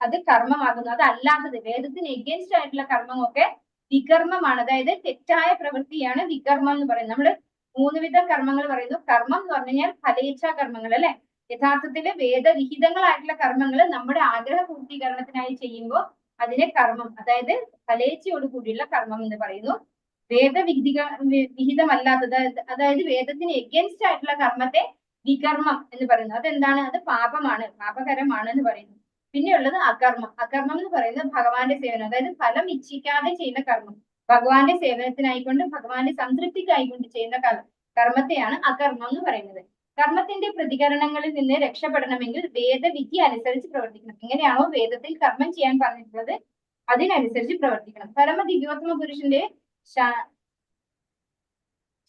[SPEAKER 1] അത് കർമ്മമാകുന്നു. അതല്ലാത്തത്, വേദത്തിന് എഗൻസ്റ്റ് ആയിട്ടുള്ള കർമ്മമൊക്കെ വികർമ്മമാണ്. അതായത് തെറ്റായ പ്രവൃത്തിയാണ് വികർമ്മം എന്ന് പറയുന്നത്. നമ്മൾ 3 വിധം കർമ്മങ്ങൾ പറയുന്നു. കർമ്മം എന്ന് പറഞ്ഞു കഴിഞ്ഞാൽ ഫലേച്ഛാ കർമ്മങ്ങൾ അല്ലെ. യഥാർത്ഥത്തില് വേദവിഹിതങ്ങളായിട്ടുള്ള കർമ്മങ്ങൾ നമ്മുടെ ആഗ്രഹ പൂർത്തീകരണത്തിനായി ചെയ്യുമ്പോൾ അതിനെ കർമ്മം, അതായത് ഫലേച്ഛയോട് കൂടിയുള്ള കർമ്മം എന്ന് പറയുന്നു. വിഹിതമല്ലാത്തത്, അതായത് വേദത്തിന് എഗൻസ്റ്റ് ആയിട്ടുള്ള കർമ്മത്തെ വികർമ്മം എന്ന് പറയുന്നു. അതെന്താണ്? അത് പാപമാണ്, പാപകരമാണ് എന്ന് പറയുന്നു. പിന്നെയുള്ളത് അകർമ്മം. അകർമ്മം എന്ന് പറയുന്നത് ഭഗവാന്റെ സേവനം, അതായത് ഫലം ഇച്ഛിക്കാതെ ചെയ്യുന്ന കർമ്മം, ഭഗവാന്റെ സേവനത്തിനായിക്കൊണ്ട് ഭഗവാന്റെ സംതൃപ്തിക്കായിക്കൊണ്ട് ചെയ്യുന്ന കർമ്മത്തെയാണ് അകർമ്മം എന്ന് പറയുന്നത്. കർമ്മത്തിന്റെ പ്രതികരണങ്ങളിൽ നിന്ന് രക്ഷപ്പെടണമെങ്കിൽ വേദവിധി അനുസരിച്ച് പ്രവർത്തിക്കണം. എങ്ങനെയാണോ വേദത്തിൽ കർമ്മം ചെയ്യാൻ പറഞ്ഞിട്ടുള്ളത് അതിനനുസരിച്ച് പ്രവർത്തിക്കണം. പരമദിവ്യോത്തമ പുരുഷന്റെ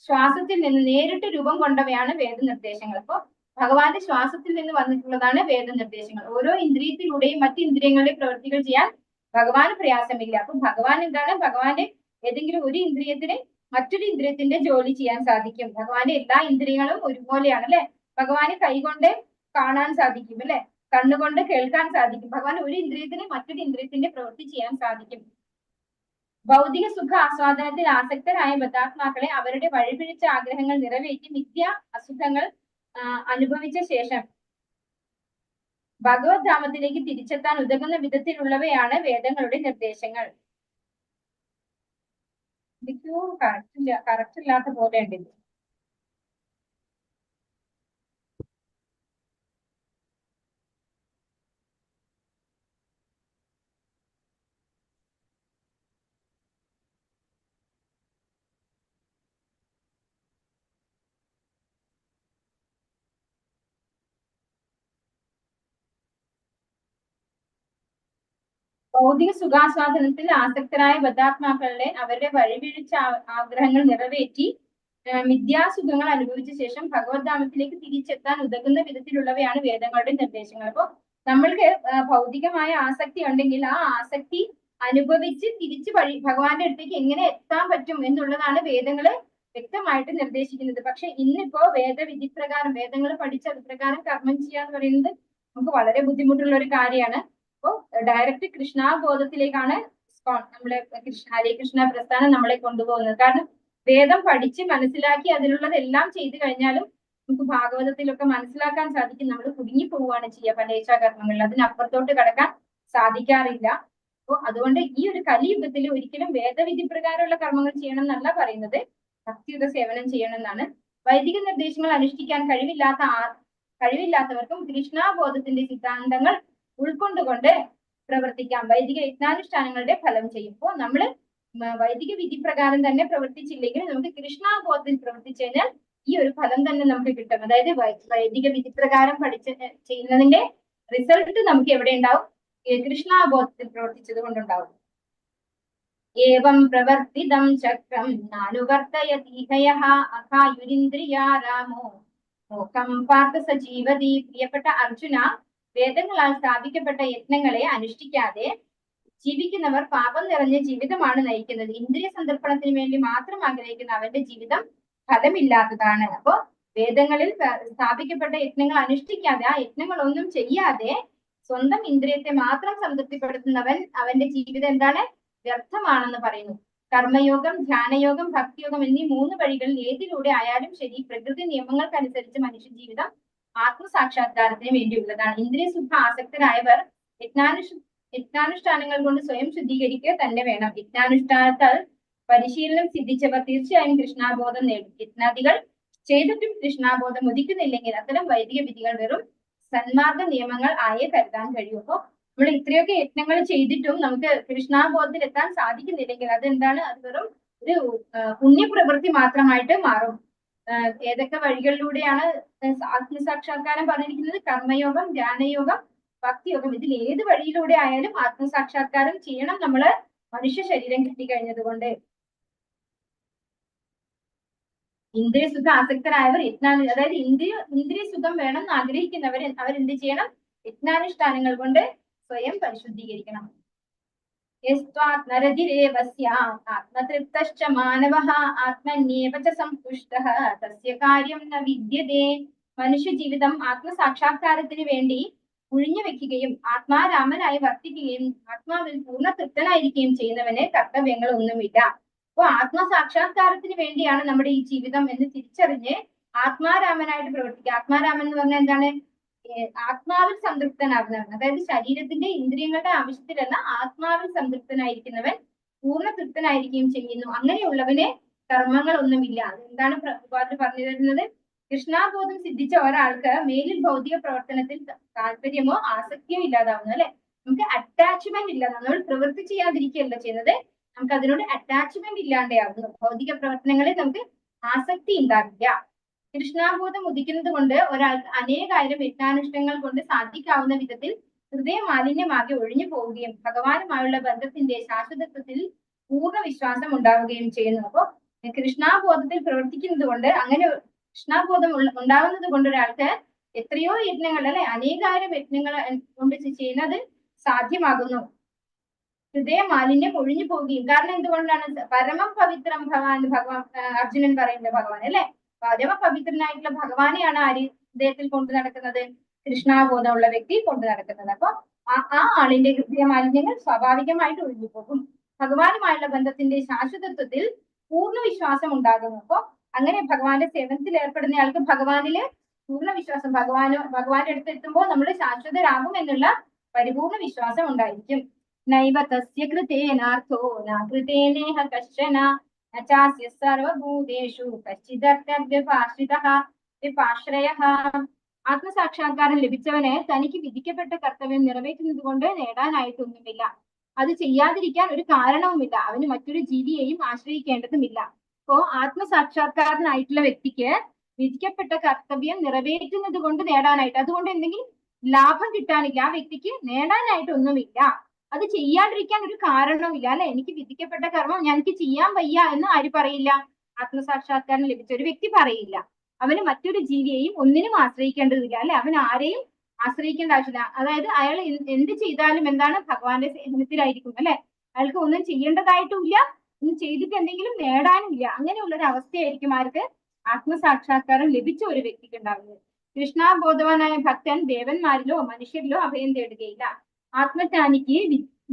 [SPEAKER 1] ശ്വാസത്തിൽ നിന്ന് നേരിട്ട് രൂപം കൊണ്ടവയാണ് വേദനിർദ്ദേശങ്ങൾ. അപ്പൊ ഭഗവാന്റെ ശ്വാസത്തിൽ നിന്ന് വന്നിട്ടുള്ളതാണ് വേദനിർദ്ദേശങ്ങൾ. ഓരോ ഇന്ദ്രിയത്തിലൂടെയും മറ്റ് ഇന്ദ്രിയങ്ങളുടെ പ്രവൃത്തികൾ ചെയ്യാൻ ഭഗവാന് പ്രയാസമില്ല. അപ്പൊ ഭഗവാൻ എന്താണ്? ഭഗവാന്റെ ഏതെങ്കിലും ഒരു ഇന്ദ്രിയത്തിന് മറ്റൊരു ഇന്ദ്രിയത്തിന്റെ ജോലി ചെയ്യാൻ സാധിക്കും. ഭഗവാന്റെ എല്ലാ ഇന്ദ്രിയങ്ങളും ഒരുപോലെയാണ് അല്ലെ. ഭഗവാന് കൈകൊണ്ട് കാണാൻ സാധിക്കും അല്ലെ, കണ്ണുകൊണ്ട് കേൾക്കാൻ സാധിക്കും. ഭഗവാൻ ഒരു ഇന്ദ്രിയത്തിന് മറ്റൊരു ഇന്ദ്രിയത്തിന്റെ പ്രവൃത്തി ചെയ്യാൻ സാധിക്കും. ഭൗതിക സുഖ ആസ്വാദനത്തിൽ ആസക്തരായ ബദ്ധാത്മാക്കളെ അവരുടെ വഴിപിഴിച്ച ആഗ്രഹങ്ങൾ നിറവേറ്റി മിഥ്യ അസുഖങ്ങൾ അനുഭവിച്ച ശേഷം ഭഗവത് ധാമത്തിലേക്ക് തിരിച്ചെത്താൻ ഉതകുന്ന വിധത്തിലുള്ളവയാണ് വേദങ്ങളുടെ നിർദ്ദേശങ്ങൾ. കറക്റ്റ് ഇല്ലാത്ത പോലെ ഉണ്ട്. ഭൗതിക സുഖാസ്വാദനത്തിൽ ആസക്തരായ ബദ്ധാത്മാക്കളെ അവരുടെ വഴിപിഴിച്ച ആഗ്രഹങ്ങൾ നിറവേറ്റി മിഥ്യാസുഖങ്ങൾ അനുഭവിച്ച ശേഷം ഭഗവത് ധാമത്തിലേക്ക് തിരിച്ചെത്താൻ ഉതകുന്ന വിധത്തിലുള്ളവയാണ് വേദങ്ങളുടെ നിർദ്ദേശങ്ങൾ. അപ്പൊ നമ്മൾക്ക് ഭൗതികമായ ആസക്തി ഉണ്ടെങ്കിൽ ആ ആസക്തി അനുഭവിച്ച് തിരിച്ച് ഭഗവാന്റെ അടുത്തേക്ക് എങ്ങനെ എത്താൻ പറ്റും എന്നുള്ളതാണ് വേദങ്ങള് വ്യക്തമായിട്ട് നിർദ്ദേശിക്കുന്നത്. പക്ഷെ ഇന്നിപ്പോ വേദവിധി പ്രകാരം വേദങ്ങൾ പഠിച്ച അത് പ്രകാരം കർമ്മം ചെയ്യാന്ന് പറയുന്നത് നമുക്ക് വളരെ ബുദ്ധിമുട്ടുള്ള ഒരു കാര്യമാണ്. അപ്പോ ഡയറക്റ്റ് കൃഷ്ണാബോധത്തിലേക്കാണ് നമ്മളെ ഹരേ കൃഷ്ണ പ്രസ്ഥാനം നമ്മളെ കൊണ്ടുപോകുന്നത്. കാരണം വേദം പഠിച്ച് മനസ്സിലാക്കി അതിലുള്ളതെല്ലാം ചെയ്തു കഴിഞ്ഞാലും നമുക്ക് ഭാഗവതത്തിലൊക്കെ മനസ്സിലാക്കാൻ സാധിക്കും നമ്മൾ കുടുങ്ങി പോവുകയാണ് ചെയ്യുക പലേച്ഛാ കർമ്മങ്ങളിൽ. അതിനപ്പുറത്തോട്ട് കടക്കാൻ സാധിക്കാറില്ല. അപ്പോ അതുകൊണ്ട് ഈ ഒരു കലിയുഗത്തിൽ ഒരിക്കലും വേദവിധി പ്രകാരമുള്ള കർമ്മങ്ങൾ ചെയ്യണം എന്നല്ല പറയുന്നത്, ഭക്തിയുത സേവനം ചെയ്യണം എന്നാണ്. വൈദിക നിർദ്ദേശങ്ങൾ അനുഷ്ഠിക്കാൻ കഴിവില്ലാത്തവർക്കും കൃഷ്ണാബോധത്തിന്റെ സിദ്ധാന്തങ്ങൾ ഉൾക്കൊണ്ടുകൊണ്ട് പ്രവർത്തിക്കാം. വൈദിക യജ്ഞാനുഷ്ഠാനങ്ങളുടെ ഫലം ചെയ്യുമ്പോൾ നമ്മള് വൈദിക വിധി പ്രകാരം തന്നെ പ്രവർത്തിച്ചില്ലെങ്കിൽ നമുക്ക് കൃഷ്ണാബോധത്തിൽ പ്രവർത്തിച്ചു കഴിഞ്ഞാൽ ഈ ഒരു ഫലം തന്നെ നമുക്ക് കിട്ടും. അതായത് വൈദിക വിധി പ്രകാരം ചെയ്യുന്നതിന്റെ റിസൾട്ട് നമുക്ക് എവിടെ ഉണ്ടാവും? കൃഷ്ണാബോധത്തിൽ പ്രവർത്തിച്ചത് കൊണ്ടുണ്ടാവും. ഏവം പ്രവർത്തിതം ചക്രം നാനുവർത്തയതീഹയഃ അഘായുരിന്ദ്രിയാ രാമോ മോഹം പാർത്ഥ സജീവതി. പ്രിയപ്പെട്ട അർജുന, വേദങ്ങളാൽ സ്ഥാപിക്കപ്പെട്ട യത്നങ്ങളെ അനുഷ്ഠിക്കാതെ ജീവിക്കുന്നവർ പാപം നിറഞ്ഞ ജീവിതമാണ് നയിക്കുന്നത്. ഇന്ദ്രിയ സന്ദർപ്പണത്തിന് വേണ്ടി മാത്രം ആഗ്രഹിക്കുന്ന അവന്റെ ജീവിതം ഫലമില്ലാത്തതാണ്. അപ്പോ വേദങ്ങളിൽ സ്ഥാപിക്കപ്പെട്ട യത്നങ്ങൾ അനുഷ്ഠിക്കാതെ ആ യത്നങ്ങളൊന്നും ചെയ്യാതെ സ്വന്തം ഇന്ദ്രിയത്തെ മാത്രം സംതൃപ്തിപ്പെടുത്തുന്നവൻ അവന്റെ ജീവിതം എന്താണ്? വ്യർത്ഥമാണെന്ന് പറയുന്നു. കർമ്മയോഗം, ധ്യാനയോഗം, ഭക്തിയോഗം എന്നീ 3 വഴികളിൽ ഏതിലൂടെ ആയാലും ശരി പ്രകൃതി നിയമങ്ങൾക്കനുസരിച്ച് മനുഷ്യ ജീവിതം ആത്മസാക്ഷാത്കാരത്തിന് വേണ്ടിയുള്ളതാണ്. ഇന്ദ്രിയ സുഖ ആസക്തരായവർ യജ്ഞാനുഷ്ഠാനങ്ങൾ കൊണ്ട് സ്വയം ശുദ്ധീകരിക്കുക തന്നെ വേണം. യജ്ഞാനുഷ്ഠാനത്താൽ പരിശീലനം സിദ്ധിച്ചവർ തീർച്ചയായും കൃഷ്ണാബോധം നേടും. യജ്ഞാദികൾ ചെയ്തിട്ടും കൃഷ്ണാബോധം ഉദിക്കുന്നില്ലെങ്കിൽ അത്തരം വൈദിക വിധികൾ വെറും സന്മാർഗ നിയമങ്ങൾ ആയേ കരുതാൻ കഴിയും. അപ്പോ നമ്മൾ ഇത്രയൊക്കെ യത്നങ്ങൾ ചെയ്തിട്ടും നമുക്ക് കൃഷ്ണാബോധത്തിൽ എത്താൻ സാധിക്കുന്നില്ലെങ്കിൽ അതെന്താണ്? അത് വെറും ഒരു പുണ്യപ്രവൃത്തി മാത്രമായിട്ട് മാറും. ഏതൊക്കെ വഴികളിലൂടെയാണ് ആത്മസാക്ഷാത്കാരം പറഞ്ഞിരിക്കുന്നത്? കർമ്മയോഗം, ധ്യാനയോഗം, ഭക്തിയോഗം. ഇതിൽ ഏത് വഴിയിലൂടെ ആയാലും ആത്മസാക്ഷാത്കാരം ചെയ്യണം നമ്മള് മനുഷ്യ ശരീരം കിട്ടിക്കഴിഞ്ഞത് കൊണ്ട്. ഇന്ദ്രിയ സുഖ ആസക്തരായവർ അതായത് ഇന്ദ്രിയ സുഖം വേണം എന്ന് ആഗ്രഹിക്കുന്നവർ അവരെന്ത് ചെയ്യണം? യജ്ഞാനുഷ്ഠാനങ്ങൾ കൊണ്ട് സ്വയം പരിശുദ്ധീകരിക്കണം. ആത്മതൃപ്തശ്ച മാനവഃ ആത്മന്യേവ ച സന്തുഷ്ടഃ തസ്യ കാര്യം ന വിദ്യതേ. മനുഷ്യ ജീവിതം ആത്മസാക്ഷാത്കാരത്തിന് വേണ്ടി ഒഴിഞ്ഞു വെക്കുകയും ആത്മാരാമനായി വർത്തിക്കുകയും ആത്മാവിൽ പൂർണ്ണ തൃപ്തനായിരിക്കുകയും ചെയ്യുന്നവന് കർത്തവ്യങ്ങൾ ഒന്നുമില്ല. അപ്പൊ ആത്മസാക്ഷാത്കാരത്തിന് വേണ്ടിയാണ് നമ്മുടെ ഈ ജീവിതം എന്ന് തിരിച്ചറിഞ്ഞ് ആത്മാരാമനായിട്ട് പ്രവർത്തിക്കുക. ആത്മാരാമൻ എന്ന് പറഞ്ഞാൽ എന്താണ്? ആത്മാവിൽ സംതൃപ്തനാകുന്നവൻ, അതായത് ശരീരത്തിന്റെ ഇന്ദ്രിയങ്ങളുടെ ആവശ്യത്തിലല്ല ആത്മാവിൽ സംതൃപ്തനായിരിക്കുന്നവൻ പൂർണ്ണ തൃപ്തനായിരിക്കുകയും ചെയ്യുന്നു. അങ്ങനെയുള്ളവന് കർമ്മങ്ങളൊന്നുമില്ല. എന്താണ് പ്രഭുപാദ് പറഞ്ഞു തരുന്നത്? കൃഷ്ണാബോധം സിദ്ധിച്ച ഒരാൾക്ക് മേലിൽ ഭൗതിക പ്രവർത്തനത്തിൽ താല്പര്യമോ ആസക്തിയോ ഇല്ലാതാവുന്നു. അല്ലെ, നമുക്ക് അറ്റാച്ച്മെന്റ് ഇല്ല. നമ്മൾ പ്രവൃത്തി ചെയ്യാതിരിക്കുകയല്ല ചെയ്യുന്നത്, നമുക്ക് അതിനോട് അറ്റാച്ച്മെന്റ് ഇല്ലാണ്ടാവുന്നു. ഭൗതിക പ്രവർത്തനങ്ങളിൽ നമുക്ക് ആസക്തി ഉണ്ടാവില്ല. കൃഷ്ണാബോധം ഉദിക്കുന്നത് കൊണ്ട് ഒരാൾക്ക് അനേകായിരം യജ്ഞാനുഷ്ഠങ്ങൾ കൊണ്ട് സാധിക്കാവുന്ന വിധത്തിൽ ഹൃദയ മാലിന്യമാകെ ഒഴിഞ്ഞു പോവുകയും ഭഗവാനുമായുള്ള ബന്ധത്തിന്റെ ശാശ്വതത്വത്തിൽ പൂർണ്ണ വിശ്വാസം ഉണ്ടാവുകയും ചെയ്യുന്നു. അപ്പോ കൃഷ്ണാബോധത്തിൽ പ്രവർത്തിക്കുന്നത് കൊണ്ട്, അങ്ങനെ കൃഷ്ണാബോധം ഉണ്ടാവുന്നത് കൊണ്ട് ഒരാൾക്ക് എത്രയോ യജ്ഞങ്ങൾ, അല്ലെ, അനേകായിരം യജ്ഞങ്ങൾ കൊണ്ട് ചെയ്യുന്നത് സാധ്യമാകുന്നു. ഹൃദയ മാലിന്യം ഒഴിഞ്ഞു പോവുകയും. കാരണം എന്തുകൊണ്ടാണ്? പരമം പവിത്രം ഭഗവാൻ അർജുനൻ പറയുന്നത് ഭഗവാൻ, അല്ലെ, പരമപവിത്രനായിട്ടുള്ള ഭഗവാനെയാണ് ആര് ഹൃദയത്തിൽ കൊണ്ടു നടക്കുന്നത്? കൃഷ്ണാബോധമുള്ള വ്യക്തി കൊണ്ടു നടക്കുന്നത്. അപ്പൊ ആ ആളിന്റെ ഹൃദയ മാലിന്യങ്ങൾ സ്വാഭാവികമായിട്ട് ഒഴിഞ്ഞു പോകും. ഭഗവാനുമായുള്ള ബന്ധത്തിന്റെ ശാശ്വതത്വത്തിൽ പൂർണ്ണ വിശ്വാസം ഉണ്ടാകുന്നു. അപ്പൊ അങ്ങനെ ഭഗവാന്റെ സേവനത്തിൽ ഏർപ്പെടുന്ന ആൾക്ക് ഭഗവാനില് പൂർണ്ണ വിശ്വാസം, ഭഗവാന്റെ അടുത്ത് എത്തുമ്പോൾ നമ്മൾ ശാശ്വതരാകും എന്നുള്ള പരിപൂർണ വിശ്വാസം ഉണ്ടായിരിക്കും. നൈവ തസ്യ കൃതേനാർത്ഥോ ന കൃതേനേഹ കശ്ചന നചാസ്യ സർവഭൂതേഷു കശ്ചിദർത്ഥ്യപാശ്രിതഃ. ആത്മസാക്ഷാത്കാരം ലഭിച്ചവന് തനിക്ക് വിധിക്കപ്പെട്ട കർത്തവ്യം നിറവേറ്റുന്നത് കൊണ്ട് നേടാനായിട്ടൊന്നുമില്ല. അത് ചെയ്യാതിരിക്കാൻ ഒരു കാരണവുമില്ല. അവന് മറ്റൊരു ജീവിയെയും ആശ്രയിക്കേണ്ടതുമില്ല. അപ്പോ ആത്മസാക്ഷാത്കാരനായിട്ടുള്ള വ്യക്തിക്ക് വിധിക്കപ്പെട്ട കർത്തവ്യം നിറവേറ്റുന്നത് കൊണ്ട് നേടാനായിട്ട്, അതുകൊണ്ട് എന്തെങ്കിലും ലാഭം കിട്ടാനില്ല, ആ വ്യക്തിക്ക് നേടാനായിട്ടൊന്നുമില്ല. അത് ചെയ്യാണ്ടിരിക്കാൻ ഒരു കാരണവുമില്ല. അല്ലെ, എനിക്ക് വിധിക്കപ്പെട്ട കർമ്മം എനിക്ക് ചെയ്യാൻ വയ്യ എന്ന് ആര് പറയില്ല? ആത്മസാക്ഷാത്കാരം ലഭിച്ച ഒരു വ്യക്തി പറയില്ല. അവന് മറ്റൊരു ജീവിയെയും ഒന്നിനും ആശ്രയിക്കേണ്ടതില്ല. അല്ലെ, അവൻ ആരെയും ആശ്രയിക്കേണ്ട ആവശ്യമില്ല. അതായത് അയാൾ എന്ത് ചെയ്താലും എന്താണ്? ഭഗവാന്റെ സേവനത്തിലായിരിക്കും. അല്ലെ, അയാൾക്ക് ഒന്നും ചെയ്യേണ്ടതായിട്ടുമില്ല, ഒന്നും ചെയ്തിട്ട് എന്തെങ്കിലും നേടാനുമില്ല. അങ്ങനെയുള്ള ഒരു അവസ്ഥയായിരിക്കും ആർക്ക്? ആത്മസാക്ഷാത്കാരം ലഭിച്ച ഒരു വ്യക്തിക്ക് ഉണ്ടാകുന്നത്. കൃഷ്ണാബോധവാനായ ഭക്തൻ ദേവന്മാരിലോ മനുഷ്യരിലോ അഭയം തേടുകയില്ല. ആത്മജ്ഞാനിക്ക്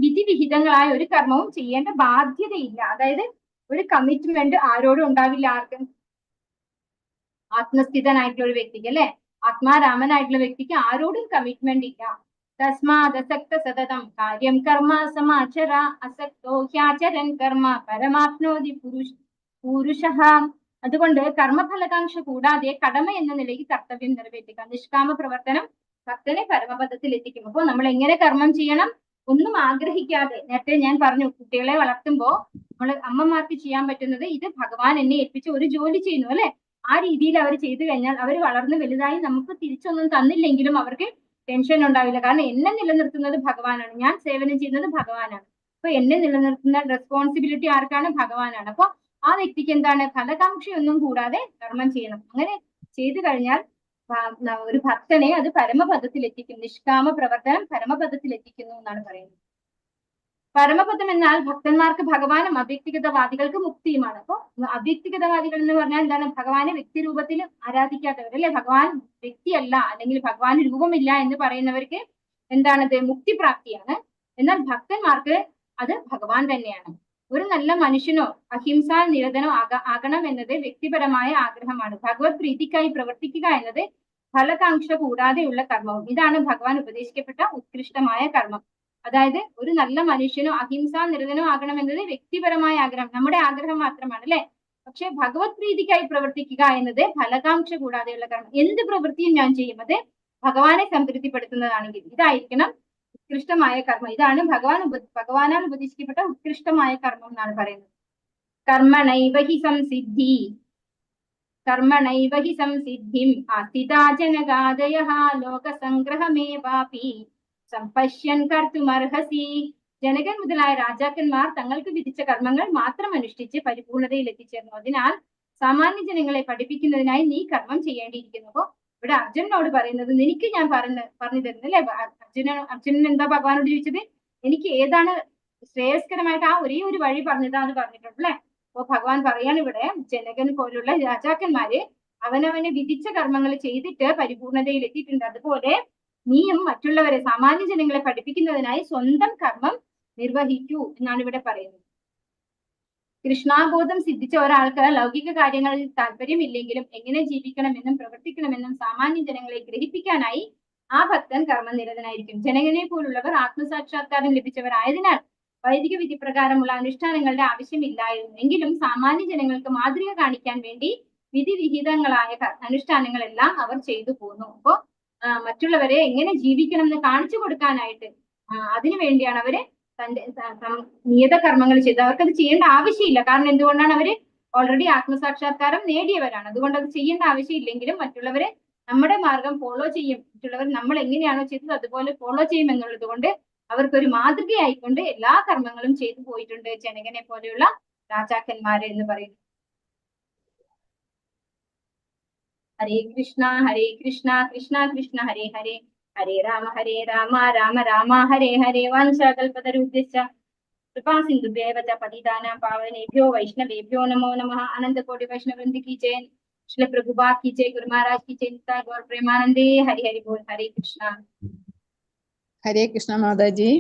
[SPEAKER 1] വിധിവിഹിതങ്ങളായ ഒരു കർമ്മവും ചെയ്യേണ്ട ബാധ്യതയില്ല. അതായത് ഒരു കമ്മിറ്റ്മെന്റ് ആരോടും ഉണ്ടാവില്ല. ആർക്കും? ആത്മസ്ഥിതനായിട്ടുള്ള ഒരു വ്യക്തിക്ക്, അല്ലെ, ആത്മാരാമനായിട്ടുള്ള വ്യക്തിക്ക് ആരോടും കമ്മിറ്റ്മെന്റ് ഇല്ല. തസ്മാദസക്ത സതതം കാര്യം കർമ്മ സമാചര അസക്തോ ഹ്യാചരൻ കർമ്മ പരമാപ്നോതി പുരുഷഃ. അതുകൊണ്ട് കർമ്മഫലകാംക്ഷ കൂടാതെ കടമ എന്ന നിലയ്ക്ക് കർത്തവ്യം നിറവേറ്റുക. നിഷ്കാമ പ്രവർത്തനം ഭക്തനെ പരമപദത്തിൽ എത്തിക്കും. അപ്പോൾ നമ്മൾ എങ്ങനെ കർമ്മം ചെയ്യണം? ഒന്നും ആഗ്രഹിക്കാതെ. നേരത്തെ ഞാൻ പറഞ്ഞു, കുട്ടികളെ വളർത്തുമ്പോൾ നമ്മൾ അമ്മമാർക്ക് ചെയ്യാൻ പറ്റുന്നത്, ഇത് ഭഗവാൻ എന്നെ ഏൽപ്പിച്ച ഒരു ജോലി ചെയ്യുന്നു, അല്ലെ, ആ രീതിയിൽ അവർ ചെയ്തു കഴിഞ്ഞാൽ അവർ വളർന്ന് വലുതായി നമുക്ക് തിരിച്ചൊന്നും തന്നില്ലെങ്കിലും അവർക്ക് ടെൻഷൻ ഉണ്ടാവില്ല. കാരണം എന്നെ നിലനിർത്തുന്നത് ഭഗവാനാണ്, ഞാൻ സേവനം ചെയ്യുന്നത് ഭഗവാനാണ്. അപ്പൊ എന്നെ നിലനിർത്തുന്ന റെസ്പോൺസിബിലിറ്റി ആർക്കാണ്? ഭഗവാനാണ്. അപ്പൊ ആ വ്യക്തിക്ക് എന്താണ്? ഫലകാംക്ഷയൊന്നും കൂടാതെ കർമ്മം ചെയ്യണം. അങ്ങനെ ചെയ്തു കഴിഞ്ഞാൽ ഒരു ഭക്തനെ അത് പരമപദത്തിൽ എത്തിക്കും. നിഷ്കാമ പ്രവർത്തനം പരമപദത്തിൽ എത്തിക്കുന്നു എന്നാണ് പറയുന്നത്. പരമപദം എന്നാൽ ഭക്തന്മാർക്ക് ഭഗവാനും അവ്യക്തിഗതവാദികൾക്ക് മുക്തിയുമാണ്. അപ്പൊ അവ്യക്തിഗതവാദികൾ എന്ന് പറഞ്ഞാൽ എന്താണ്? ഭഗവാനെ വ്യക്തി രൂപത്തിൽ ആരാധിക്കാത്തവർ, അല്ലെ, ഭഗവാൻ വ്യക്തിയല്ല അല്ലെങ്കിൽ ഭഗവാൻ രൂപമില്ല എന്ന് പറയുന്നവർക്ക് എന്താണത്? മുക്തിപ്രാപ്തിയാണ്. എന്നാൽ ഭക്തന്മാർക്ക് അത് ഭഗവാൻ തന്നെയാണ്. ഒരു നല്ല മനുഷ്യനോ അഹിംസാ നിരതനോ ആകണം എന്നത് വ്യക്തിപരമായ ആഗ്രഹമാണ്. ഭഗവത് പ്രീതിക്കായി പ്രവർത്തിക്കുക എന്നത് ഫലകാംക്ഷ കൂടാതെയുള്ള കർമ്മവും. ഇതാണ് ഭഗവാൻ ഉപദേശിക്കപ്പെട്ട ഉത്കൃഷ്ടമായ കർമ്മം. അതായത് ഒരു നല്ല മനുഷ്യനോ അഹിംസാ നിരതനോ ആകണം എന്നത് വ്യക്തിപരമായ ആഗ്രഹം, നമ്മുടെ ആഗ്രഹം മാത്രമാണ്, അല്ലെ. പക്ഷെ ഭഗവത് പ്രീതിക്കായി പ്രവർത്തിക്കുക എന്നത് ഫലകാംക്ഷ കൂടാതെയുള്ള കർമ്മം. എന്ത് പ്രവൃത്തിയും ഞാൻ ചെയ്യും അത് ഭഗവാനെ സംതൃപ്തിപ്പെടുത്തുന്നതാണെങ്കിൽ ഇതായിരിക്കണം ഉത്കൃഷ്ടമായ കർമ്മം. ഇതാണ് ഭഗവാനാൽ ഉപദേശിക്കപ്പെട്ട ഉത്കൃഷ്ടമായ കർമ്മം എന്നാണ് പറയുന്നത്. കർമ്മണൈവ ഹി സംസിദ്ധിം ആസ്ഥിതാ ജനകാദയഃ ലോകസംഗ്രഹമേവാപി സംപശ്യൻ കർത്തുമർഹസി. ജനകൻ മുതലായ രാജാക്കന്മാർ തങ്ങൾക്ക് വിധിച്ച കർമ്മങ്ങൾ മാത്രം അനുഷ്ഠിച്ച് പരിപൂർണതയിൽ എത്തിച്ചേർന്നു. അതിനാൽ സാമാന്യ ജനങ്ങളെ പഠിപ്പിക്കുന്നതിനായി നീ കർമ്മം ചെയ്യേണ്ടിയിരിക്കുന്നു. അപ്പോ ഇവിടെ അർജുനനോട് പറയുന്നത്, നിനക്ക് ഞാൻ പറഞ്ഞു തരുന്നല്ലേ. അർജുനൻ എന്താ ഭഗവാനോട് ചോദിച്ചത്? എനിക്ക് ഏതാണ് ശ്രേയസ്കരമായിട്ട് ആ ഒരേ ഒരു വഴി പറഞ്ഞതാന്ന് പറഞ്ഞിട്ടുണ്ട്, അല്ലെ. അപ്പൊ ഭഗവാൻ പറയാണ് ഇവിടെ, ജനകൻ പോലുള്ള രാജാക്കന്മാര് അവനവന് വിധിച്ച കർമ്മങ്ങൾ ചെയ്തിട്ട് പരിപൂർണതയിൽ എത്തിയിട്ടുണ്ട്. അതുപോലെ നീയും മറ്റുള്ളവരെ, സാമാന്യ ജനങ്ങളെ പഠിപ്പിക്കുന്നതിനായി സ്വന്തം കർമ്മം നിർവഹിക്കൂ എന്നാണ് ഇവിടെ പറയുന്നത്. കൃഷ്ണാബോധം സിദ്ധിച്ച ഒരാൾക്ക് ലൗകിക കാര്യങ്ങളിൽ താല്പര്യമില്ലെങ്കിലും എങ്ങനെ ജീവിക്കണമെന്നും പ്രവർത്തിക്കണമെന്നും സാമാന്യ ജനങ്ങളെ ഗ്രഹിപ്പിക്കാനായി ആ ഭക്തൻ കർമ്മനിരതനായിരിക്കും. ജനകനെ പോലുള്ളവർ ആത്മസാക്ഷാത്കാരം ലഭിച്ചവരായതിനാൽ വൈദിക വിധി പ്രകാരമുള്ള അനുഷ്ഠാനങ്ങളുടെ ആവശ്യമില്ലായിരുന്നു. എങ്കിലും സാമാന്യ ജനങ്ങൾക്ക് മാതൃക കാണിക്കാൻ വേണ്ടി വിധിവിഹിതങ്ങളായ അനുഷ്ഠാനങ്ങളെല്ലാം അവർ ചെയ്തു പോന്നു. അപ്പോ മറ്റുള്ളവരെ എങ്ങനെ ജീവിക്കണം എന്ന് കാണിച്ചു കൊടുക്കാനായിട്ട് അതിനു വേണ്ടിയാണ് അവര് തന്റെ നിയത കർമ്മങ്ങൾ ചെയ്തത്. അവർക്കത് ചെയ്യേണ്ട ആവശ്യമില്ല. കാരണം എന്തുകൊണ്ടാണ്? അവര് ഓൾറെഡി ആത്മസാക്ഷാത്കാരം നേടിയവരാണ്. അതുകൊണ്ട് അത് ചെയ്യേണ്ട ആവശ്യമില്ലെങ്കിലും മറ്റുള്ളവരെ നമ്മുടെ മാർഗം ഫോളോ ചെയ്യും. മറ്റുള്ളവർ നമ്മൾ എങ്ങനെയാണോ ചെയ്തത് അതുപോലെ ഫോളോ ചെയ്യും എന്നുള്ളത് കൊണ്ട് അവർക്കൊരു മാതൃകയായിക്കൊണ്ട് എല്ലാ കർമ്മങ്ങളും ചെയ്തു പോയിട്ടുണ്ട് ജനകനെ പോലെയുള്ള രാജാക്കന്മാര് എന്ന് പറയുന്നു. ഹരേ കൃഷ്ണ കൃഷ്ണ കൃഷ്ണ ഹരേ ഹരേ, ഹരേ രാമ രാമ രാമ ഹരേ ഹരേ. വാഞ്ചാകൽപതരുദ്ദേശ कृपा सिंधुभ्येव च पतितानां पावनेभ्यो वैष्णवेभ्यो नमो नमः। अनंत कोटि वैष्णव वृंद की जय, श्री प्रभुपाद की जय, गुरु महाराज की जय, निताय गौर प्रेमानंदे। हरि हरि बोल। हरे कृष्णा
[SPEAKER 2] हरे कृष्णा माताजी।